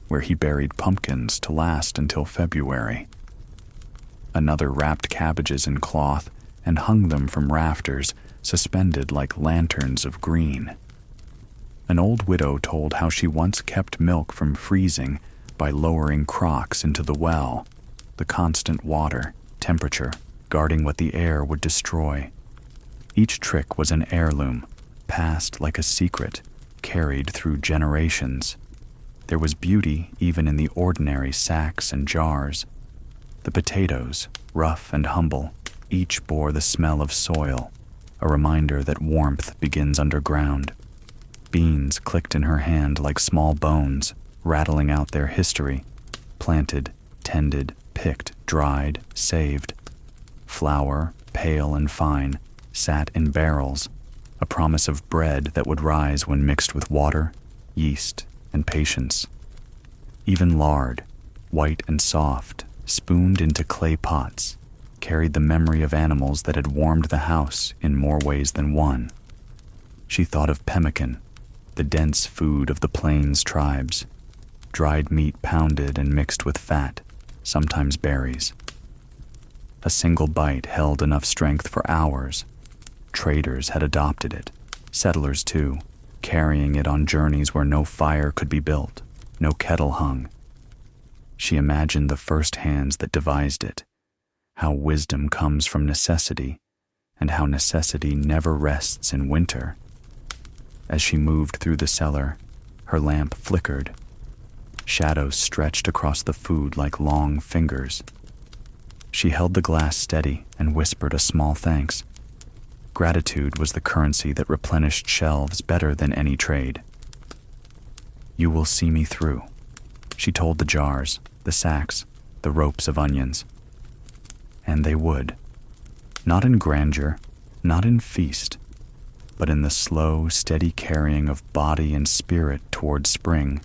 where he buried pumpkins to last until February. Another wrapped cabbages in cloth and hung them from rafters, suspended like lanterns of green. An old widow told how she once kept milk from freezing by lowering crocks into the well, the constant water, temperature, guarding what the air would destroy. Each trick was an heirloom, passed like a secret, carried through generations. There was beauty even in the ordinary sacks and jars. The potatoes, rough and humble, each bore the smell of soil, a reminder that warmth begins underground. Beans clicked in her hand like small bones, rattling out their history, planted, tended, picked, dried, saved. Flour, pale and fine, sat in barrels, a promise of bread that would rise when mixed with water, yeast, and patience. Even lard, white and soft, spooned into clay pots, carried the memory of animals that had warmed the house in more ways than one. She thought of pemmican, the dense food of the plains tribes, dried meat pounded and mixed with fat, sometimes berries. A single bite held enough strength for hours. Traders had adopted it, settlers too, carrying it on journeys where no fire could be built, no kettle hung. She imagined the first hands that devised it, how wisdom comes from necessity, and how necessity never rests in winter. As she moved through the cellar, her lamp flickered. Shadows stretched across the food like long fingers. She held the glass steady and whispered a small thanks. Gratitude was the currency that replenished shelves better than any trade. "You will see me through," she told the jars, the sacks, the ropes of onions. And they would. Not in grandeur, not in feast, but in the slow, steady carrying of body and spirit toward spring.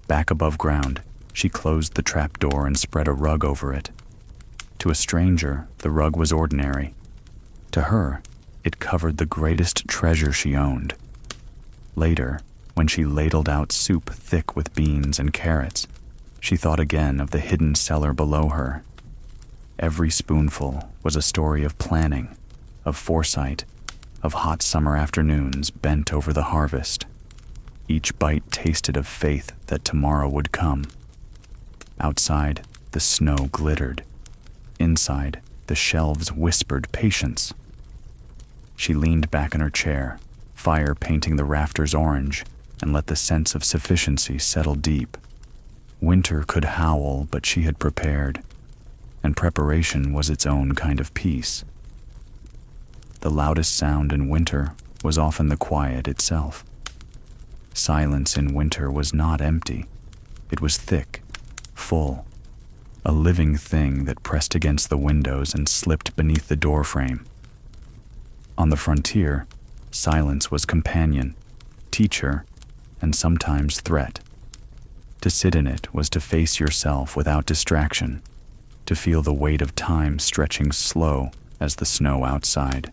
Back above ground, she closed the trap door and spread a rug over it. To a stranger, the rug was ordinary. To her, it covered the greatest treasure she owned. Later, when she ladled out soup thick with beans and carrots, she thought again of the hidden cellar below her. Every spoonful was a story of planning, of foresight, of hot summer afternoons bent over the harvest. Each bite tasted of faith that tomorrow would come. Outside, the snow glittered. Inside, the shelves whispered patience. She leaned back in her chair, fire painting the rafters orange, and let the sense of sufficiency settle deep. Winter could howl, but she had prepared, and preparation was its own kind of peace. The loudest sound in winter was often the quiet itself. Silence in winter was not empty. It was thick, full, a living thing that pressed against the windows and slipped beneath the doorframe. On the frontier, silence was companion, teacher, and sometimes threat. To sit in it was to face yourself without distraction, to feel the weight of time stretching slow as the snow outside.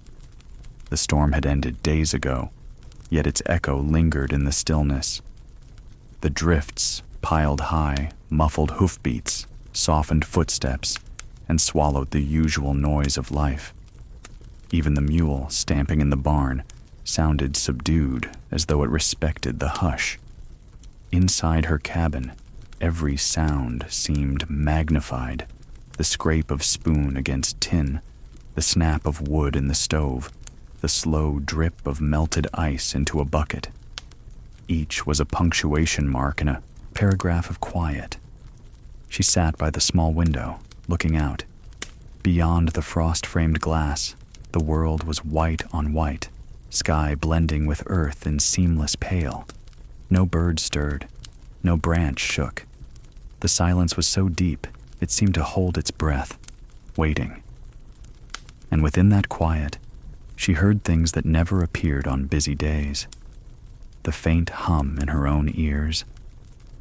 The storm had ended days ago, yet its echo lingered in the stillness. The drifts, piled high, muffled hoofbeats, softened footsteps, and swallowed the usual noise of life. Even the mule stamping in the barn sounded subdued, as though it respected the hush. Inside her cabin, every sound seemed magnified. The scrape of spoon against tin, the snap of wood in the stove, the slow drip of melted ice into a bucket. Each was a punctuation mark in a paragraph of quiet. She sat by the small window, looking out. Beyond the frost-framed glass, the world was white on white, sky blending with earth in seamless pale. No bird stirred, no branch shook. The silence was so deep, it seemed to hold its breath, waiting. And within that quiet, she heard things that never appeared on busy days. The faint hum in her own ears,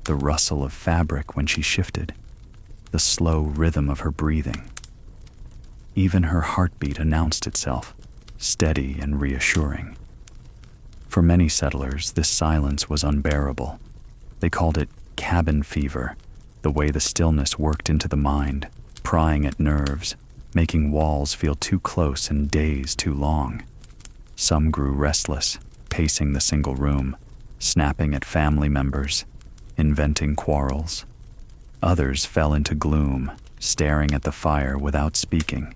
the rustle of fabric when she shifted, the slow rhythm of her breathing. Even her heartbeat announced itself, steady and reassuring. For many settlers, this silence was unbearable. They called it cabin fever, the way the stillness worked into the mind, prying at nerves, making walls feel too close and days too long. Some grew restless, pacing the single room, snapping at family members, inventing quarrels. Others fell into gloom, staring at the fire without speaking,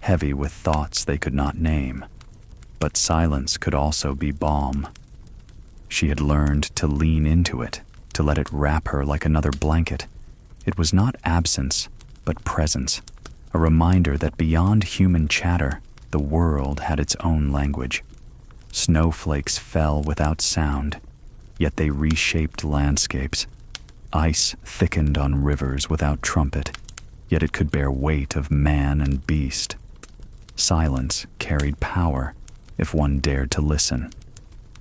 heavy with thoughts they could not name. But silence could also be balm. She had learned to lean into it, to let it wrap her like another blanket. It was not absence, but presence, a reminder that beyond human chatter, the world had its own language. Snowflakes fell without sound, yet they reshaped landscapes. Ice thickened on rivers without trumpet, yet it could bear weight of man and beast. Silence carried power, if one dared to listen.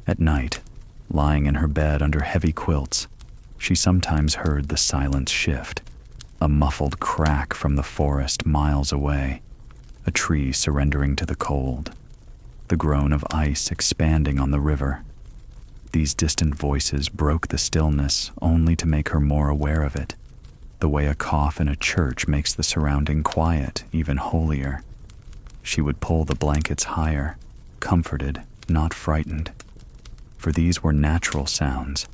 At night, lying in her bed under heavy quilts, she sometimes heard the silence shift, a muffled crack from the forest miles away, a tree surrendering to the cold, the groan of ice expanding on the river. These distant voices broke the stillness only to make her more aware of it, the way a cough in a church makes the surrounding quiet even holier. She would pull the blankets higher, comforted, not frightened. For these were natural sounds,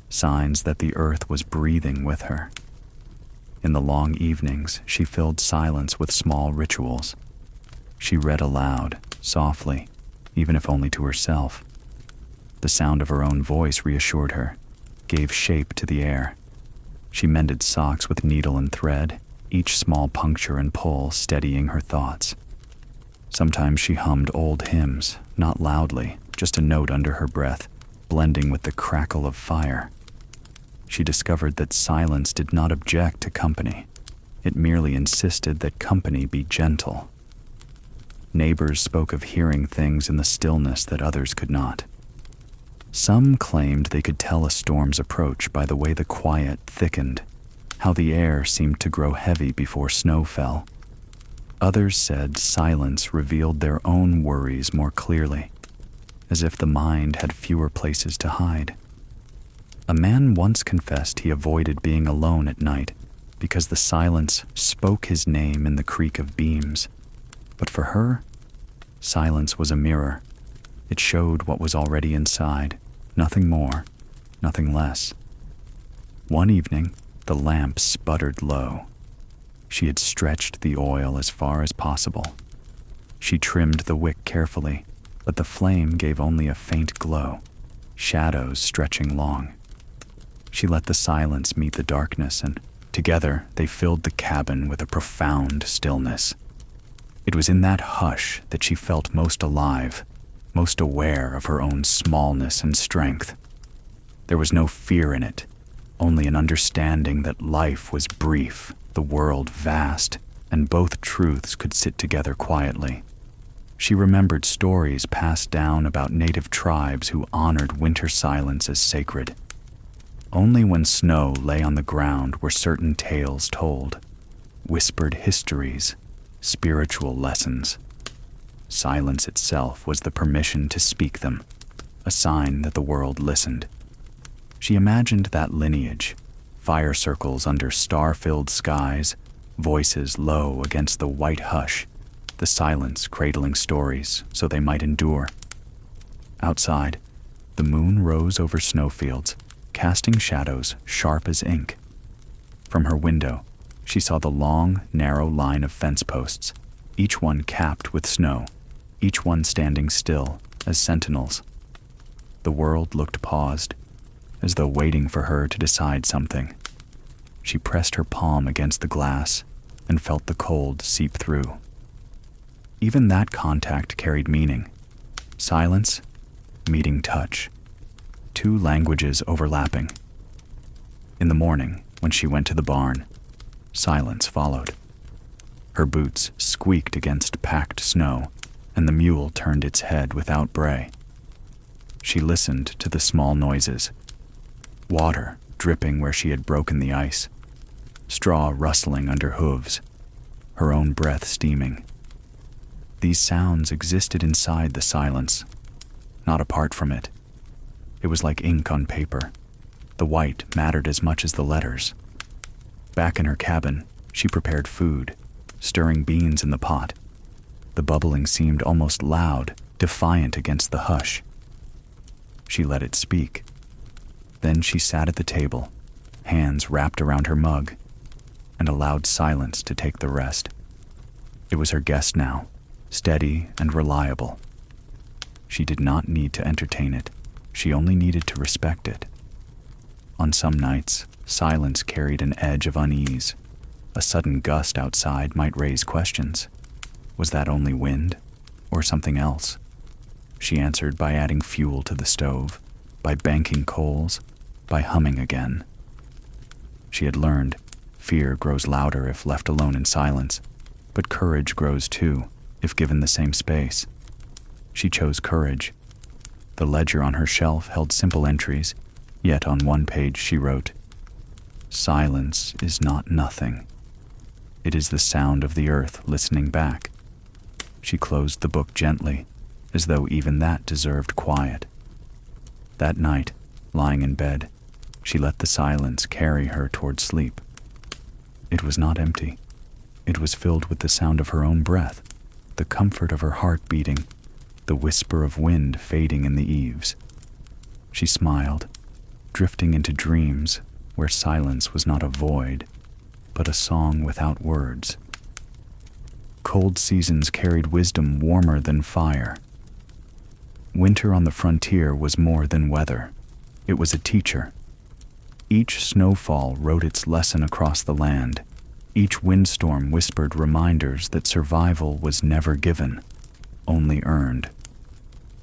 signs that the earth was breathing with her. In the long evenings, she filled silence with small rituals. She read aloud, softly, even if only to herself. The sound of her own voice reassured her, gave shape to the air. She mended socks with needle and thread, each small puncture and pull steadying her thoughts. Sometimes she hummed old hymns, not loudly, just a note under her breath, blending with the crackle of fire. She discovered that silence did not object to company. It merely insisted that company be gentle. Neighbors spoke of hearing things in the stillness that others could not. Some claimed they could tell a storm's approach by the way the quiet thickened, how the air seemed to grow heavy before snow fell. Others said silence revealed their own worries more clearly, as if the mind had fewer places to hide. A man once confessed he avoided being alone at night because the silence spoke his name in the creak of beams. But for her, silence was a mirror. It showed what was already inside, nothing more, nothing less. One evening, the lamp sputtered low. She had stretched the oil as far as possible. She trimmed the wick carefully, but the flame gave only a faint glow, shadows stretching long. She let the silence meet the darkness, and together they filled the cabin with a profound stillness. It was in that hush that she felt most alive, most aware of her own smallness and strength. There was no fear in it, only an understanding that life was brief, the world vast, and both truths could sit together quietly. She remembered stories passed down about native tribes who honored winter silence as sacred. Only when snow lay on the ground were certain tales told, whispered histories, spiritual lessons. Silence itself was the permission to speak them, a sign that the world listened. She imagined that lineage, fire circles under star-filled skies, voices low against the white hush, the silence cradling stories so they might endure. Outside, the moon rose over snowfields, casting shadows sharp as ink. From her window, she saw the long, narrow line of fence posts, each one capped with snow, each one standing still as sentinels. The world looked paused, as though waiting for her to decide something. She pressed her palm against the glass and felt the cold seep through. Even that contact carried meaning. Silence, meeting touch. Two languages overlapping. In the morning, when she went to the barn, silence followed. Her boots squeaked against packed snow, and the mule turned its head without bray. She listened to the small noises. Water dripping where she had broken the ice. Straw rustling under hooves. Her own breath steaming. These sounds existed inside the silence, not apart from it. It was like ink on paper. The white mattered as much as the letters. Back in her cabin, she prepared food, stirring beans in the pot. The bubbling seemed almost loud, defiant against the hush. She let it speak. Then she sat at the table, hands wrapped around her mug, and allowed silence to take the rest. It was her guest now, steady and reliable. She did not need to entertain it. She only needed to respect it. On some nights, silence carried an edge of unease. A sudden gust outside might raise questions. Was that only wind, or something else? She answered by adding fuel to the stove, by banking coals, by humming again. She had learned, fear grows louder if left alone in silence, but courage grows too, if given the same space. She chose courage. The ledger on her shelf held simple entries, yet on one page she wrote, "Silence is not nothing. It is the sound of the earth listening back." She closed the book gently, as though even that deserved quiet. That night, lying in bed, she let the silence carry her toward sleep. It was not empty. It was filled with the sound of her own breath, the comfort of her heart beating, the whisper of wind fading in the eaves. She smiled, drifting into dreams where silence was not a void, but a song without words. Cold seasons carried wisdom warmer than fire. Winter on the frontier was more than weather. It was a teacher. Each snowfall wrote its lesson across the land. Each windstorm whispered reminders that survival was never given, only earned.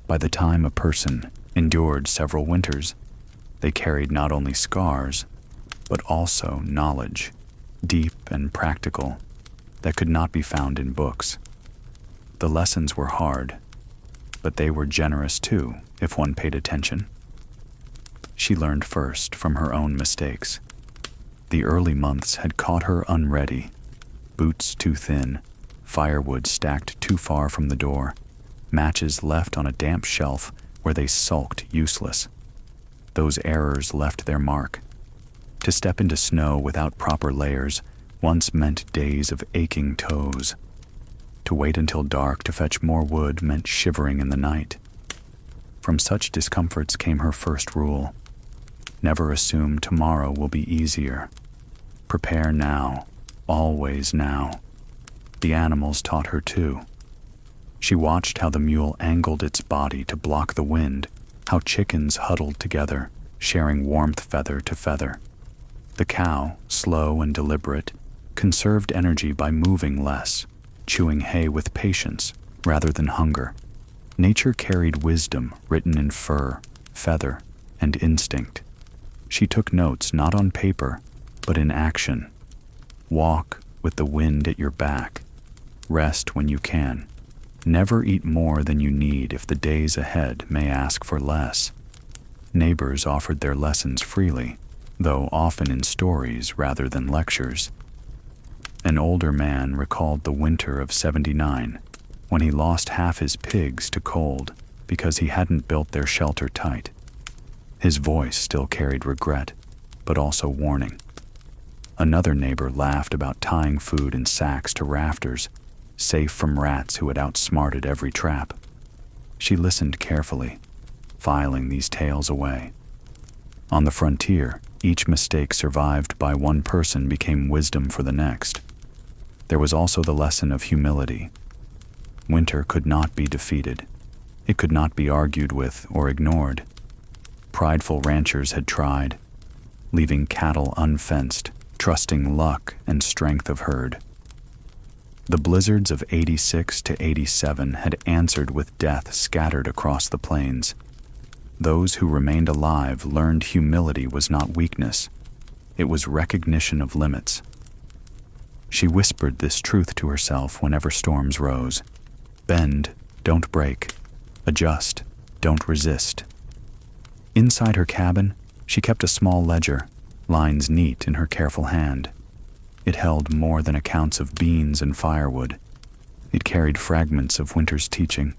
By the time a person endured several winters, they carried not only scars, but also knowledge, deep and practical, that could not be found in books. The lessons were hard, but they were generous too, if one paid attention. She learned first from her own mistakes. The early months had caught her unready. Boots too thin, firewood stacked too far from the door, matches left on a damp shelf where they sulked useless. Those errors left their mark. To step into snow without proper layers once meant days of aching toes. To wait until dark to fetch more wood meant shivering in the night. From such discomforts came her first rule. Never assume tomorrow will be easier. Prepare now, always now. The animals taught her too. She watched how the mule angled its body to block the wind, how chickens huddled together, sharing warmth feather to feather. The cow, slow and deliberate, conserved energy by moving less, chewing hay with patience rather than hunger. Nature carried wisdom written in fur, feather, and instinct. She took notes not on paper, but in action. Walk with the wind at your back. Rest when you can. Never eat more than you need if the days ahead may ask for less. Neighbors offered their lessons freely, though often in stories rather than lectures. An older man recalled the winter of '79, when he lost half his pigs to cold because he hadn't built their shelter tight. His voice still carried regret, but also warning. Another neighbor laughed about tying food in sacks to rafters, safe from rats who had outsmarted every trap. She listened carefully, filing these tales away. On the frontier, each mistake survived by one person became wisdom for the next. There was also the lesson of humility. Winter could not be defeated. It could not be argued with or ignored. Prideful ranchers had tried, leaving cattle unfenced, trusting luck and strength of herd. The blizzards of 86 to 87 had answered with death scattered across the plains. Those who remained alive learned humility was not weakness, it was recognition of limits. She whispered this truth to herself whenever storms rose. Bend, don't break. Adjust, don't resist. Inside her cabin, she kept a small ledger, lines neat in her careful hand. It held more than accounts of beans and firewood. It carried fragments of winter's teaching.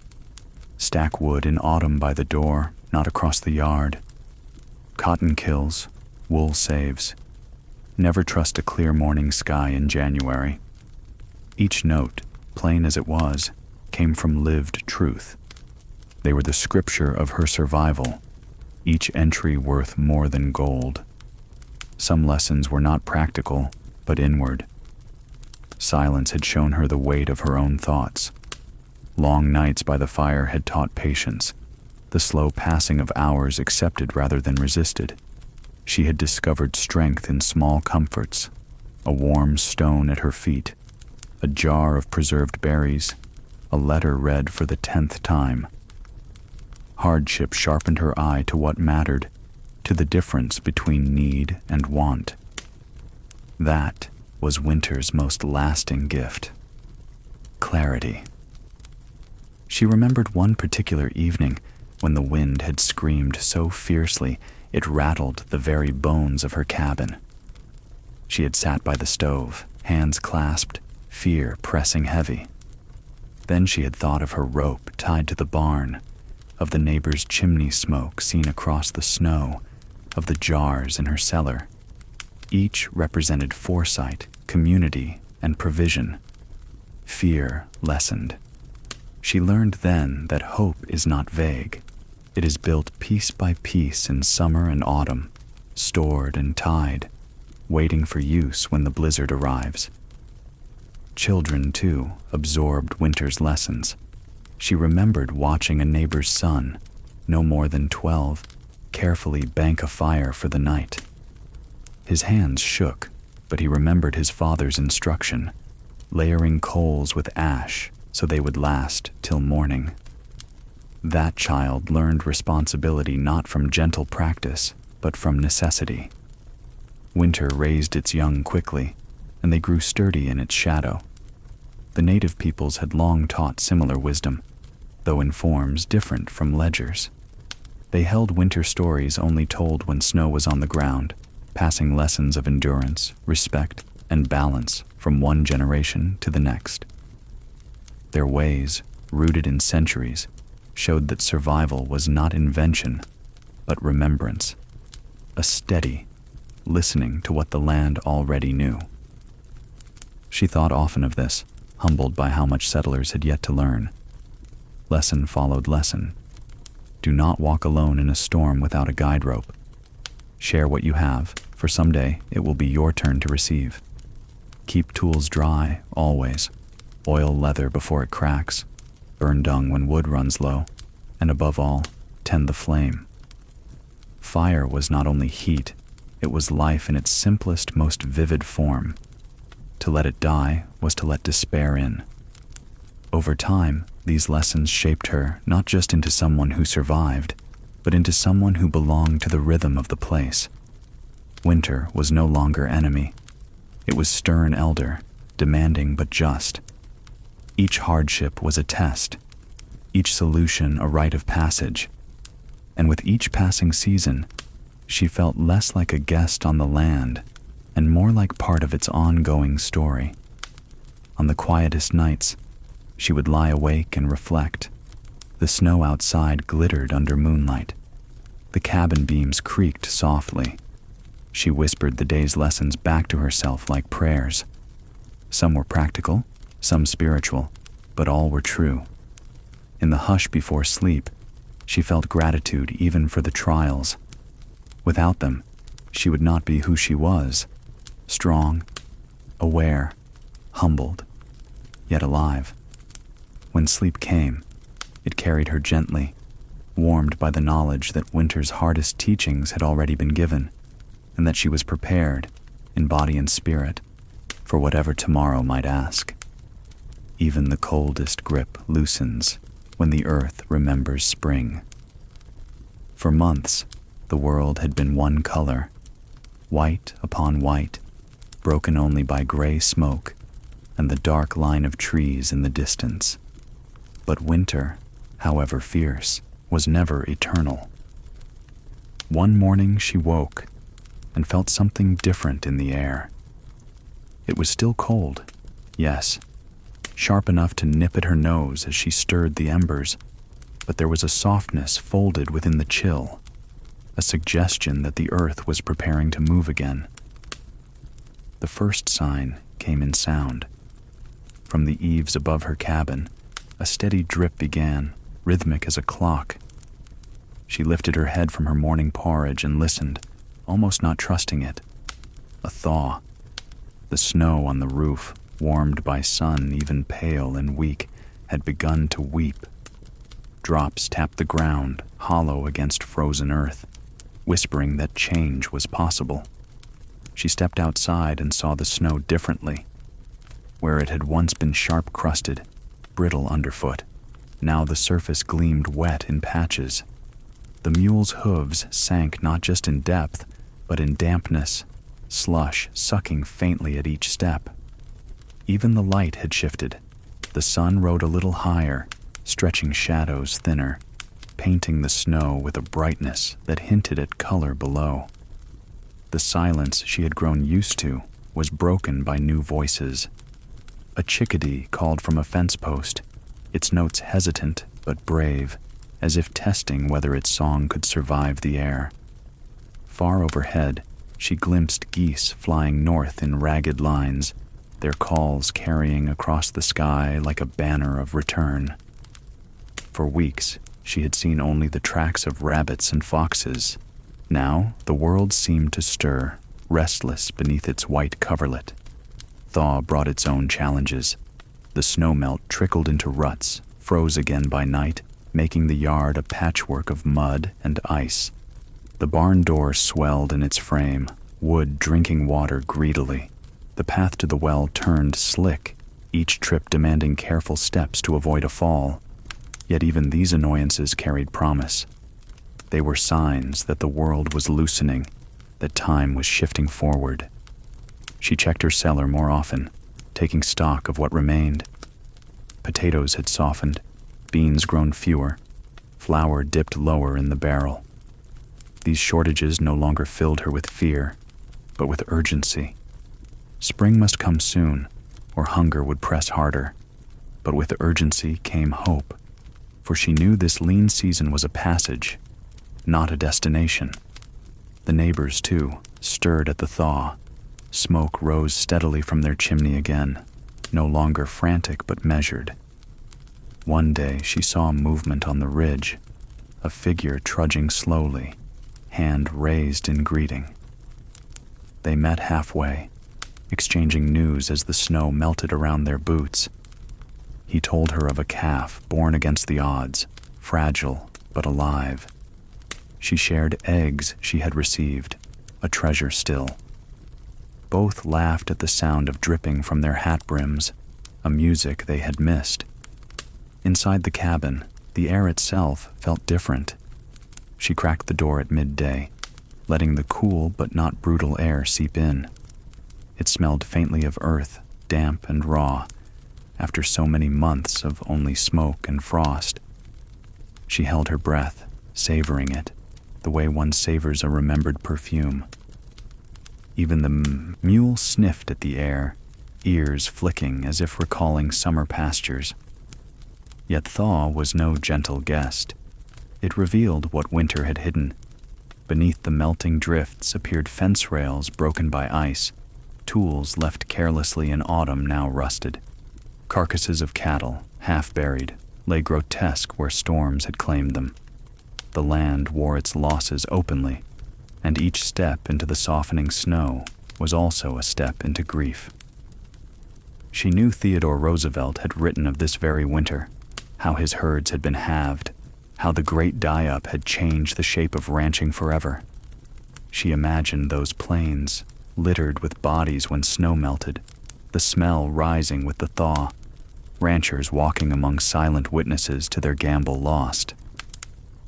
Stack wood in autumn by the door, not across the yard. Cotton kills, wool saves. Never trust a clear morning sky in January. Each note, plain as it was, came from lived truth. They were the scripture of her survival, each entry worth more than gold. Some lessons were not practical, but inward. Silence had shown her the weight of her own thoughts. Long nights by the fire had taught patience, the slow passing of hours accepted rather than resisted. She had discovered strength in small comforts, a warm stone at her feet, a jar of preserved berries, a letter read for the 10th time. Hardship sharpened her eye to what mattered, to the difference between need and want. That was winter's most lasting gift. Clarity. She remembered one particular evening when the wind had screamed so fiercely it rattled the very bones of her cabin. She had sat by the stove, hands clasped, fear pressing heavy. Then she had thought of her rope tied to the barn, of the neighbor's chimney smoke seen across the snow, of the jars in her cellar. Each represented foresight, community, and provision. Fear lessened. She learned then that hope is not vague. It is built piece by piece in summer and autumn, stored and tied, waiting for use when the blizzard arrives. Children, too, absorbed winter's lessons. She remembered watching a neighbor's son, no more than 12, carefully bank a fire for the night. His hands shook, but he remembered his father's instruction, layering coals with ash so they would last till morning. That child learned responsibility not from gentle practice, but from necessity. Winter raised its young quickly, and they grew sturdy in its shadow. The native peoples had long taught similar wisdom, though in forms different from ledgers. They held winter stories only told when snow was on the ground, passing lessons of endurance, respect, and balance from one generation to the next. Their ways, rooted in centuries, showed that survival was not invention, but remembrance, a steady, listening to what the land already knew. She thought often of this, humbled by how much settlers had yet to learn. Lesson followed lesson. Do not walk alone in a storm without a guide rope. Share what you have, for someday it will be your turn to receive. Keep tools dry, always. Oil leather before it cracks. Burn dung when wood runs low. And above all, tend the flame. Fire was not only heat, it was life in its simplest, most vivid form. To let it die was to let despair in. Over time, these lessons shaped her not just into someone who survived, but into someone who belonged to the rhythm of the place. Winter was no longer enemy. It was stern elder, demanding but just. Each hardship was a test, each solution a rite of passage. And with each passing season, she felt less like a guest on the land and more like part of its ongoing story. On the quietest nights, she would lie awake and reflect. The snow outside glittered under moonlight. The cabin beams creaked softly. She whispered the day's lessons back to herself like prayers. Some were practical, some spiritual, but all were true. In the hush before sleep, she felt gratitude even for the trials. Without them, she would not be who she was, strong, aware, humbled, yet alive. When sleep came, it carried her gently, warmed by the knowledge that winter's hardest teachings had already been given, and that she was prepared, in body and spirit, for whatever tomorrow might ask. Even the coldest grip loosens when the earth remembers spring. For months, the world had been one color, white upon white, broken only by gray smoke and the dark line of trees in the distance. But winter, however fierce, was never eternal. One morning she woke and felt something different in the air. It was still cold, yes, sharp enough to nip at her nose as she stirred the embers, but there was a softness folded within the chill, a suggestion that the earth was preparing to move again. The first sign came in sound. From the eaves above her cabin, a steady drip began, rhythmic as a clock. She lifted her head from her morning porridge and listened, almost not trusting it. A thaw. The snow on the roof, warmed by sun even pale and weak, had begun to weep. Drops tapped the ground, hollow against frozen earth, whispering that change was possible. She stepped outside and saw the snow differently. Where it had once been sharp-crusted, brittle underfoot, now the surface gleamed wet in patches. The mule's hooves sank not just in depth, but in dampness, slush sucking faintly at each step. Even the light had shifted. The sun rode a little higher, stretching shadows thinner, painting the snow with a brightness that hinted at color below. The silence she had grown used to was broken by new voices. A chickadee called from a fence post, its notes hesitant but brave, as if testing whether its song could survive the air. Far overhead, she glimpsed geese flying north in ragged lines, their calls carrying across the sky like a banner of return. For weeks, she had seen only the tracks of rabbits and foxes. Now, the world seemed to stir, restless beneath its white coverlet. Thaw brought its own challenges. The snowmelt trickled into ruts, froze again by night, making the yard a patchwork of mud and ice. The barn door swelled in its frame, wood drinking water greedily. The path to the well turned slick, each trip demanding careful steps to avoid a fall. Yet even these annoyances carried promise. They were signs that the world was loosening, that time was shifting forward. She checked her cellar more often, taking stock of what remained. Potatoes had softened, beans grown fewer, flour dipped lower in the barrel. These shortages no longer filled her with fear, but with urgency. Spring must come soon, or hunger would press harder. But with urgency came hope, for she knew this lean season was a passage, not a destination. The neighbors, too, stirred at the thaw. Smoke rose steadily from their chimney again, no longer frantic but measured. One day she saw movement on the ridge, a figure trudging slowly, hand raised in greeting. They met halfway, exchanging news as the snow melted around their boots. He told her of a calf born against the odds, fragile but alive. She shared eggs she had received, a treasure still. Both laughed at the sound of dripping from their hat brims, a music they had missed. Inside the cabin, the air itself felt different. She cracked the door at midday, letting the cool but not brutal air seep in. It smelled faintly of earth, damp and raw, after so many months of only smoke and frost. She held her breath, savoring it, the way one savors a remembered perfume. Even the mule sniffed at the air, ears flicking as if recalling summer pastures. Yet thaw was no gentle guest. It revealed what winter had hidden. Beneath the melting drifts appeared fence rails broken by ice, tools left carelessly in autumn now rusted. Carcasses of cattle, half buried, lay grotesque where storms had claimed them. The land wore its losses openly, and each step into the softening snow was also a step into grief. She knew Theodore Roosevelt had written of this very winter, how his herds had been halved, how the great die-up had changed the shape of ranching forever. She imagined those plains, littered with bodies when snow melted, the smell rising with the thaw, ranchers walking among silent witnesses to their gamble lost.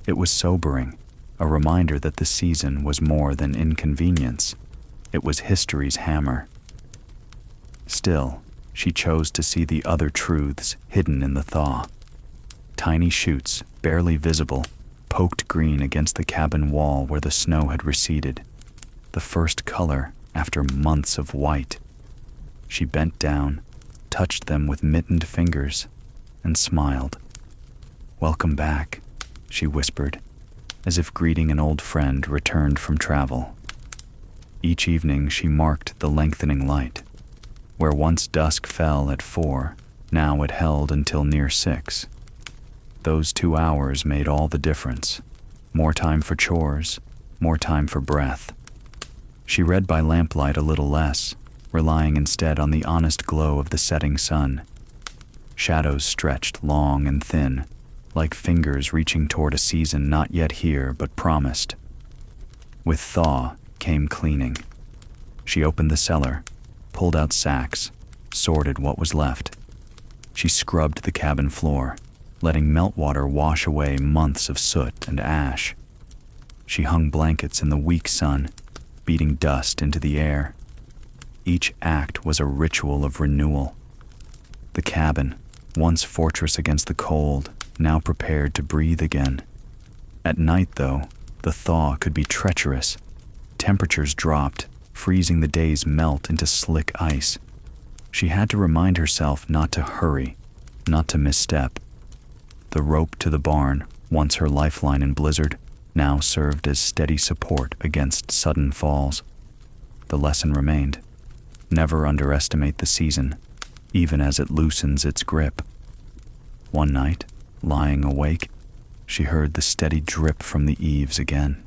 It was sobering, a reminder that the season was more than inconvenience. It was history's hammer. Still, she chose to see the other truths hidden in the thaw. Tiny shoots, barely visible, poked green against the cabin wall where the snow had receded, the first color after months of white. She bent down, touched them with mittened fingers, and smiled. "Welcome back," she whispered, as if greeting an old friend returned from travel. Each evening she marked the lengthening light. Where once dusk fell at 4, now it held until near 6. Those 2 hours made all the difference. More time for chores, more time for breath. She read by lamplight a little less, relying instead on the honest glow of the setting sun. Shadows stretched long and thin, like fingers reaching toward a season not yet here but promised. With thaw came cleaning. She opened the cellar, pulled out sacks, sorted what was left. She scrubbed the cabin floor, letting meltwater wash away months of soot and ash. She hung blankets in the weak sun, beating dust into the air. Each act was a ritual of renewal. The cabin, once fortress against the cold, now prepared to breathe again. At night, though, the thaw could be treacherous. Temperatures dropped, freezing the day's melt into slick ice. She had to remind herself not to hurry, not to misstep. The rope to the barn, once her lifeline in blizzard, now served as steady support against sudden falls. The lesson remained: never underestimate the season, even as it loosens its grip. One night, lying awake, she heard the steady drip from the eaves again.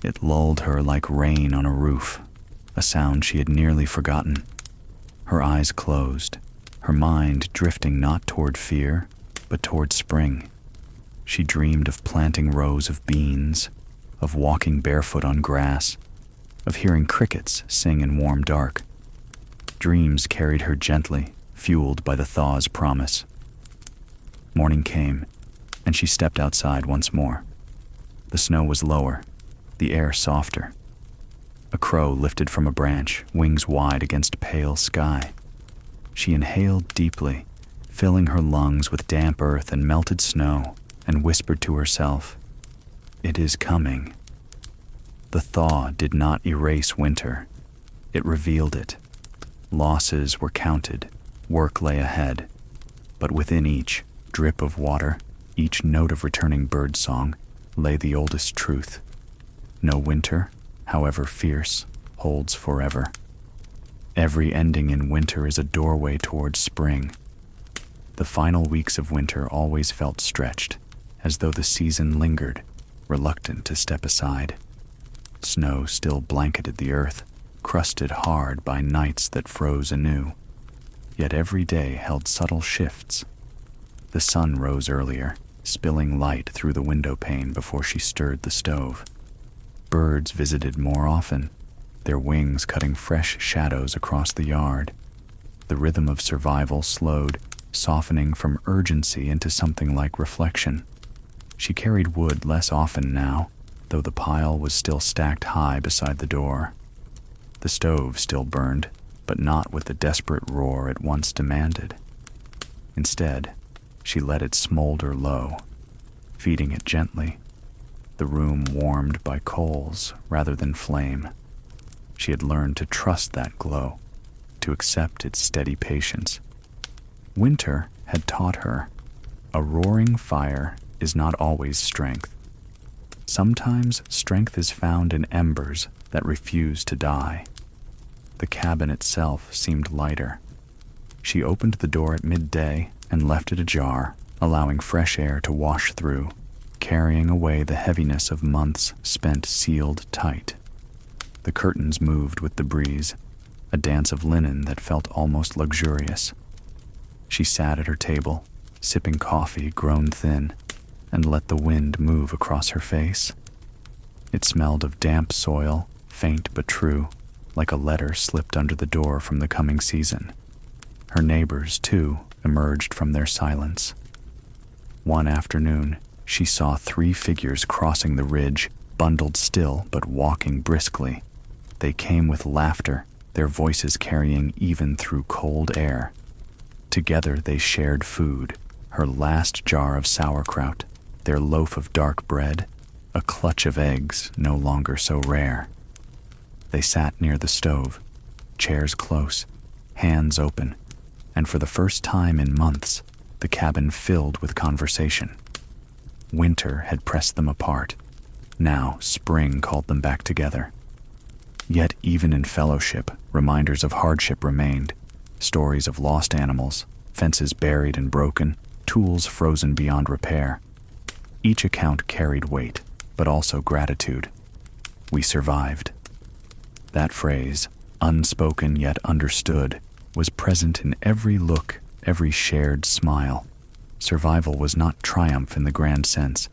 It lulled her like rain on a roof, a sound she had nearly forgotten. Her eyes closed, her mind drifting not toward fear, but toward spring. She dreamed of planting rows of beans, of walking barefoot on grass, of hearing crickets sing in warm dark. Dreams carried her gently, fueled by the thaw's promise. Morning came, and she stepped outside once more. The snow was lower, the air softer. A crow lifted from a branch, wings wide against pale sky. She inhaled deeply, filling her lungs with damp earth and melted snow, and whispered to herself, "It is coming." The thaw did not erase winter. It revealed it. Losses were counted, work lay ahead, but within each drip of water, each note of returning birdsong, lay the oldest truth. No winter, however fierce, holds forever. Every ending in winter is a doorway towards spring. The final weeks of winter always felt stretched, as though the season lingered, reluctant to step aside. Snow still blanketed the earth, crusted hard by nights that froze anew. Yet every day held subtle shifts. The sun rose earlier, spilling light through the window pane before she stirred the stove. Birds visited more often, their wings cutting fresh shadows across the yard. The rhythm of survival slowed, softening from urgency into something like reflection. She carried wood less often now, though the pile was still stacked high beside the door. The stove still burned, but not with the desperate roar it once demanded. Instead, she let it smolder low, feeding it gently, the room warmed by coals rather than flame. She had learned to trust that glow, to accept its steady patience. Winter had taught her, a roaring fire is not always strength. Sometimes strength is found in embers that refuse to die. The cabin itself seemed lighter. She opened the door at midday and left it ajar, allowing fresh air to wash through, carrying away the heaviness of months spent sealed tight. The curtains moved with the breeze, a dance of linen that felt almost luxurious. She sat at her table, sipping coffee grown thin, and let the wind move across her face. It smelled of damp soil, faint but true, like a letter slipped under the door from the coming season. Her neighbors, too, emerged from their silence. One afternoon, she saw 3 figures crossing the ridge, bundled still but walking briskly. They came with laughter, their voices carrying even through cold air. Together they shared food, her last jar of sauerkraut, their loaf of dark bread, a clutch of eggs no longer so rare. They sat near the stove, chairs close, hands open, and for the first time in months, the cabin filled with conversation. Winter had pressed them apart. Now spring called them back together. Yet even in fellowship, reminders of hardship remained, stories of lost animals, fences buried and broken, tools frozen beyond repair. Each account carried weight, but also gratitude. We survived. That phrase, unspoken yet understood, was present in every look, every shared smile. Survival was not triumph in the grand sense.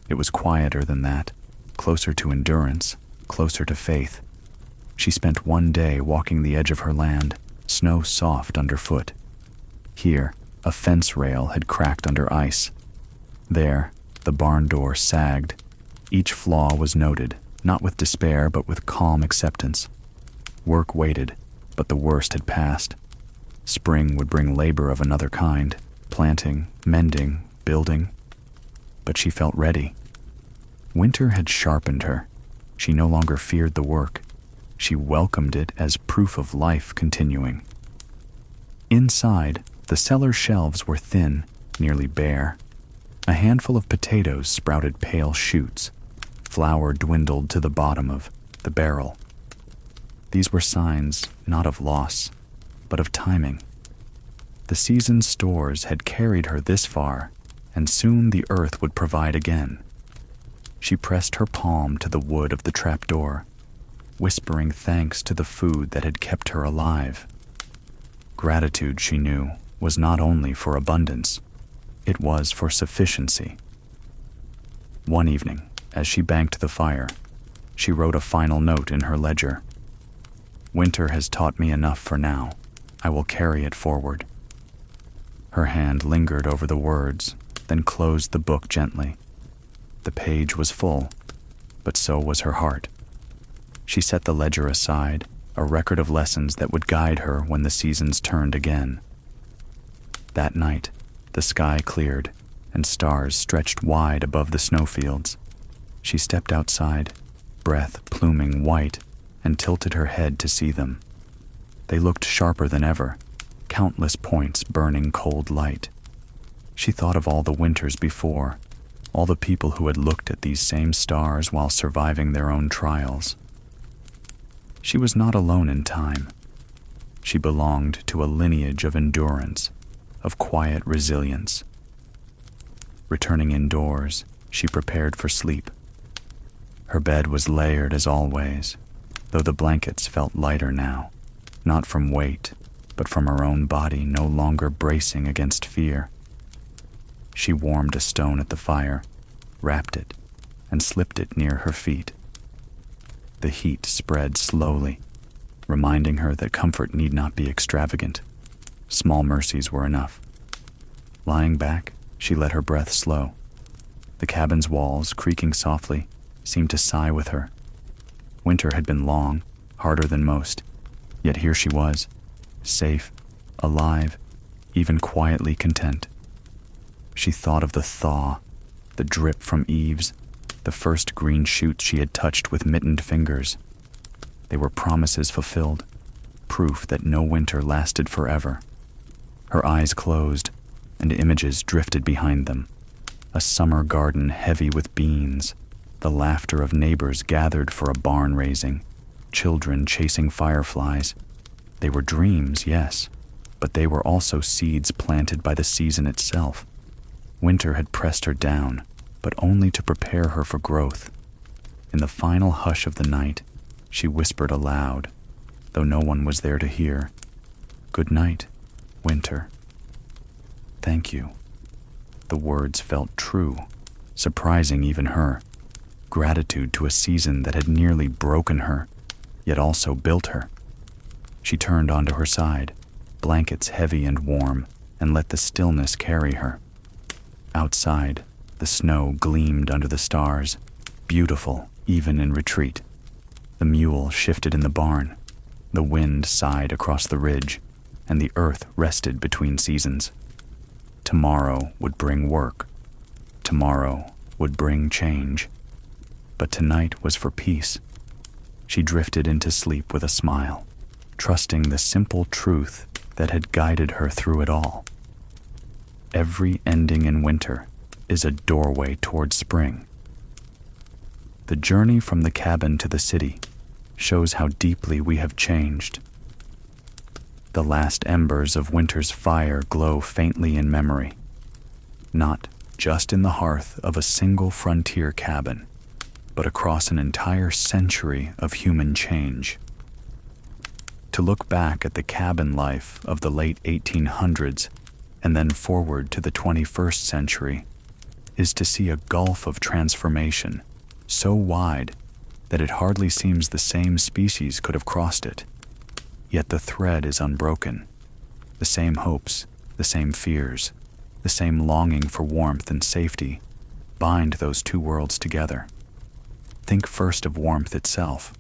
It was quieter than that, closer to endurance, closer to faith. She spent one day walking the edge of her land, snow soft underfoot. Here, a fence rail had cracked under ice. There, the barn door sagged. Each flaw was noted, not with despair but with calm acceptance. Work waited, but the worst had passed. Spring would bring labor of another kind, planting, mending, building. But she felt ready. Winter had sharpened her. She no longer feared the work. She welcomed it as proof of life continuing. Inside, the cellar shelves were thin, nearly bare. A handful of potatoes sprouted pale shoots. Flour dwindled to the bottom of the barrel. These were signs not of loss, but of timing. The season's stores had carried her this far, and soon the earth would provide again. She pressed her palm to the wood of the trapdoor, whispering thanks to the food that had kept her alive. Gratitude, she knew, was not only for abundance, it was for sufficiency. One evening, as she banked the fire, she wrote a final note in her ledger. Winter has taught me enough for now. I will carry it forward. Her hand lingered over the words, then closed the book gently. The page was full, but so was her heart. She set the ledger aside, a record of lessons that would guide her when the seasons turned again. That night, the sky cleared, and stars stretched wide above the snowfields. She stepped outside, breath pluming white, and tilted her head to see them. They looked sharper than ever, countless points burning cold light. She thought of all the winters before, all the people who had looked at these same stars while surviving their own trials. She was not alone in time. She belonged to a lineage of endurance, of quiet resilience. Returning indoors, she prepared for sleep. Her bed was layered as always, though the blankets felt lighter now, not from weight, but from her own body no longer bracing against fear. She warmed a stone at the fire, wrapped it, and slipped it near her feet. The heat spread slowly, reminding her that comfort need not be extravagant. Small mercies were enough. Lying back, she let her breath slow. The cabin's walls, creaking softly, seemed to sigh with her. Winter had been long, harder than most, yet here she was, safe, alive, even quietly content. She thought of the thaw, the drip from eaves, the first green shoots she had touched with mittened fingers. They were promises fulfilled, proof that no winter lasted forever. Her eyes closed, and images drifted behind them. A summer garden heavy with beans, the laughter of neighbors gathered for a barn raising, children chasing fireflies. They were dreams, yes, but they were also seeds planted by the season itself. Winter had pressed her down, but only to prepare her for growth. In the final hush of the night, she whispered aloud, though no one was there to hear, "Good night, Winter." Thank you. The words felt true, surprising even her. Gratitude to a season that had nearly broken her, yet also built her. She turned onto her side, blankets heavy and warm, and let the stillness carry her. Outside, the snow gleamed under the stars, beautiful even in retreat. The mule shifted in the barn, the wind sighed across the ridge, and the earth rested between seasons. Tomorrow would bring work. Tomorrow would bring change. But tonight was for peace. She drifted into sleep with a smile, trusting the simple truth that had guided her through it all. Every ending in winter is a doorway toward spring. The journey from the cabin to the city shows how deeply we have changed. The last embers of winter's fire glow faintly in memory, not just in the hearth of a single frontier cabin, but across an entire century of human change. To look back at the cabin life of the late 1800s and then forward to the 21st century is to see a gulf of transformation so wide that it hardly seems the same species could have crossed it. Yet the thread is unbroken. The same hopes, the same fears, the same longing for warmth and safety bind those two worlds together. Think first of warmth itself.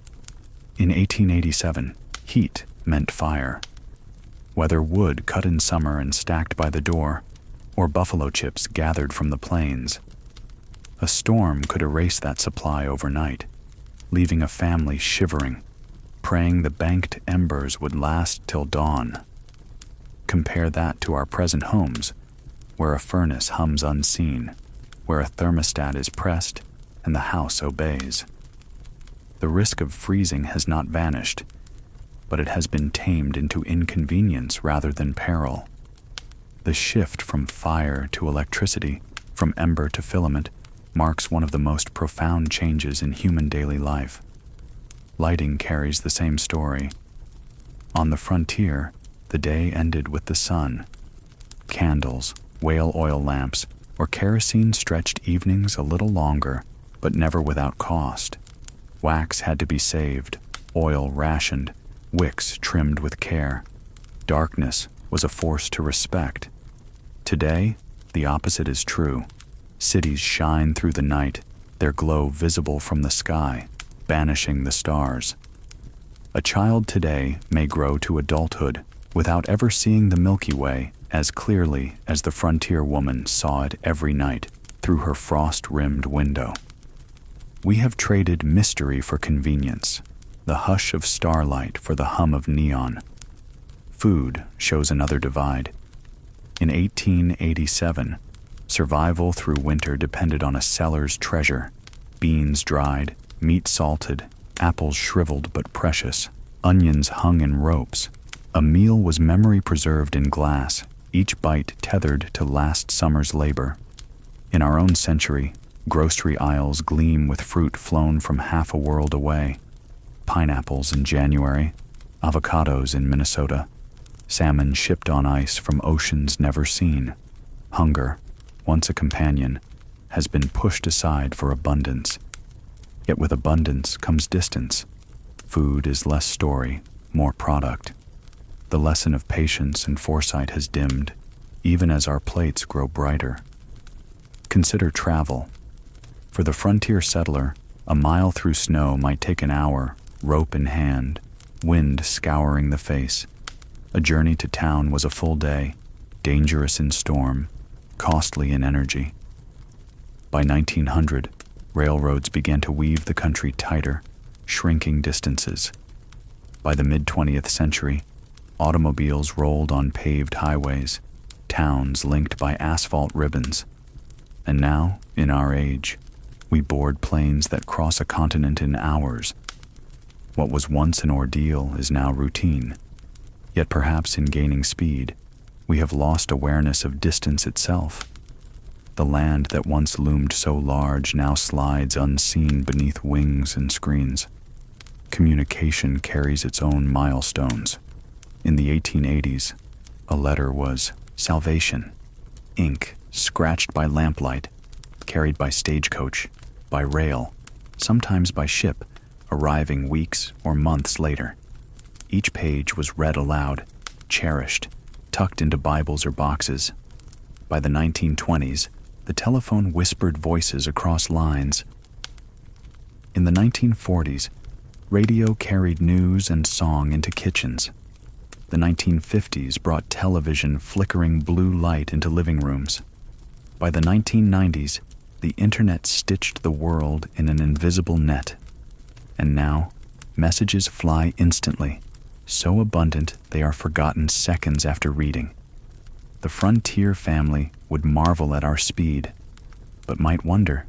In 1887, heat meant fire. Whether wood cut in summer and stacked by the door, or buffalo chips gathered from the plains, a storm could erase that supply overnight, leaving a family shivering, praying the banked embers would last till dawn. Compare that to our present homes, where a furnace hums unseen, where a thermostat is pressed and the house obeys. The risk of freezing has not vanished, but it has been tamed into inconvenience rather than peril. The shift from fire to electricity, from ember to filament, marks one of the most profound changes in human daily life. Lighting carries the same story. On the frontier, the day ended with the sun. Candles, whale oil lamps, or kerosene stretched evenings a little longer, but never without cost. Wax had to be saved, oil rationed, wicks trimmed with care. Darkness was a force to respect. Today, the opposite is true. Cities shine through the night, their glow visible from the sky, banishing the stars. A child today may grow to adulthood without ever seeing the Milky Way as clearly as the frontier woman saw it every night through her frost-rimmed window. We have traded mystery for convenience, the hush of starlight for the hum of neon. Food shows another divide. In 1887, survival through winter depended on a cellar's treasure: beans dried, meat salted, apples shriveled but precious, onions hung in ropes. A meal was memory preserved in glass, each bite tethered to last summer's labor. In our own century, grocery aisles gleam with fruit flown from half a world away. Pineapples in January, avocados in Minnesota, salmon shipped on ice from oceans never seen. Hunger, once a companion, has been pushed aside for abundance. Yet with abundance comes distance. Food is less story, more product. The lesson of patience and foresight has dimmed, even as our plates grow brighter. Consider travel. For the frontier settler, a mile through snow might take an hour, rope in hand, wind scouring the face. A journey to town was a full day, dangerous in storm, costly in energy. By 1900, railroads began to weave the country tighter, shrinking distances. By the mid-20th century, automobiles rolled on paved highways, towns linked by asphalt ribbons. And now, in our age, we board planes that cross a continent in hours. What was once an ordeal is now routine. Yet perhaps in gaining speed, we have lost awareness of distance itself. The land that once loomed so large now slides unseen beneath wings and screens. Communication carries its own milestones. In the 1880s, a letter was salvation. Ink, scratched by lamplight, carried by stagecoach, by rail, sometimes by ship, arriving weeks or months later. Each page was read aloud, cherished, tucked into Bibles or boxes. By the 1920s, the telephone whispered voices across lines. In the 1940s, radio carried news and song into kitchens. The 1950s brought television flickering blue light into living rooms. By the 1990s, the internet stitched the world in an invisible net. And now, messages fly instantly, so abundant they are forgotten seconds after reading. The frontier family would marvel at our speed, but might wonder,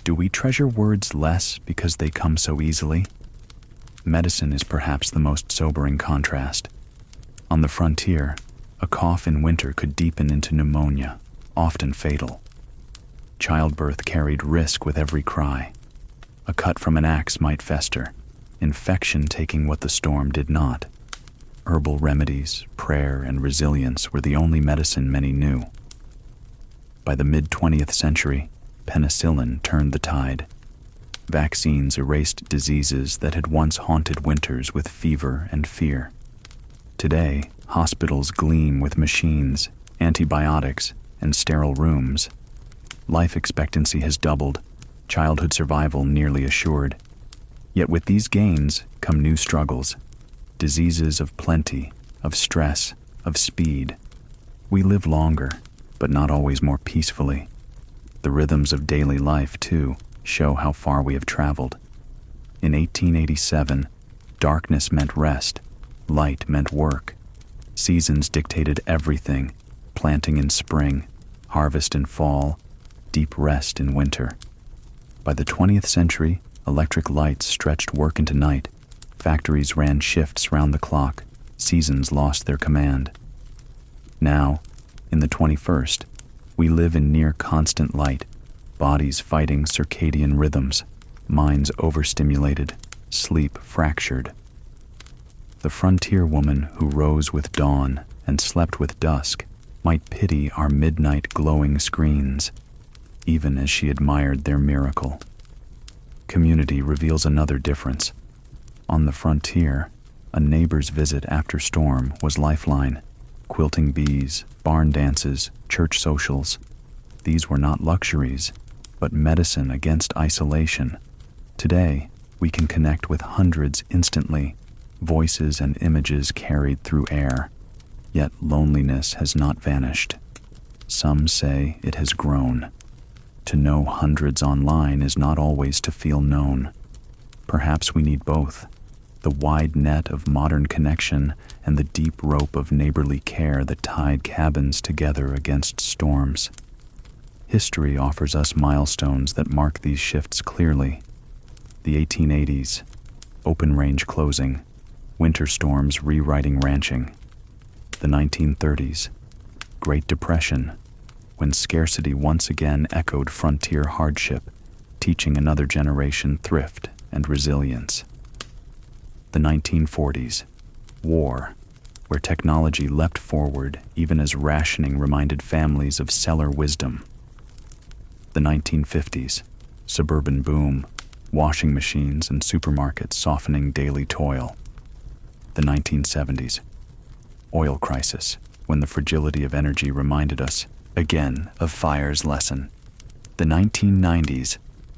do we treasure words less because they come so easily? Medicine is perhaps the most sobering contrast. On the frontier, a cough in winter could deepen into pneumonia, often fatal. Childbirth carried risk with every cry. A cut from an axe might fester, infection taking what the storm did not. Herbal remedies, prayer, and resilience were the only medicine many knew. By the mid-20th century, penicillin turned the tide. Vaccines erased diseases that had once haunted winters with fever and fear. Today, hospitals gleam with machines, antibiotics, and sterile rooms. Life expectancy has doubled, childhood survival nearly assured. Yet with these gains come new struggles, diseases of plenty, of stress, of speed. We live longer, but not always more peacefully. The rhythms of daily life, too, show how far we have traveled. In 1887, darkness meant rest, light meant work. Seasons dictated everything, planting in spring, harvest in fall, deep rest in winter. By the 20th century, electric lights stretched work into night. Factories ran shifts round the clock. Seasons lost their command. Now, in the 21st, we live in near constant light, bodies fighting circadian rhythms, minds overstimulated, sleep fractured. The frontier woman who rose with dawn and slept with dusk might pity our midnight glowing screens, even as she admired their miracle. Community reveals another difference. On the frontier, a neighbor's visit after storm was lifeline. Quilting bees, barn dances, church socials. These were not luxuries, but medicine against isolation. Today, we can connect with hundreds instantly, voices and images carried through air. Yet loneliness has not vanished. Some say it has grown. To know hundreds online is not always to feel known. Perhaps we need both, the wide net of modern connection and the deep rope of neighborly care that tied cabins together against storms. History offers us milestones that mark these shifts clearly. The 1880s, open range closing, winter storms rewriting ranching. The 1930s, Great Depression, when scarcity once again echoed frontier hardship, teaching another generation thrift and resilience. The 1940s, war, where technology leapt forward even as rationing reminded families of cellar wisdom. The 1950s, suburban boom, washing machines and supermarkets softening daily toil. The 1970s, oil crisis, when the fragility of energy reminded us, again, of fire's lesson. The 1990s,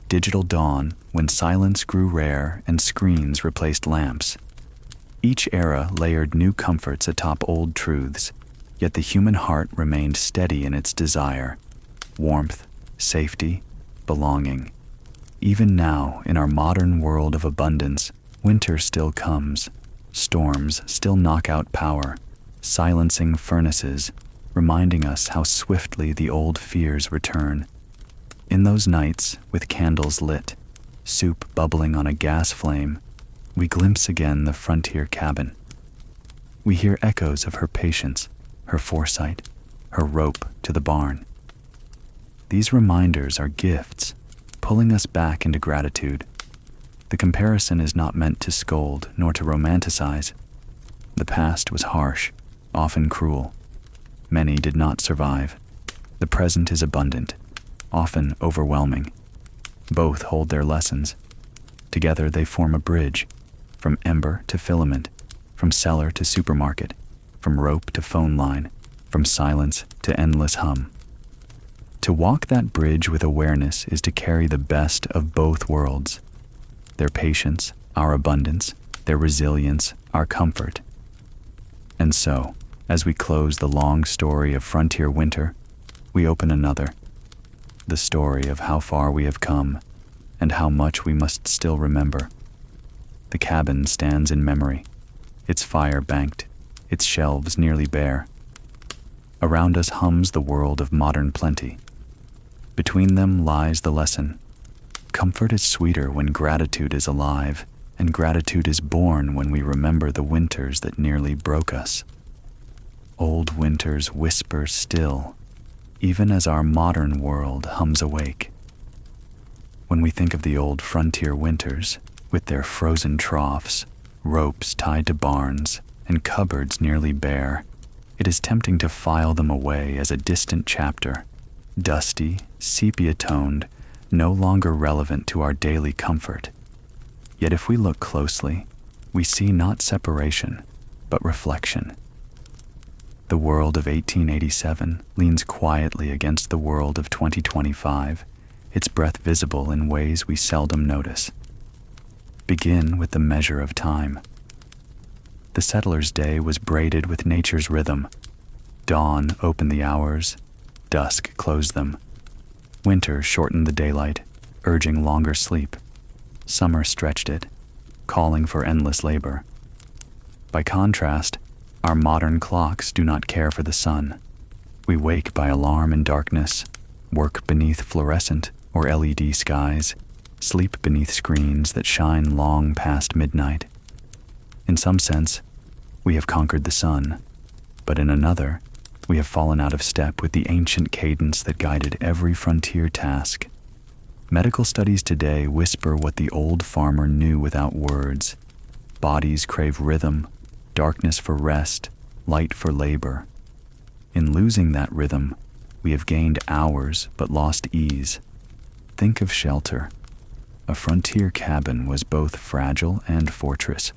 digital dawn, when silence grew rare and screens replaced lamps. Each era layered new comforts atop old truths, yet the human heart remained steady in its desire. Warmth, safety, belonging. Even now, in our modern world of abundance, winter still comes. Storms still knock out power, silencing furnaces, reminding us how swiftly the old fears return. In those nights, with candles lit, soup bubbling on a gas flame, we glimpse again the frontier cabin. We hear echoes of her patience, her foresight, her rope to the barn. These reminders are gifts, pulling us back into gratitude. The comparison is not meant to scold nor to romanticize. The past was harsh, often cruel. Many did not survive. The present is abundant. often overwhelming. Both hold their lessons. Together they form a bridge, from ember to filament, from cellar to supermarket, from rope to phone line, from silence to endless hum. To walk that bridge with awareness is to carry the best of both worlds. Their patience, our abundance, their resilience, our comfort. And so, as we close the long story of frontier winter, we open another, the story of how far we have come and how much we must still remember. The cabin stands in memory, its fire banked, its shelves nearly bare. Around us hums the world of modern plenty. Between them lies the lesson. Comfort is sweeter when gratitude is alive, and gratitude is born when we remember the winters that nearly broke us. Old winters whisper still, even as our modern world hums awake. When we think of the old frontier winters, with their frozen troughs, ropes tied to barns, and cupboards nearly bare, it is tempting to file them away as a distant chapter, dusty, sepia-toned, no longer relevant to our daily comfort. Yet if we look closely, we see not separation, but reflection. The world of 1887 leans quietly against the world of 2025, its breath visible in ways we seldom notice. Begin with the measure of time. The settler's day was braided with nature's rhythm. Dawn opened the hours, dusk closed them. Winter shortened the daylight, urging longer sleep. Summer stretched it, calling for endless labor. By contrast, our modern clocks do not care for the sun. We wake by alarm in darkness, work beneath fluorescent or LED skies, sleep beneath screens that shine long past midnight. In some sense, we have conquered the sun, but in another, we have fallen out of step with the ancient cadence that guided every frontier task. Medical studies today whisper what the old farmer knew without words. Bodies crave rhythm, darkness for rest, light for labor. In losing that rhythm, we have gained hours but lost ease. Think of shelter. A frontier cabin was both fragile and fortress,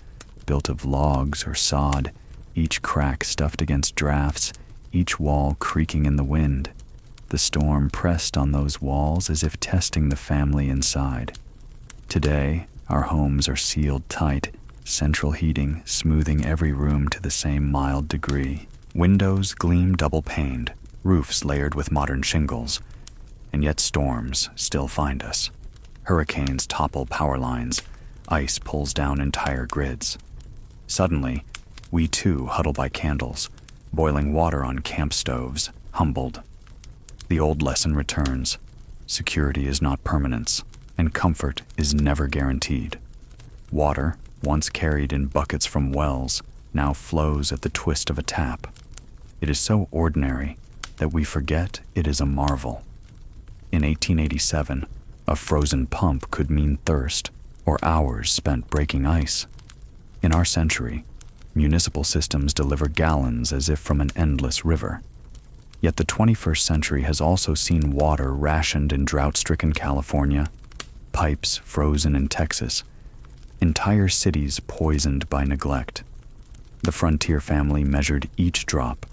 built of logs or sod, each crack stuffed against drafts, each wall creaking in the wind. The storm pressed on those walls as if testing the family inside. Today, our homes are sealed tight, central heating smoothing every room to the same mild degree. Windows gleam double-paned, roofs layered with modern shingles, and yet storms still find us. Hurricanes topple power lines, ice pulls down entire grids. Suddenly, we too huddle by candles, boiling water on camp stoves, humbled. The old lesson returns. Security is not permanence, and comfort is never guaranteed. Water, once carried in buckets from wells, now flows at the twist of a tap. It is so ordinary that we forget it is a marvel. In 1887, a frozen pump could mean thirst, or hours spent breaking ice. In our century, municipal systems deliver gallons as if from an endless river. Yet the 21st century has also seen water rationed in drought-stricken California, pipes frozen in Texas, entire cities poisoned by neglect. The frontier family measured each drop.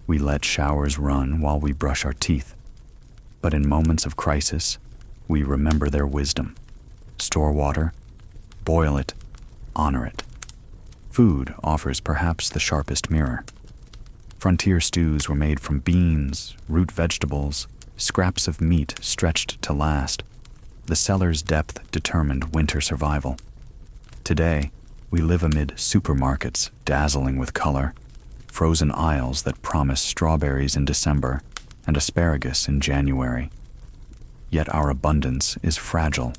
We let showers run while we brush our teeth. But in moments of crisis, we remember their wisdom. Store water, boil it, honor it. Food offers perhaps the sharpest mirror. Frontier stews were made from beans, root vegetables, scraps of meat stretched to last. The cellar's depth determined winter survival. Today, we live amid supermarkets dazzling with color, frozen aisles that promise strawberries in December and asparagus in January. Yet our abundance is fragile.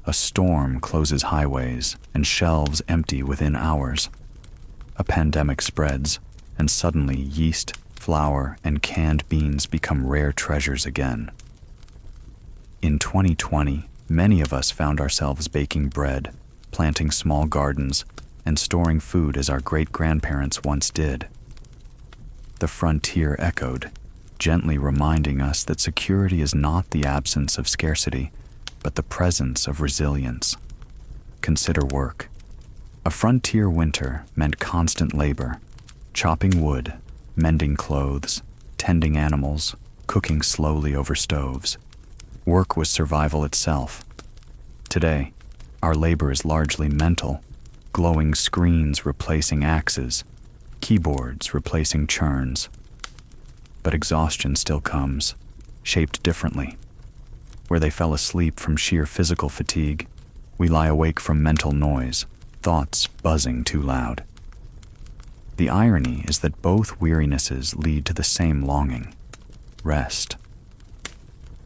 A storm closes highways and shelves empty within hours. A pandemic spreads, and suddenly yeast, flour, and canned beans become rare treasures again. In 2020, many of us found ourselves baking bread, planting small gardens, and storing food as our great-grandparents once did. The frontier echoed, gently reminding us that security is not the absence of scarcity, but the presence of resilience. Consider work. A frontier winter meant constant labor, chopping wood, mending clothes, tending animals, cooking slowly over stoves. Work was survival itself. Today, our labor is largely mental, glowing screens replacing axes, keyboards replacing churns. But exhaustion still comes, shaped differently. Where they fell asleep from sheer physical fatigue, we lie awake from mental noise, thoughts buzzing too loud. The irony is that both wearinesses lead to the same longing: rest.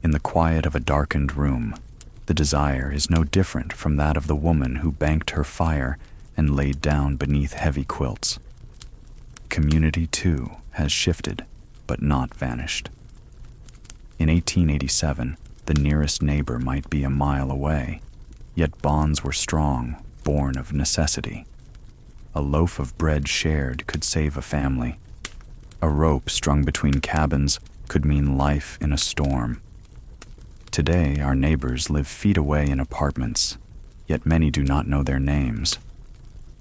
In the quiet of a darkened room, the desire is no different from that of the woman who banked her fire and laid down beneath heavy quilts. Community, too, has shifted, but not vanished. In 1887, the nearest neighbor might be a mile away, yet bonds were strong, born of necessity. A loaf of bread shared could save a family. A rope strung between cabins could mean life in a storm. Today, our neighbors live feet away in apartments, yet many do not know their names.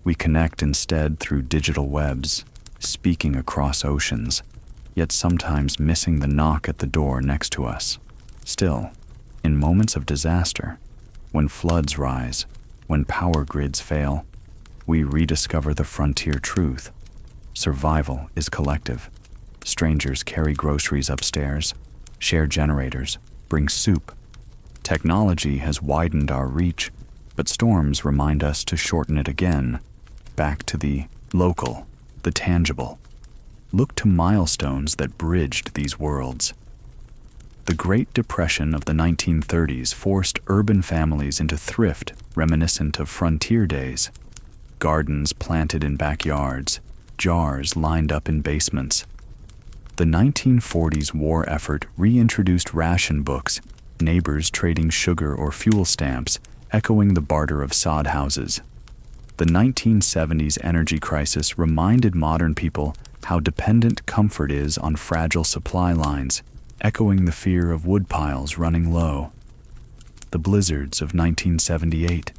We connect instead through digital webs, speaking across oceans, yet sometimes missing the knock at the door next to us. Still, in moments of disaster, when floods rise, when power grids fail, we rediscover the frontier truth. Survival is collective. Strangers carry groceries upstairs, share generators, bring soup. Technology has widened our reach, but storms remind us to shorten it again, back to the local, the tangible. Look to milestones that bridged these worlds. The Great Depression of the 1930s forced urban families into thrift reminiscent of frontier days. Gardens planted in backyards, jars lined up in basements. The 1940s war effort reintroduced ration books, neighbors trading sugar or fuel stamps, echoing the barter of sod houses. The 1970s energy crisis reminded modern people how dependent comfort is on fragile supply lines, echoing the fear of woodpiles running low. The blizzards of 1978,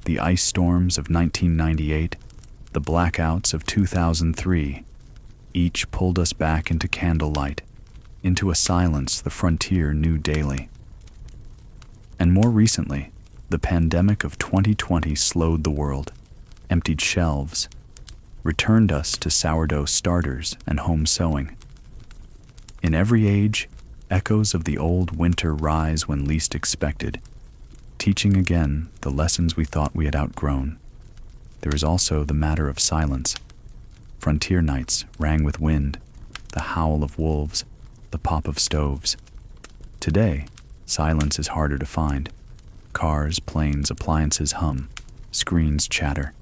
the ice storms of 1998, the blackouts of 2003, each pulled us back into candlelight, into a silence the frontier knew daily. And more recently, the pandemic of 2020 slowed the world, emptied shelves, returned us to sourdough starters and home sewing. In every age, echoes of the old winter rise when least expected, teaching again the lessons we thought we had outgrown. There is also the matter of silence. Frontier nights rang with wind, the howl of wolves, the pop of stoves. Today, silence is harder to find. Cars, planes, appliances hum, screens chatter.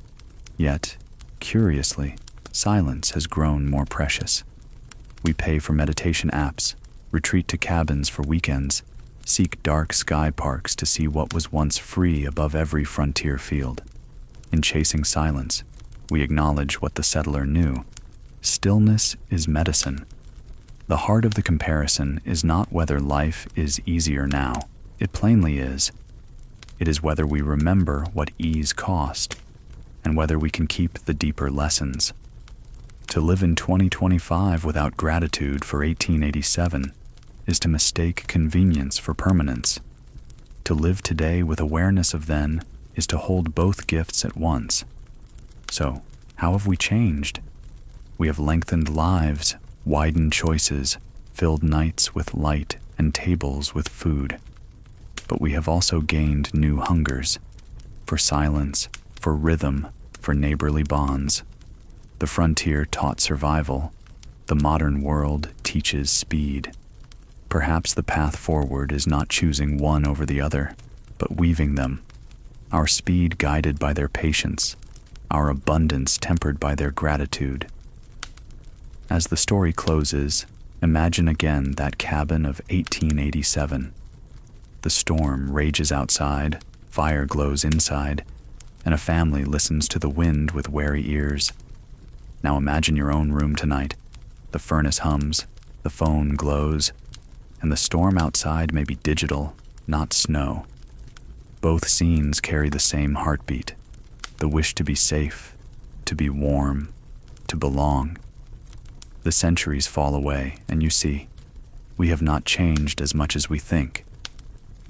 Yet, curiously, silence has grown more precious. We pay for meditation apps, retreat to cabins for weekends, seek dark sky parks to see what was once free above every frontier field. In chasing silence, we acknowledge what the settler knew. Stillness is medicine. The heart of the comparison is not whether life is easier now. It plainly is. It is whether we remember what ease cost, and whether we can keep the deeper lessons. To live in 2025 without gratitude for 1887 is to mistake convenience for permanence. To live today with awareness of then is to hold both gifts at once. So, how have we changed? We have lengthened lives, widened choices, filled nights with light and tables with food. But we have also gained new hungers, for silence, for rhythm, for neighborly bonds. The frontier taught survival. The modern world teaches speed. Perhaps the path forward is not choosing one over the other, but weaving them. Our speed guided by their patience, our abundance tempered by their gratitude. As the story closes, imagine again that cabin of 1887. The storm rages outside, fire glows inside, and a family listens to the wind with wary ears. Now imagine your own room tonight. The furnace hums, The phone glows, and the storm outside may be digital, not snow. Both scenes carry the same heartbeat, the wish to be safe, to be warm, to belong. The centuries fall away, and you see, we have not changed as much as we think.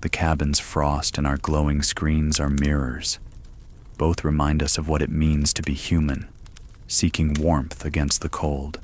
The cabin's frost and our glowing screens are mirrors. Both remind us of what it means to be human, seeking warmth against the cold.